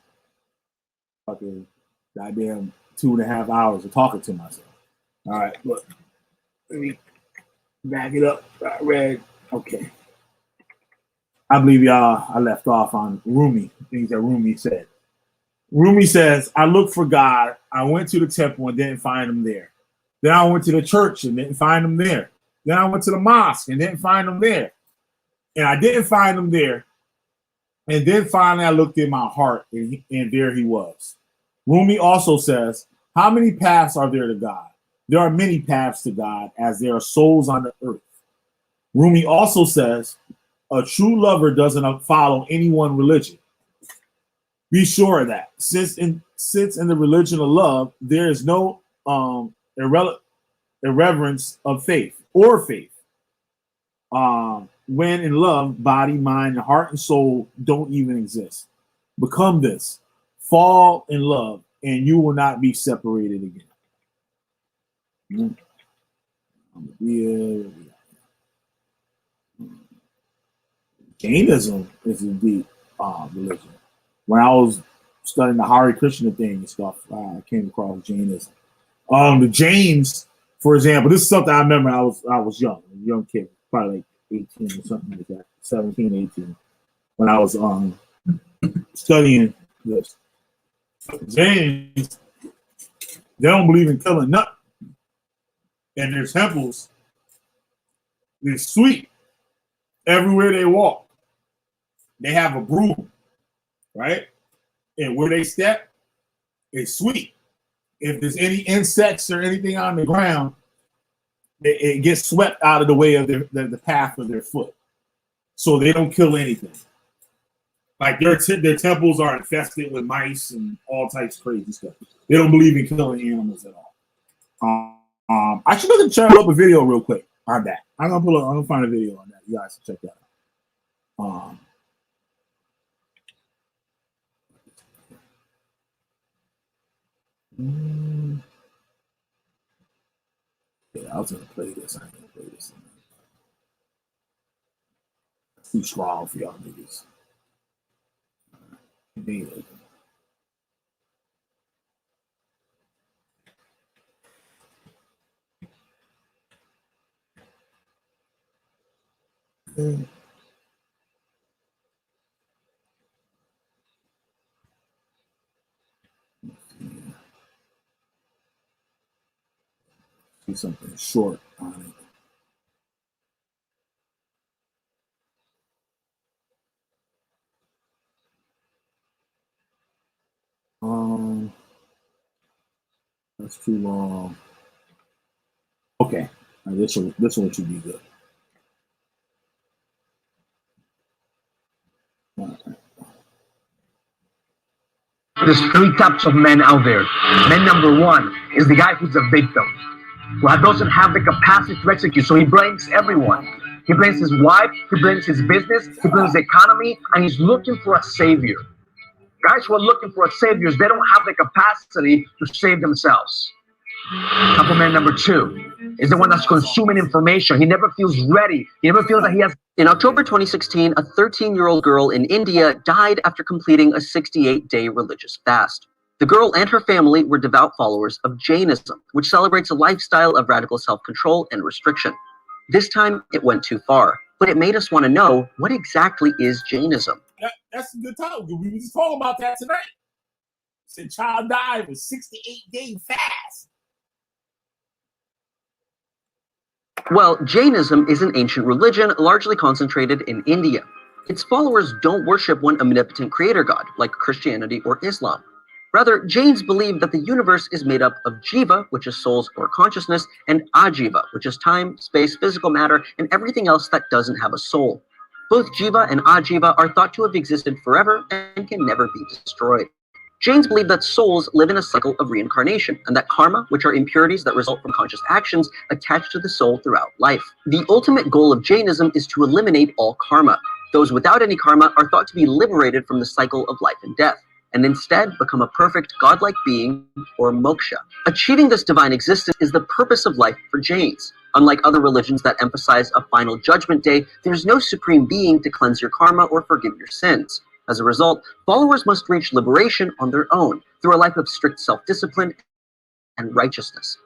Fucking goddamn 2.5 hours of talking to myself. All right, look. Let me back it up. I read. Okay. I believe I left off on Rumi, things that Rumi said. Rumi says, I looked for God. I went to the temple and didn't find him there. Then I went to the church and didn't find him there. Then I went to the mosque and didn't find him there. And I didn't find him there. And then finally I looked in my heart and there he was. Rumi also says, how many paths are there to God? There are many paths to God as there are souls on the earth. Rumi also says, a true lover doesn't follow any one religion. Be sure of that. Since in the religion of love, there is no irreverence of faith or faith. When in love, body, mind, heart, and soul don't even exist. Become this. Fall in love, and you will not be separated again. Jainism is a deep religion. When I was studying the Hare Krishna thing and stuff, I came across Jainism. The Jains, for example, this is something I remember. I was young, a young kid, probably like 18 or something like that, 17, 18, when I was studying this. Jains, they don't believe in killing nothing. And their temples, they're sweet everywhere they walk. They have a broom, right? And where they step, it's sweet. If there's any insects or anything on the ground, it gets swept out of the way of the path of their foot. So they don't kill anything. Like their temples are infested with mice and all types of crazy stuff. They don't believe in killing animals at all. I should look at try to up a video real quick on that. I'm gonna find a video on that. You guys can check that out. Yeah, I was gonna play this. I ain't gonna play this. It's too strong for y'all niggas. Do something short on it. That's too long. Okay, this one should be good. There's three types of men out there. Man number one is the guy who's a victim, who doesn't have the capacity to execute, so he blames everyone. He blames his wife, he blames his business, he blames the economy, and he's looking for a savior. Guys who are looking for a savior, they don't have the capacity to save themselves. Type of man number two is the one that's consuming information. He never feels ready. He never feels that he has. In October 2016, a 13-year-old girl in India died after completing a 68-day religious fast. The girl and her family were devout followers of Jainism, which celebrates a lifestyle of radical self-control and restriction. This time, it went too far, but it made us want to know, what exactly is Jainism? That's a good time. We were just talking about that tonight. Said child died with 68-day fast. Well, Jainism is an ancient religion largely concentrated in India. Its followers don't worship one omnipotent creator god, like Christianity or Islam. Rather, Jains believe that the universe is made up of jiva, which is souls or consciousness, and ajiva, which is time, space, physical matter, and everything else that doesn't have a soul. Both jiva and ajiva are thought to have existed forever and can never be destroyed. Jains believe that souls live in a cycle of reincarnation, and that karma, which are impurities that result from conscious actions, attach to the soul throughout life. The ultimate goal of Jainism is to eliminate all karma. Those without any karma are thought to be liberated from the cycle of life and death, and instead become a perfect godlike being, or moksha. Achieving this divine existence is the purpose of life for Jains. Unlike other religions that emphasize a final judgment day, there's no supreme being to cleanse your karma or forgive your sins. As a result, followers must reach liberation on their own through a life of strict self-discipline and righteousness.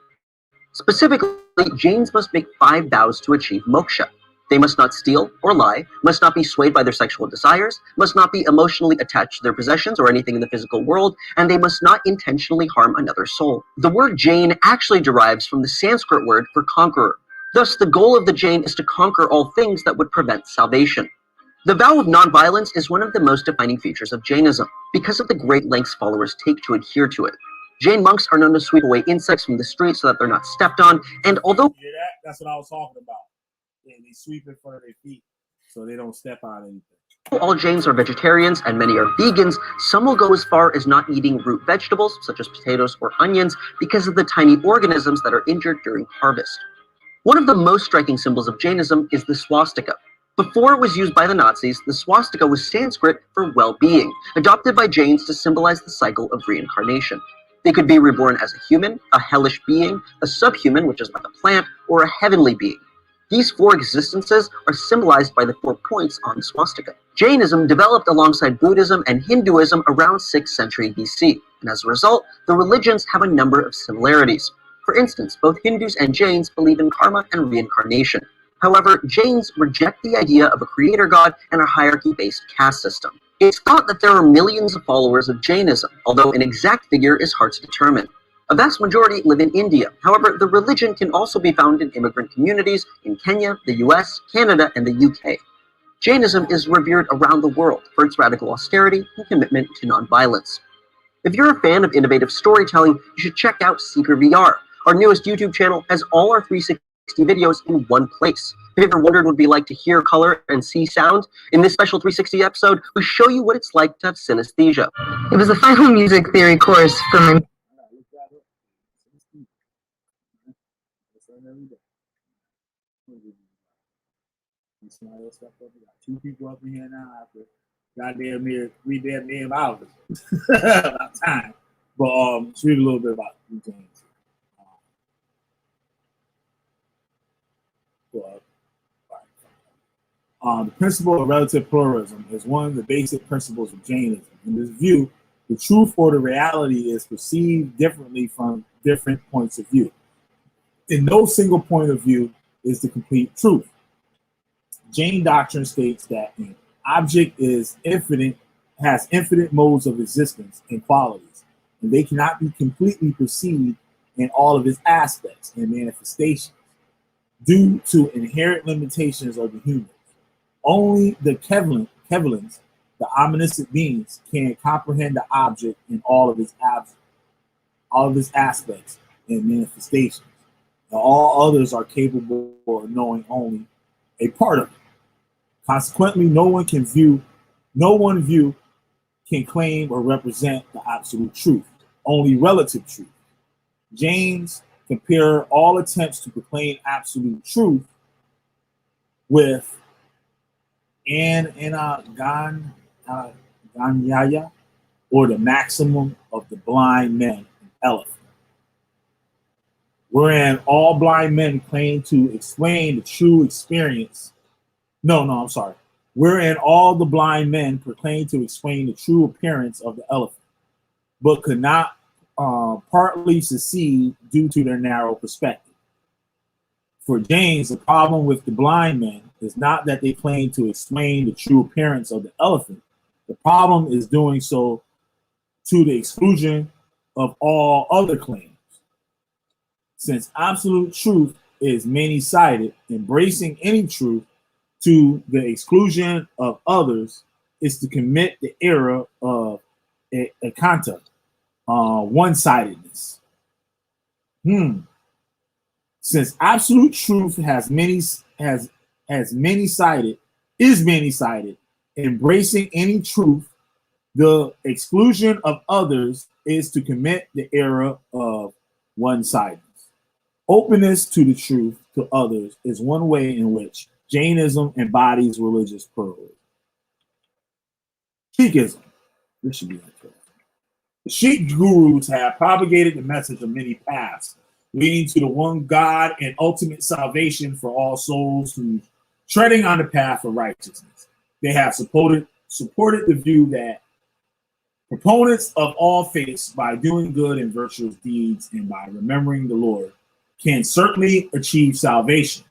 Specifically, Jains must make 5 vows to achieve moksha. They must not steal or lie, must not be swayed by their sexual desires, must not be emotionally attached to their possessions or anything in the physical world, and they must not intentionally harm another soul. The word Jain actually derives from the Sanskrit word for conqueror. Thus, the goal of the Jain is to conquer all things that would prevent salvation. The vow of nonviolence is one of the most defining features of Jainism, because of the great lengths followers take to adhere to it. Jain monks are known to sweep away insects from the street so that they're not stepped on, and although You hear that? That's what I was talking about. Yeah, they sweep in front of their feet so they don't step on anything. all Jains are vegetarians and many are vegans, some will go as far as not eating root vegetables, such as potatoes or onions, because of the tiny organisms that are injured during harvest. One of the most striking symbols of Jainism is the swastika. Before it was used by the Nazis, the swastika was Sanskrit for well-being, adopted by Jains to symbolize the cycle of reincarnation. They could be reborn as a human, a hellish being, a subhuman, which is like a plant, or a heavenly being. These 4 existences are symbolized by the 4 points on the swastika. Jainism developed alongside Buddhism and Hinduism around 6th century BC, and as a result, the religions have a number of similarities. For instance, both Hindus and Jains believe in karma and reincarnation. However, Jains reject the idea of a creator god and a hierarchy-based caste system. It's thought that there are millions of followers of Jainism, although an exact figure is hard to determine. A vast majority live in India. However, the religion can also be found in immigrant communities in Kenya, the US, Canada, and the UK. Jainism is revered around the world for its radical austerity and commitment to nonviolence. If you're a fan of innovative storytelling, you should check out Seeker VR. Our newest YouTube channel has all our 360 videos in one place. If you ever wondered what it would be like to hear color and see sound, in this special 360 episode, we show you what it's like to have synesthesia. It was a final music theory course for my Got 2 people up in here now after goddamn near 3 damn hours. About time. But let's read a little bit about these things. The principle of relative pluralism is one of the basic principles of Jainism. In this view, the truth or the reality is perceived differently from different points of view. In no single point of view is the complete truth. Jain doctrine states that an object is infinite, has infinite modes of existence and qualities, and they cannot be completely perceived in all of its aspects and manifestations due to inherent limitations of the humans. Only the Kevlins, the omniscient beings, can comprehend the object in all of its aspects and manifestations. And all others are capable of knowing only a part of it. Consequently, no one view can claim or represent the absolute truth, only relative truth. Jains compare all attempts to proclaim absolute truth with Ganyaya, or the maximum of the blind men in elephant, wherein all blind men claim to explain the true experience. Wherein all the blind men proclaim to explain the true appearance of the elephant, but could not partly succeed due to their narrow perspective. For Jains, the problem with the blind men is not that they claim to explain the true appearance of the elephant. The problem is doing so to the exclusion of all other claims. Since absolute truth is many-sided, embracing any truth to the exclusion of others is to commit the error of ekanta, one-sidedness. Since absolute truth is many-sided, embracing any truth, the exclusion of others is to commit the error of one-sidedness. Openness to the truth to others is one way in which Jainism embodies religious pluralism. Sikhism. This should be interesting. The Sikh gurus have propagated the message of many paths, leading to the one God and ultimate salvation for all souls who treading on the path of righteousness. They have supported supported the view that proponents of all faiths, by doing good and virtuous deeds and by remembering the Lord, can certainly achieve salvation.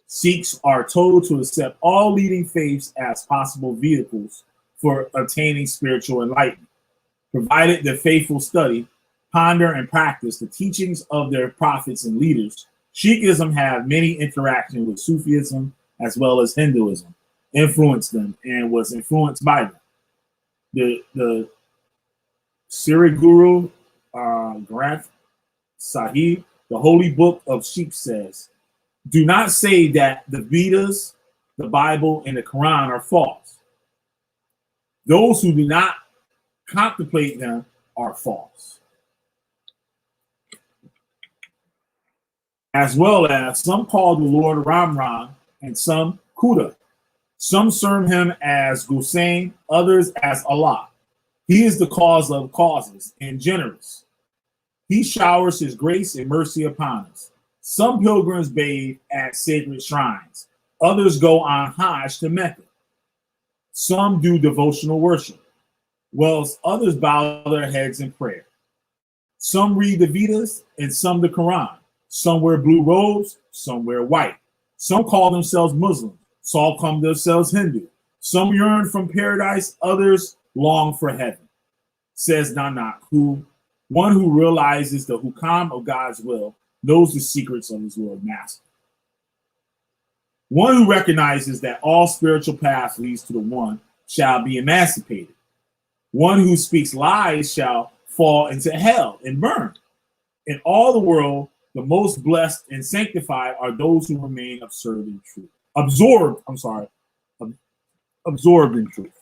Sikhs are told to accept all leading faiths as possible vehicles for attaining spiritual enlightenment, provided the faithful study, ponder, and practice the teachings of their prophets and leaders. Sikhism had many interactions with Sufism as well as Hinduism, influenced them and was influenced by them. The Sri Guru Granth Sahib, the holy book of Sikh, says, "Do not say that the Vedas, the Bible, and the Quran are false. Those who do not contemplate them are false." As well as some call the Lord Ram Ram and some Khuda. Some serve him as Gusain, others as Allah. He is the cause of causes and generous. He showers his grace and mercy upon us. Some pilgrims bathe at sacred shrines. Others go on Hajj to Mecca. Some do devotional worship, whilst others bow their heads in prayer. Some read the Vedas and some the Quran. Some wear blue robes, some wear white. Some call themselves Muslim. Some call themselves Hindu. Some yearn from paradise, others long for heaven. Says Nanak, one who realizes the hukam of God's will knows the secrets of his Lord Master. One who recognizes that all spiritual paths leads to the one shall be emancipated. One who speaks lies shall fall into hell and burn. In all the world, the most blessed and sanctified are those who remain absorbed in truth. Absorbed in truth.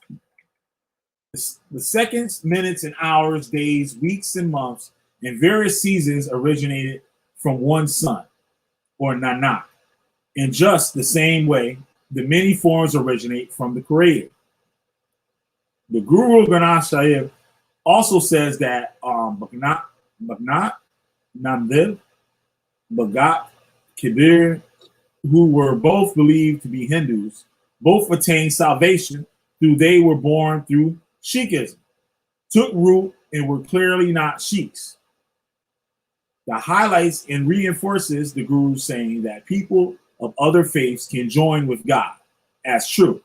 The seconds, minutes, and hours, days, weeks, and months, and various seasons originated from one sun, or Nanak. In just the same way, the many forms originate from the Creator. The Guru Granth Sahib also says that Bhagat, Namdev, Bhagat, Kabir, who were both believed to be Hindus, both attained salvation through they were born through Sikhism, took root, and were clearly not Sikhs. That highlights and reinforces the Guru saying that people of other faiths can join with God as true,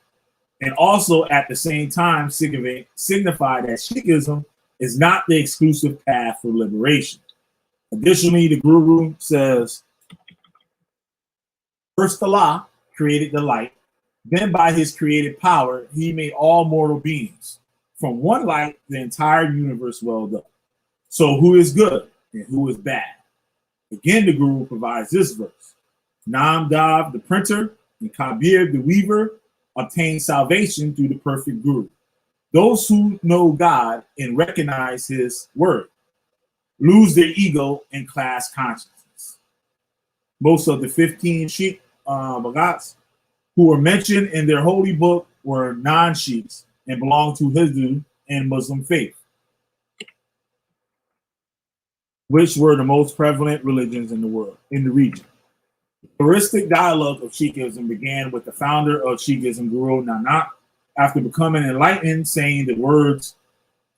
and also at the same time signify that Sikhism is not the exclusive path for liberation. Additionally, the Guru says, first Allah created the light, then by his creative power, he made all mortal beings. From one light, the entire universe welled up. So who is good and who is bad? Again, the Guru provides this verse. Namdev, the printer, and Kabir, the weaver, obtain salvation through the perfect Guru. Those who know God and recognize his word lose their ego and class consciousness. Most of the 15 Sikh Bhagats who were mentioned in their holy book were non-Sikhs and belonged to Hindu and Muslim faith, which were the most prevalent religions in the world, in the region. The pluralistic dialogue of Sikhism began with the founder of Sikhism, Guru Nanak, after becoming enlightened, saying the words,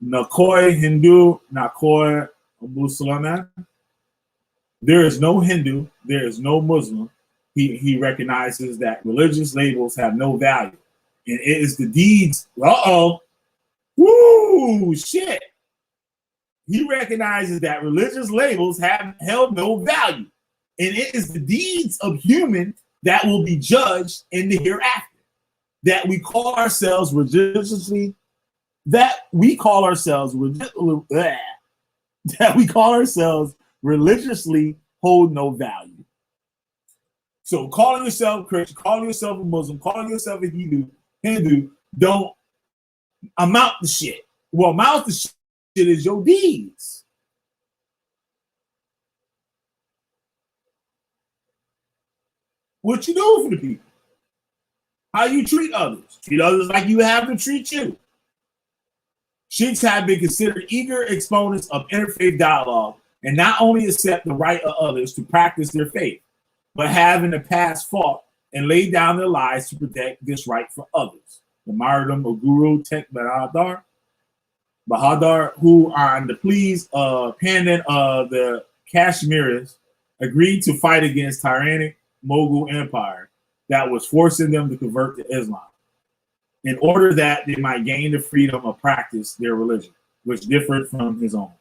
"Na koi Hindu, na koi Muslim." There is no Hindu, there is no Muslim. He recognizes that religious labels have no value. And it is the deeds, woo, shit. He recognizes that religious labels have held no value. And it is the deeds of humans that will be judged in the hereafter. That we call ourselves religiously, religiously hold no value. So calling yourself Christian, calling yourself a Muslim, calling yourself a Hindu don't amount to shit. What amounts to shit is your deeds. What you do for the people. How you treat others. Treat others like you have them treat you. Sikhs have been considered eager exponents of interfaith dialogue and not only accept the right of others to practice their faith, but have in the past fought and laid down their lives to protect this right for others. the martyrdom of Guru Tek Bahadur, who on the pleas of pendant of the Kashmiris agreed to fight against tyrannic Mughal Empire that was forcing them to convert to Islam in order that they might gain the freedom of practice their religion, which differed from his own.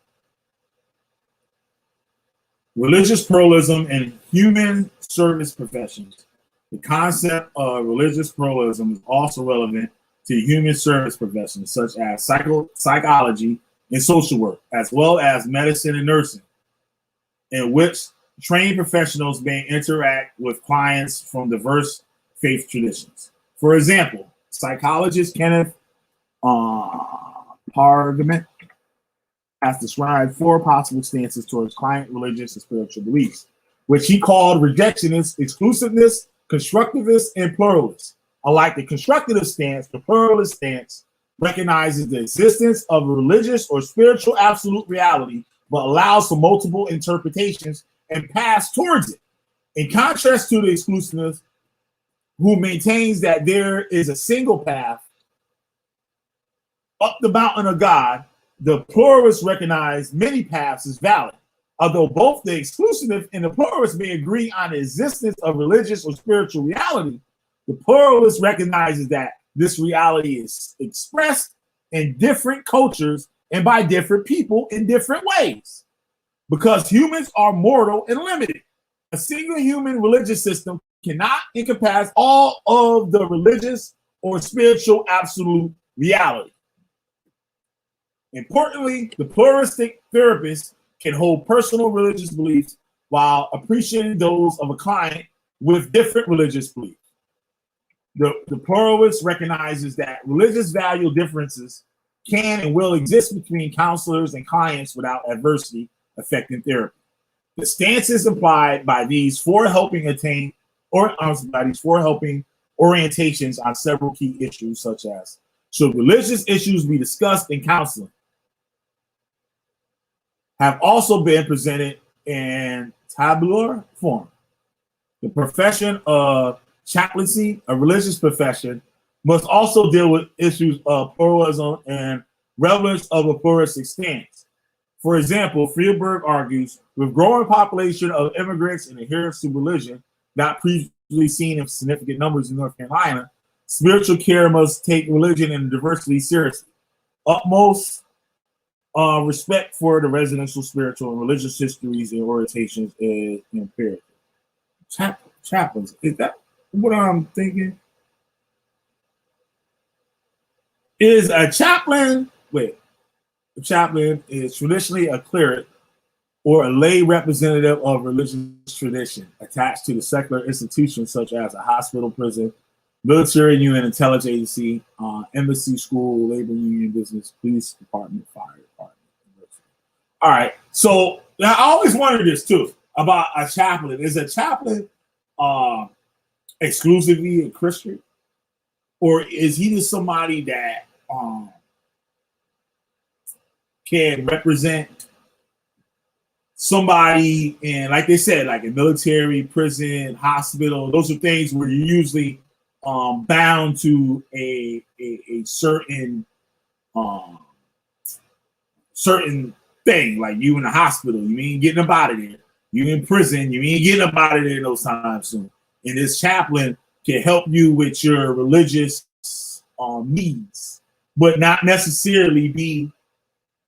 Religious pluralism and human service professions. The concept of religious pluralism is also relevant to human service professions such as psychology and social work, as well as medicine and nursing, in which trained professionals may interact with clients from diverse faith traditions. For example, psychologist Kenneth Pargament has described 4 possible stances towards client religious and spiritual beliefs, which he called rejectionist, exclusiveness, constructivist, and pluralist. Unlike the constructivist stance, the pluralist stance recognizes the existence of a religious or spiritual absolute reality, but allows for multiple interpretations and paths towards it. In contrast to the exclusivist, who maintains that there is a single path up the mountain of God, the pluralists recognize many paths as valid. Although both the exclusivist and the pluralist may agree on the existence of religious or spiritual reality, the pluralist recognizes that this reality is expressed in different cultures and by different people in different ways. Because humans are mortal and limited, a single human religious system cannot encompass all of the religious or spiritual absolute reality. Importantly, the pluralistic therapist can hold personal religious beliefs while appreciating those of a client with different religious beliefs. The pluralist recognizes that religious value differences can and will exist between counselors and clients without adversity affecting therapy. The stances implied by these 4 helping orientations on several key issues, such as: should religious issues be discussed in counseling? Have also been presented in tabular form. The profession of chaplaincy, a religious profession, must also deal with issues of pluralism and relevance of a pluralistic stance. For example, Friedberg argues, with growing population of immigrants and adherents to religion, not previously seen in significant numbers in North Carolina, spiritual care must take religion and diversity seriously. Utmost respect for the residential, spiritual, and religious histories and orientations is imperative. Chaplains, is that what I'm thinking? Is a chaplain, a chaplain is traditionally a cleric or a lay representative of religious tradition attached to the secular institutions such as a hospital, prison, military unit, intelligence agency, embassy, school, labor union, business, police department, fire department. All right. So I always wondered this too about a chaplain. Is a chaplain exclusively a Christian, or is he just somebody that can represent somebody in, like they said, like a military, prison, hospital? Those are things where you're usually bound to a certain certain thing. Like you in the hospital, you ain't getting up out of there. You in prison, you ain't getting up out of there no time soon. And this chaplain can help you with your religious needs, but not necessarily be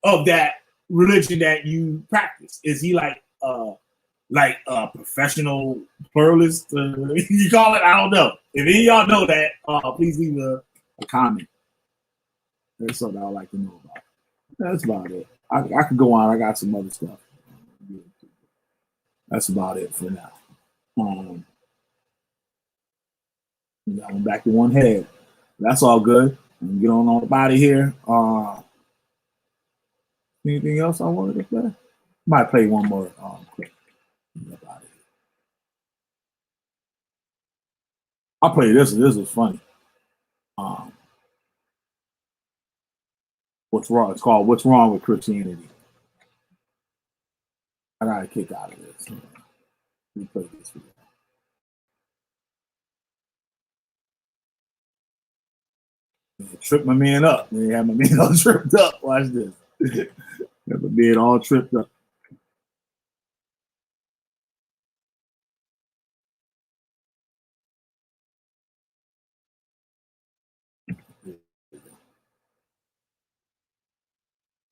of that religion that you practice. Is he like a professional pluralist? You call it? I don't know. If any of y'all know that, please leave a comment. That's something I would like to know about. That's about it. I could go on. I got some other stuff. That's about it for now. Going back to one head. That's all good. Get on up out of here. Anything else I wanted to play? Might play one more quick. I'll play this. This is funny. What's wrong? It's called "What's Wrong with Christianity." I got a kick out of this. Let me play this video. Trip my man up. They have my man all tripped up. Watch this. Have my man all tripped up.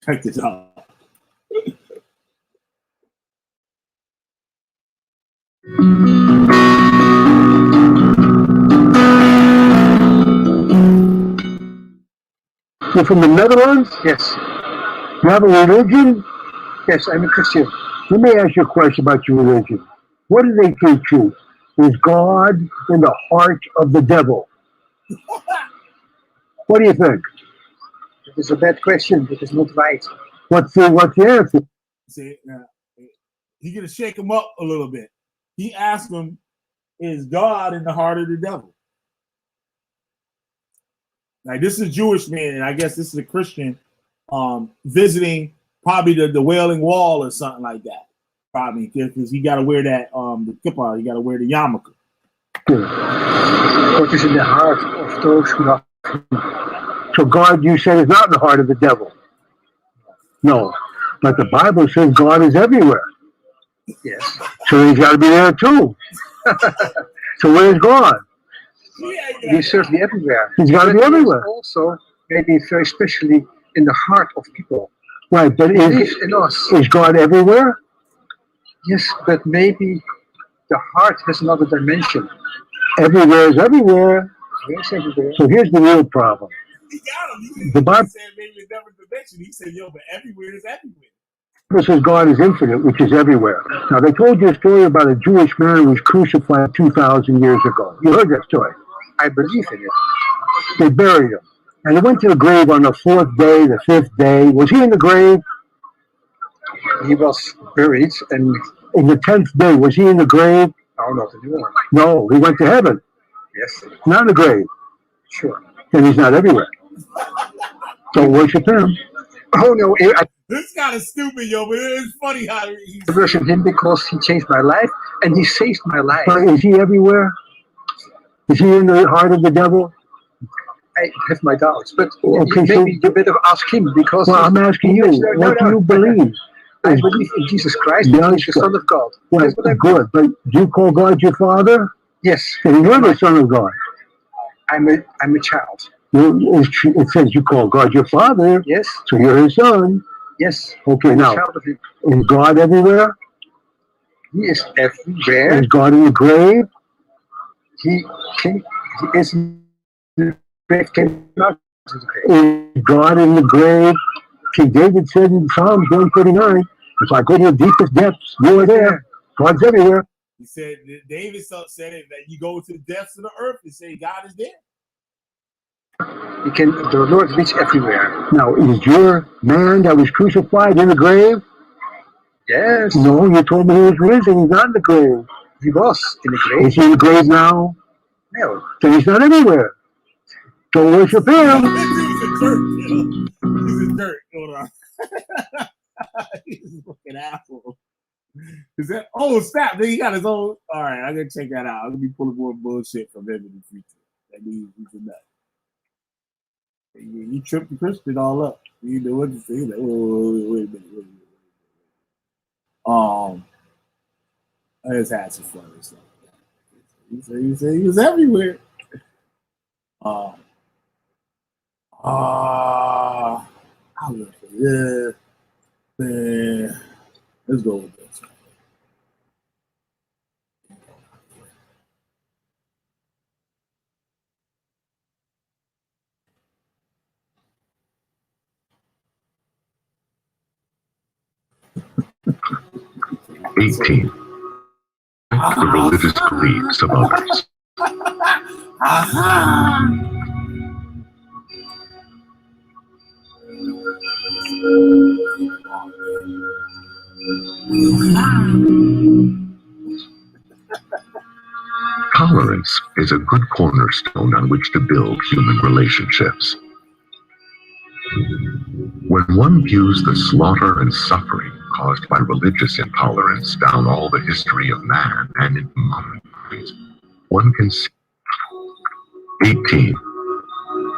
Check this out. You're from the Netherlands? Yes. You have a religion? Yes, I'm a Christian. Let me ask you a question about your religion. What do they teach you? Is God in the heart of the devil? What do you think? It is a bad question. It is not right. What's the answer? See, now, he gonna shake him up a little bit. He asked him, "Is God in the heart of the devil?" Like, this is a Jewish man, and I guess this is a Christian visiting probably the Wailing Wall or something like that. Probably because he got to wear that the kippah, he got to wear the yarmulke. What is in the heart of those who love him? So God, you said, is not in the heart of the devil. No, but the Bible says God is everywhere. Yes. So he's got to be there too. So where's God? He's certainly everywhere. He's got to be everywhere. Also, maybe very especially in the heart of people. Right, but In us. Is God everywhere? Yes, but maybe the heart has another dimension. Everywhere is everywhere. Yes, everywhere. So here's the real problem. He got him. The Bible said maybe a different dimension. He said, "Yo, but everywhere is everywhere." says God is infinite, which is everywhere. Now, they told you a story about a Jewish man who was crucified 2,000 years ago. You heard that story. I believe in it. They buried him. And they went to the grave on the 4th day, the 5th day. Was he in the grave? He was buried, and In the 10th day, was he in the grave? oh, not anymore. No, he went to heaven. Yes, Not in the grave. sure. Then he's not everywhere. Don't worship him. Oh no, I This kind of stupid, yo, but it is funny how he's worship him because he changed my life and he saved my life. But is he everywhere? Is he in the heart of the devil? I have my doubts, but Okay, maybe you better ask him because. Well, I'm asking you, what do you believe? I believe in Jesus Christ, Yeah, He is the Son of God. Well, That's what I good, but do you call God your father? Yes, And you're the son of God. I'm a child. It says you call God your father, Yes, so you're his son. yes. Okay, I'm now, a child of Him. is God everywhere? He is everywhere. Is God in the grave? He is in the grave, came out of the grave. Is God in the grave? King David said in Psalms 139, if I go to the deepest depths, you are there. God's everywhere. He said, David said it, that you go to the depths of the earth and say God is there. The Lord reach everywhere. Now, is your man that was crucified in the grave? Yes. No, you told me he was risen. He's not in the grave. He was in the grave. Is he in the grave now? No. Then he's not everywhere. Don't worship him. He's a jerk, yo. He's a jerk. Hold on. He's a fucking asshole. Is that? Oh, snap! Then he got his own. All right, I'm gonna check that out. I'm gonna be pulling more bullshit from him in the future. That he's a nut. You tripped the Christian all up. You know what to say? Like, wait a minute. I just had some fun or something. He said he was everywhere. I look for this. Man, let's go with this. The religious beliefs of others. Tolerance is a good cornerstone on which to build human relationships. When one views the slaughter and suffering caused by religious intolerance down all the history of man and in modern times, one can see 18.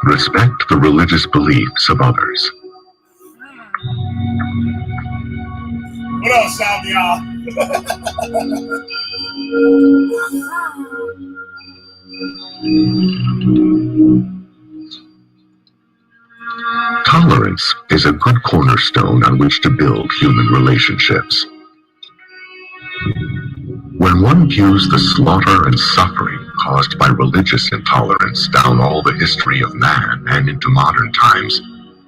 Respect the religious beliefs of others. What else, sound y'all? Tolerance is a good cornerstone on which to build human relationships. When one views the slaughter and suffering caused by religious intolerance down all the history of man and into modern times,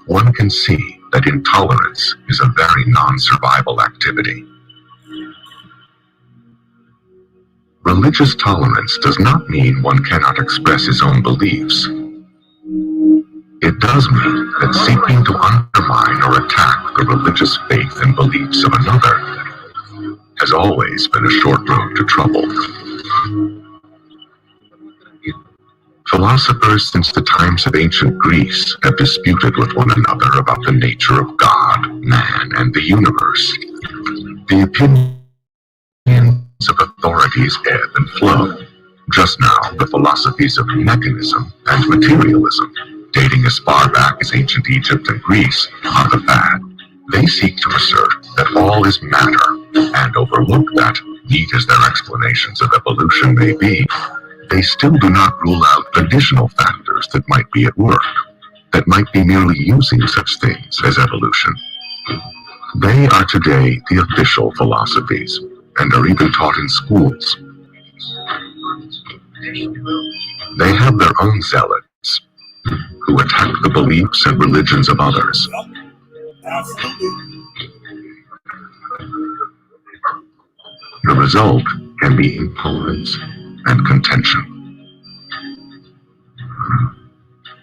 one can see that intolerance is a very non-survival activity. Religious tolerance does not mean one cannot express his own beliefs. It does mean that seeking to undermine or attack the religious faith and beliefs of another has always been a short road to trouble. Philosophers since the times of ancient Greece have disputed with one another about the nature of God, man, and the universe. The opinions of authorities ebb and flow. Just now, the philosophies of mechanism and materialism, dating as far back as ancient Egypt and Greece, are the fad. They seek to assert that all is matter, and overlook that, neat as their explanations of evolution may be, they still do not rule out additional factors that might be at work, that might be merely using such things as evolution. They are today the official philosophies, and are even taught in schools. They have their own zealots, who attack the beliefs and religions of others. The result can be intolerance and contention.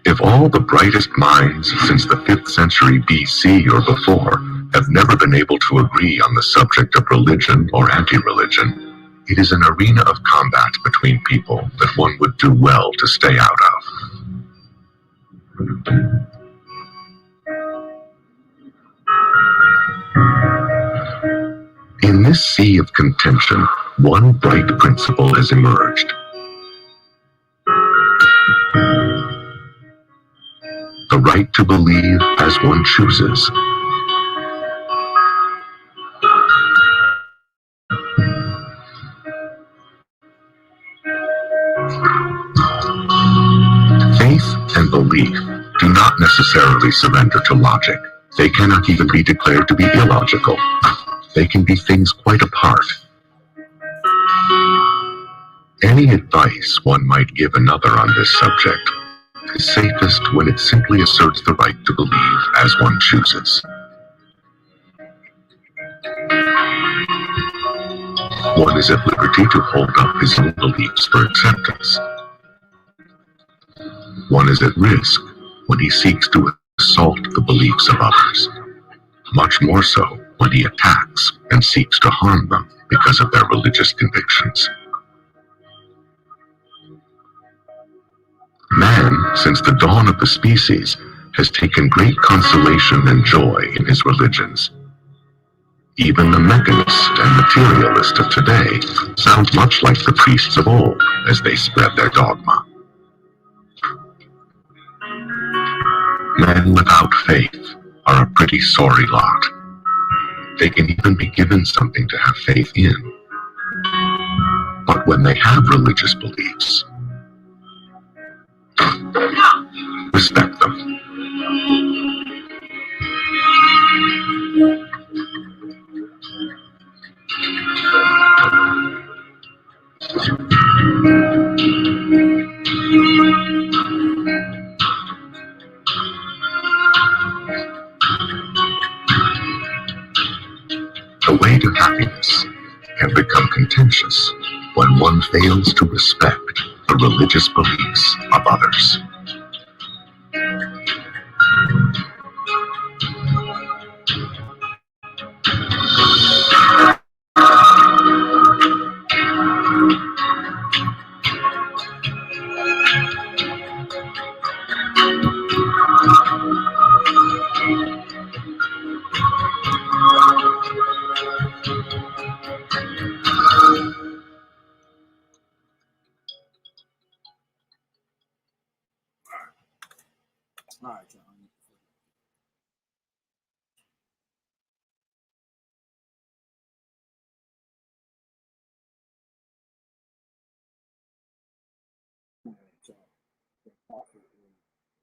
If all the brightest minds since the 5th century BC or before have never been able to agree on the subject of religion or anti-religion, it is an arena of combat between people that one would do well to stay out of. In this sea of contention, one bright principle has emerged. The right to believe as one chooses. Faith and belief do not necessarily surrender to logic. They cannot even be declared to be illogical. They can be things quite apart. Any advice one might give another on this subject is safest when it simply asserts the right to believe as one chooses. One is at liberty to hold up his own beliefs for acceptance. One is at risk when he seeks to assault the beliefs of others, much more so when he attacks and seeks to harm them because of their religious convictions. Man, since the dawn of the species, has taken great consolation and joy in his religions. Even the mechanist and materialist of today sound much like the priests of old as they spread their dogma. Men without faith are a pretty sorry lot. They can even be given something to have faith in. But when they have religious beliefs, respect them. The way to happiness can become contentious when one fails to respect the religious beliefs of others.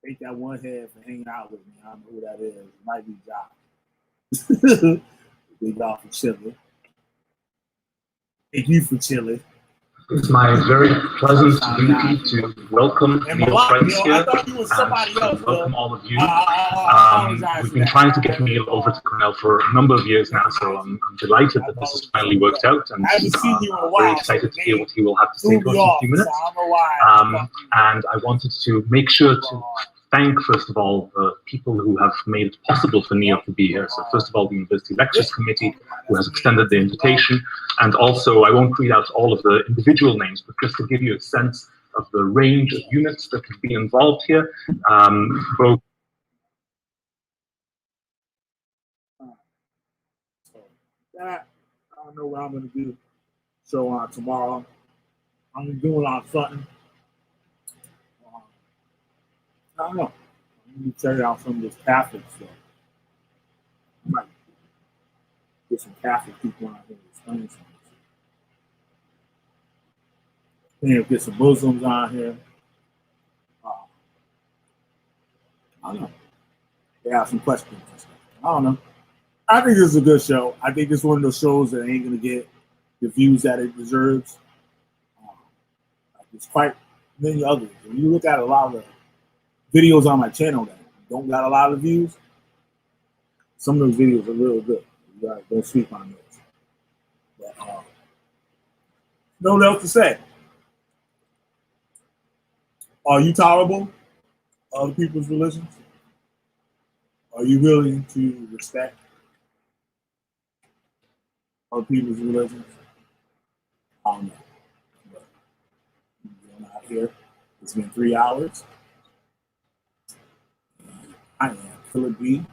Thank that one head for hanging out with me. I don't know who that is. It might be Josh. Big dog for chilling. Thank you for chilling. It's my very pleasant duty to welcome Neil Price here and welcome all of you. We've been trying to get Neil over to Cornell for a number of years now, so I'm delighted that this has finally worked out, and I'm very excited to hear what he will have to say to us in a few minutes. And I wanted to make sure to thank, first of all, the people who have made it possible for Neil to be here. So first of all, the University Lectures Committee, who has extended the invitation. And also, I won't read out all of the individual names, but just to give you a sense of the range of units that could be involved here, both that, I don't know what I'm going to do. So tomorrow, I'm doing on something. I don't know. Let me check out some of this Catholic stuff. I might get some Catholic people out here to explain something. Then get some Muslims on here. I don't know. They have some questions and stuff. I don't know. I think this is a good show. I think it's one of those shows that ain't going to get the views that it deserves. It's quite many others. When you look at a lot of the videos on my channel that don't got a lot of views, some of those videos are real good. You gotta don't sleep on those. But, no else to say. Are you tolerable of other people's religions? Are you willing to respect other people's religions? I don't know. But we're not here. It's been 3 hours. I am Killer B.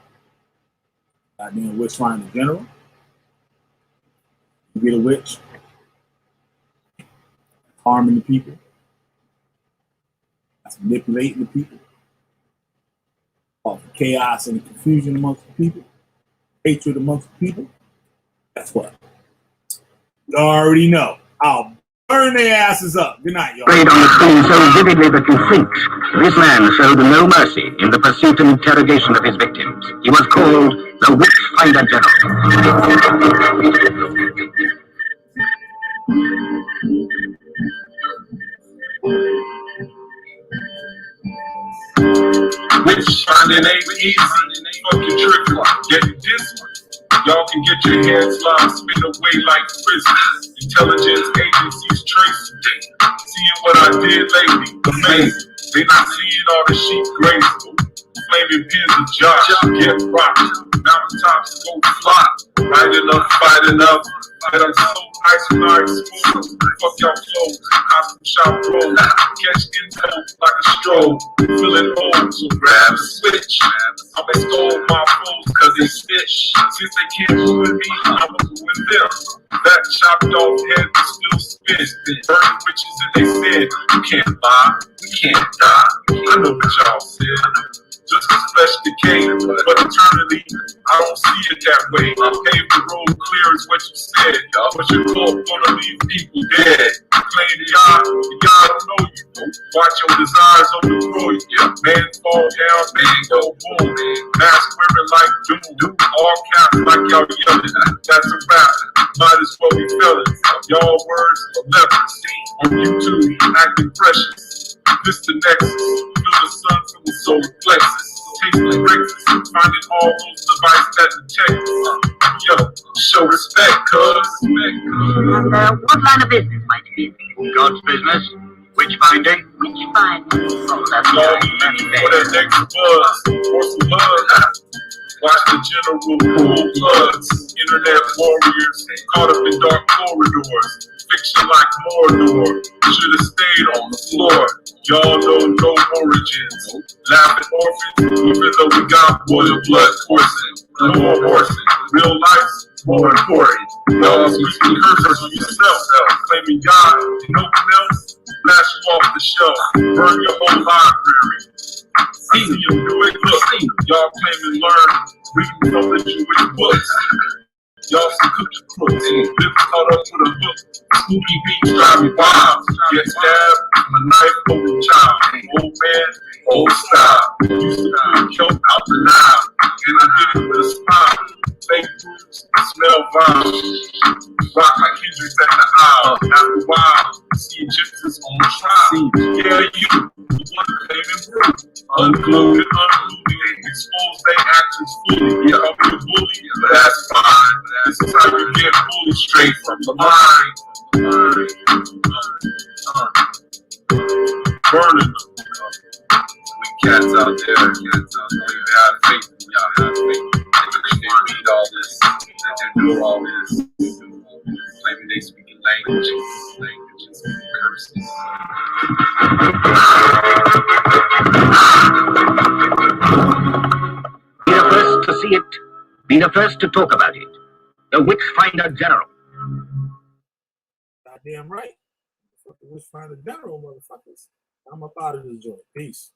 Goddamn witch finder general. You get a witch, harming the people. That's manipulating the people. Causing chaos and confusion amongst the people. Hatred amongst the people. Guess what? You already know. I'll burn their asses up. Good night, y'all. Played on the screen so vividly that you think. This man showed no mercy in the pursuit and interrogation of his victims. He was called the Witch Finder Witch finding ain't easy. Fucking trick lock. Get this one. Y'all can get your hands locked, spin away like prisoners. Intelligence agencies tracing. Seeing what I did lately, amazing. They not seeing all the sheep graceful. Flaming pins of Josh, get rocked. Mountaintops go fly. Right enough, fight enough. But I'm so ice and I expose. Fuck y'all clothes, costume shop roll. Catch info like a stroll. Feeling old, so grab a switch. I'ma stole my foes cause they snitch. Since they can't ruin me, I'ma ruin them. That chopped off head still spins. Burning witches and they said, you can't lie, we can't die. I know what y'all said. Just as flesh decay, but eternally, I don't see it that way. I paved the road clear is what you said. But your thought gonna leave people dead. Claim God, the God don't know you. Watch your desires overthrow you. Man fall down, man go boom. Mask wearing like doom. All caps like y'all yelling. That's a rap. Might as well be felons. Y'all words are leprosy. On YouTube, acting precious. This the nexus. Feel the sun from the solar plexus. Taste like breakfast. Finding all those devices that detect us. Yo, show respect, cuz. And what line of business might it be? God's business. Witch finding. Witch finding. Oh, that's for that next buzz. Or some love. Watch the general pool bloods. Internet warriors caught up in dark corridors. Fiction like Mordor. Should've stayed on the floor. Y'all know no origins. Laughing orphans, even though we got royal blood coursing. No more horsing. Real life's more important. Y'all speaking curses on yourself. Claiming God and no one else. Blast you off the shelf. Burn your whole library. See you do it. Look, y'all claim and learn. Reading from the Jewish books. Y'all some cookie crooks. Lips caught up with a hook. Spooky beats drive me wild. Get stabbed, a knife over child. Old man, old style. Used to be killed out the Nile. And I did it with a smile. Fake fruits, smell vile. Rock like Hendrix at the aisle. After a while, see Egyptians on trial. Yeah, you, the one claiming proof. Unglued and unlooted, expose their actions fully. Yeah, I'm the bully, that's fine. This is how you get bullied straight from the mind. Burning them. We cats out there, you have faith, y'all have faith. They read all this, they do all this. Claiming they speaking languages and curses. Be the first to see it. Be the first to talk about it. The Witchfinder General. Goddamn right. Fucking Witchfinder General, motherfuckers. I'm up out of this joint. Peace.